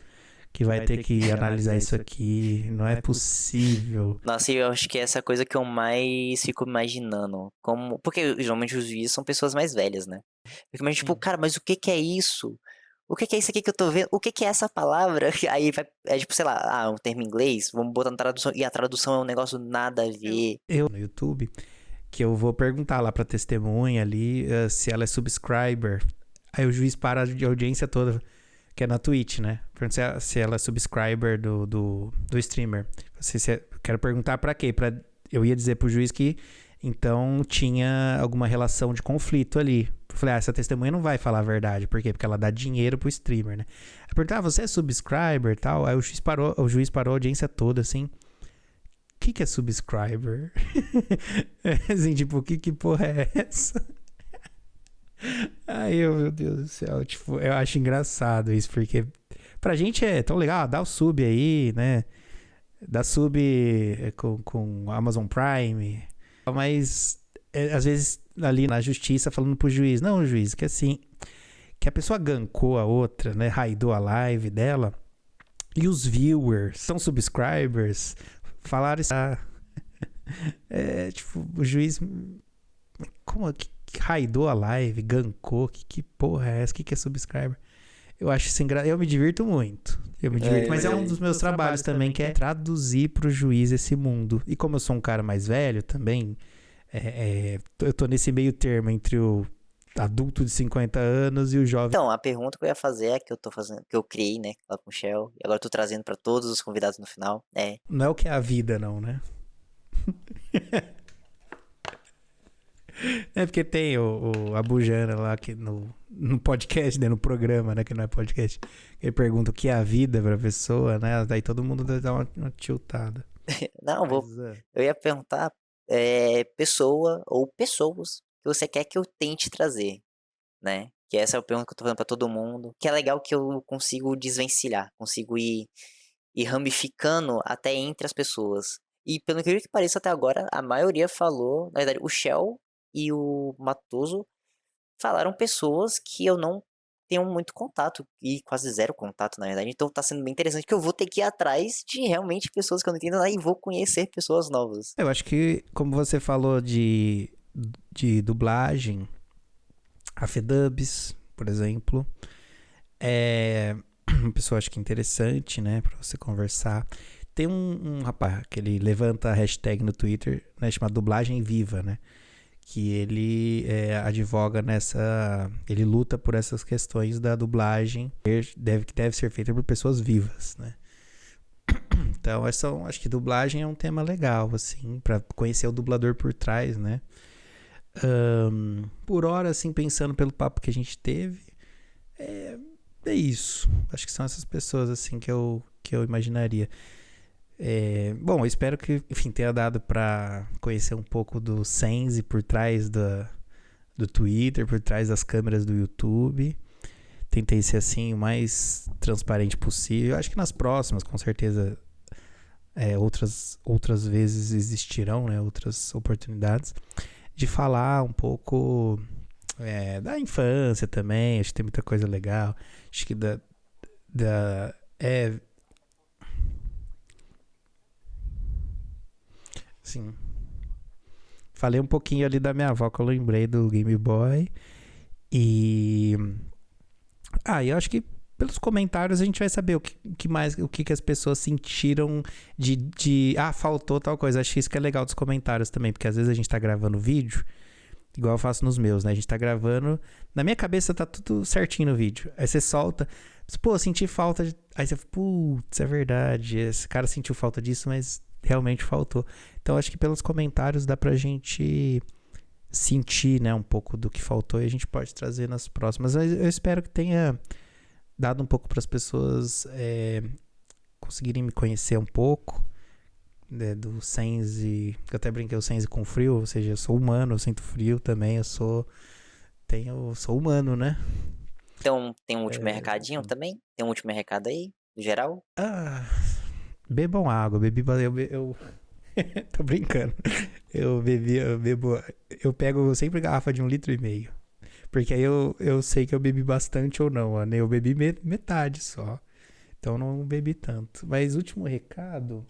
S2: que vai ter que analisar isso aqui, não é possível.
S1: Nossa, eu acho que é essa coisa que eu mais fico imaginando. Porque geralmente os juízes são pessoas mais velhas, né? Eu imagino, tipo, cara, mas o que é isso? O que é isso aqui que eu tô vendo? O que é essa palavra? Aí tipo, sei lá, um termo em inglês, vamos botar na tradução, e a tradução é um negócio nada a ver.
S2: Eu no YouTube, que eu vou perguntar lá pra testemunha ali se ela é subscriber. Aí o juiz para a audiência toda, que é na Twitch, né? Pergunta se ela é subscriber do streamer. Quero perguntar pra quê? Eu ia dizer pro juiz que então tinha alguma relação de conflito ali. Eu falei, essa testemunha não vai falar a verdade. Por quê? Porque ela dá dinheiro pro streamer, né? Eu perguntei, você é subscriber e tal? Aí o juiz parou a audiência toda, assim. O que é subscriber? Assim, tipo, que porra é essa? Ai, meu Deus do céu. Tipo, eu acho engraçado isso, porque pra gente é tão legal, dá o sub aí, né? Dá sub com Amazon Prime. Mas, às vezes, ali na justiça, falando pro juiz, não, juiz, que assim, que a pessoa gankou a outra, né? Raidou a live dela. E os viewers, são subscribers, falaram isso. Tipo, o juiz. Como que raidou a live, gankou? Que porra é essa? Que é subscriber? Eu acho isso engraçado. Eu me divirto muito. Eu me divirto. Mas é um dos meus trabalhos também, que é traduzir pro juiz esse mundo. E como eu sou um cara mais velho também, eu tô nesse meio termo entre o adulto de 50 anos e o jovem.
S1: Então, a pergunta que eu ia fazer é que eu tô fazendo, que eu criei, né, lá com o Shell, e agora eu tô trazendo pra todos os convidados no final.
S2: Não é o que é a vida, não, né? É porque tem a Bujana lá que no podcast, né? No programa, né? Que não é podcast. Ele pergunta o que é a vida pra pessoa, né? Daí todo mundo dá uma tiltada.
S1: Não, eu ia perguntar pessoa ou pessoas que você quer que eu tente trazer, né? Que essa é a pergunta que eu tô falando pra todo mundo. Que é legal que eu consigo desvencilhar, consigo ir ramificando até entre as pessoas. E pelo incrível que pareça, até agora, a maioria falou, na verdade, o Shell e o Matoso falaram pessoas que eu não tenho muito contato, e quase zero contato, na verdade. Então tá sendo bem interessante que eu vou ter que ir atrás de realmente pessoas que eu não entendo lá e vou conhecer pessoas novas.
S2: Eu acho que, como você falou de dublagem, a Fedubs, por exemplo, é uma pessoa, acho que interessante, né? Pra você conversar. Tem um rapaz que ele levanta a hashtag no Twitter, né, chamado Dublagem Viva, né? Que ele advoga ele luta por essas questões da dublagem que deve ser feita por pessoas vivas, né? Então, acho que dublagem é um tema legal, assim, pra conhecer o dublador por trás, né? Por hora, assim, pensando pelo papo que a gente teve, é isso. Acho que são essas pessoas, assim, que eu imaginaria. Bom, eu espero que, enfim, tenha dado pra conhecer um pouco do Sense por trás do Twitter, por trás das câmeras do YouTube. Tentei ser, assim, o mais transparente possível. Acho que nas próximas, com certeza, outras vezes existirão, né? Outras oportunidades de falar um pouco da infância também. Acho que tem muita coisa legal. Acho que sim. Falei um pouquinho ali da minha avó, que eu lembrei do Game Boy. E eu acho que pelos comentários a gente vai saber o que as pessoas sentiram faltou tal coisa. Acho que isso que é legal dos comentários também, porque às vezes a gente tá gravando vídeo, igual eu faço nos meus, né? A gente tá gravando, na minha cabeça tá tudo certinho no vídeo. Aí você solta, pô, senti falta aí você, putz, é verdade, esse cara sentiu falta disso, mas realmente faltou. Então acho que pelos comentários dá pra gente sentir, né, um pouco do que faltou e a gente pode trazer nas próximas. Mas eu espero que tenha dado um pouco para as pessoas conseguirem me conhecer um pouco, né, do Sense. Eu até brinquei o Sense com frio, ou seja, eu sou humano, eu sinto frio também, eu sou humano, né?
S1: Então, tem um último recadinho também? Tem um último recado aí, no geral?
S2: Bebam água, eu tô brincando. Eu bebo, eu pego sempre garrafa de 1,5 litro. Porque aí eu sei que eu bebi bastante ou não, né? Eu bebi metade só. Então não bebi tanto. Mas último recado.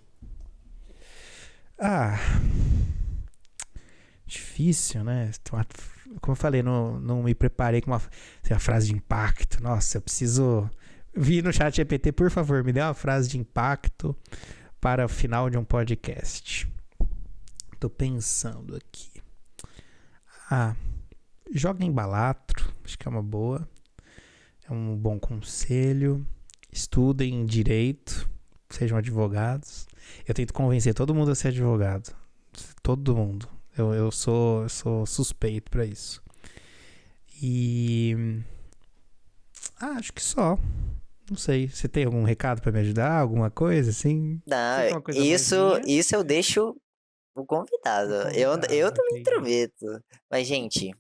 S2: Difícil, né? Como eu falei, não me preparei com uma frase de impacto. Nossa, eu preciso vir no chat GPT, por favor, me dê uma frase de impacto para o final de um podcast. Tô pensando aqui. Joga em Balatro, acho que é uma boa. É um bom conselho. Estudem direito, sejam advogados. Eu tento convencer todo mundo a ser advogado. Todo mundo. Eu sou suspeito pra isso. E acho que só. Não sei, você tem algum recado pra me ajudar? Alguma coisa assim?
S1: Não, isso eu deixo o convidado. Eu não me intrometo. Mas, gente,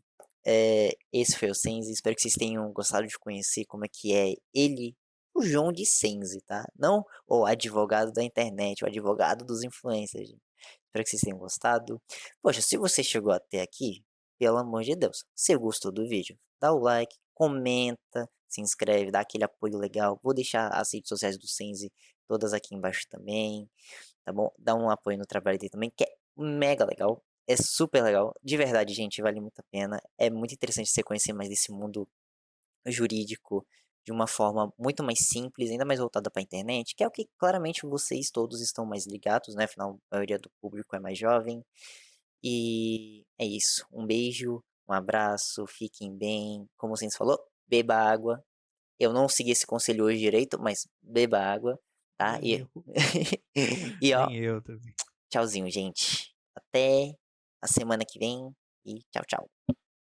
S1: esse foi o Senzi. Espero que vocês tenham gostado de conhecer como é que é ele, o João de Senzi, tá? Não o advogado da internet, o advogado dos influencers, gente. Espero que vocês tenham gostado. Poxa, se você chegou até aqui, pelo amor de Deus, se gostou do vídeo, dá o like, comenta, se inscreve, dá aquele apoio legal. Vou deixar as redes sociais do Senzi todas aqui embaixo também, tá bom? Dá um apoio no trabalho dele também, que é mega legal. É super legal. De verdade, gente, vale muito a pena. É muito interessante você conhecer mais desse mundo jurídico de uma forma muito mais simples, ainda mais voltada para a internet, que é o que claramente vocês todos estão mais ligados, né? Afinal, a maioria do público é mais jovem. E é isso. Um beijo, um abraço, fiquem bem. Como você falou, beba água. Eu não segui esse conselho hoje direito, mas beba água, tá?
S2: Nem
S1: E,
S2: eu.
S1: e ó,
S2: Nem eu também.
S1: tchauzinho, gente. Até a semana que vem e tchau, tchau.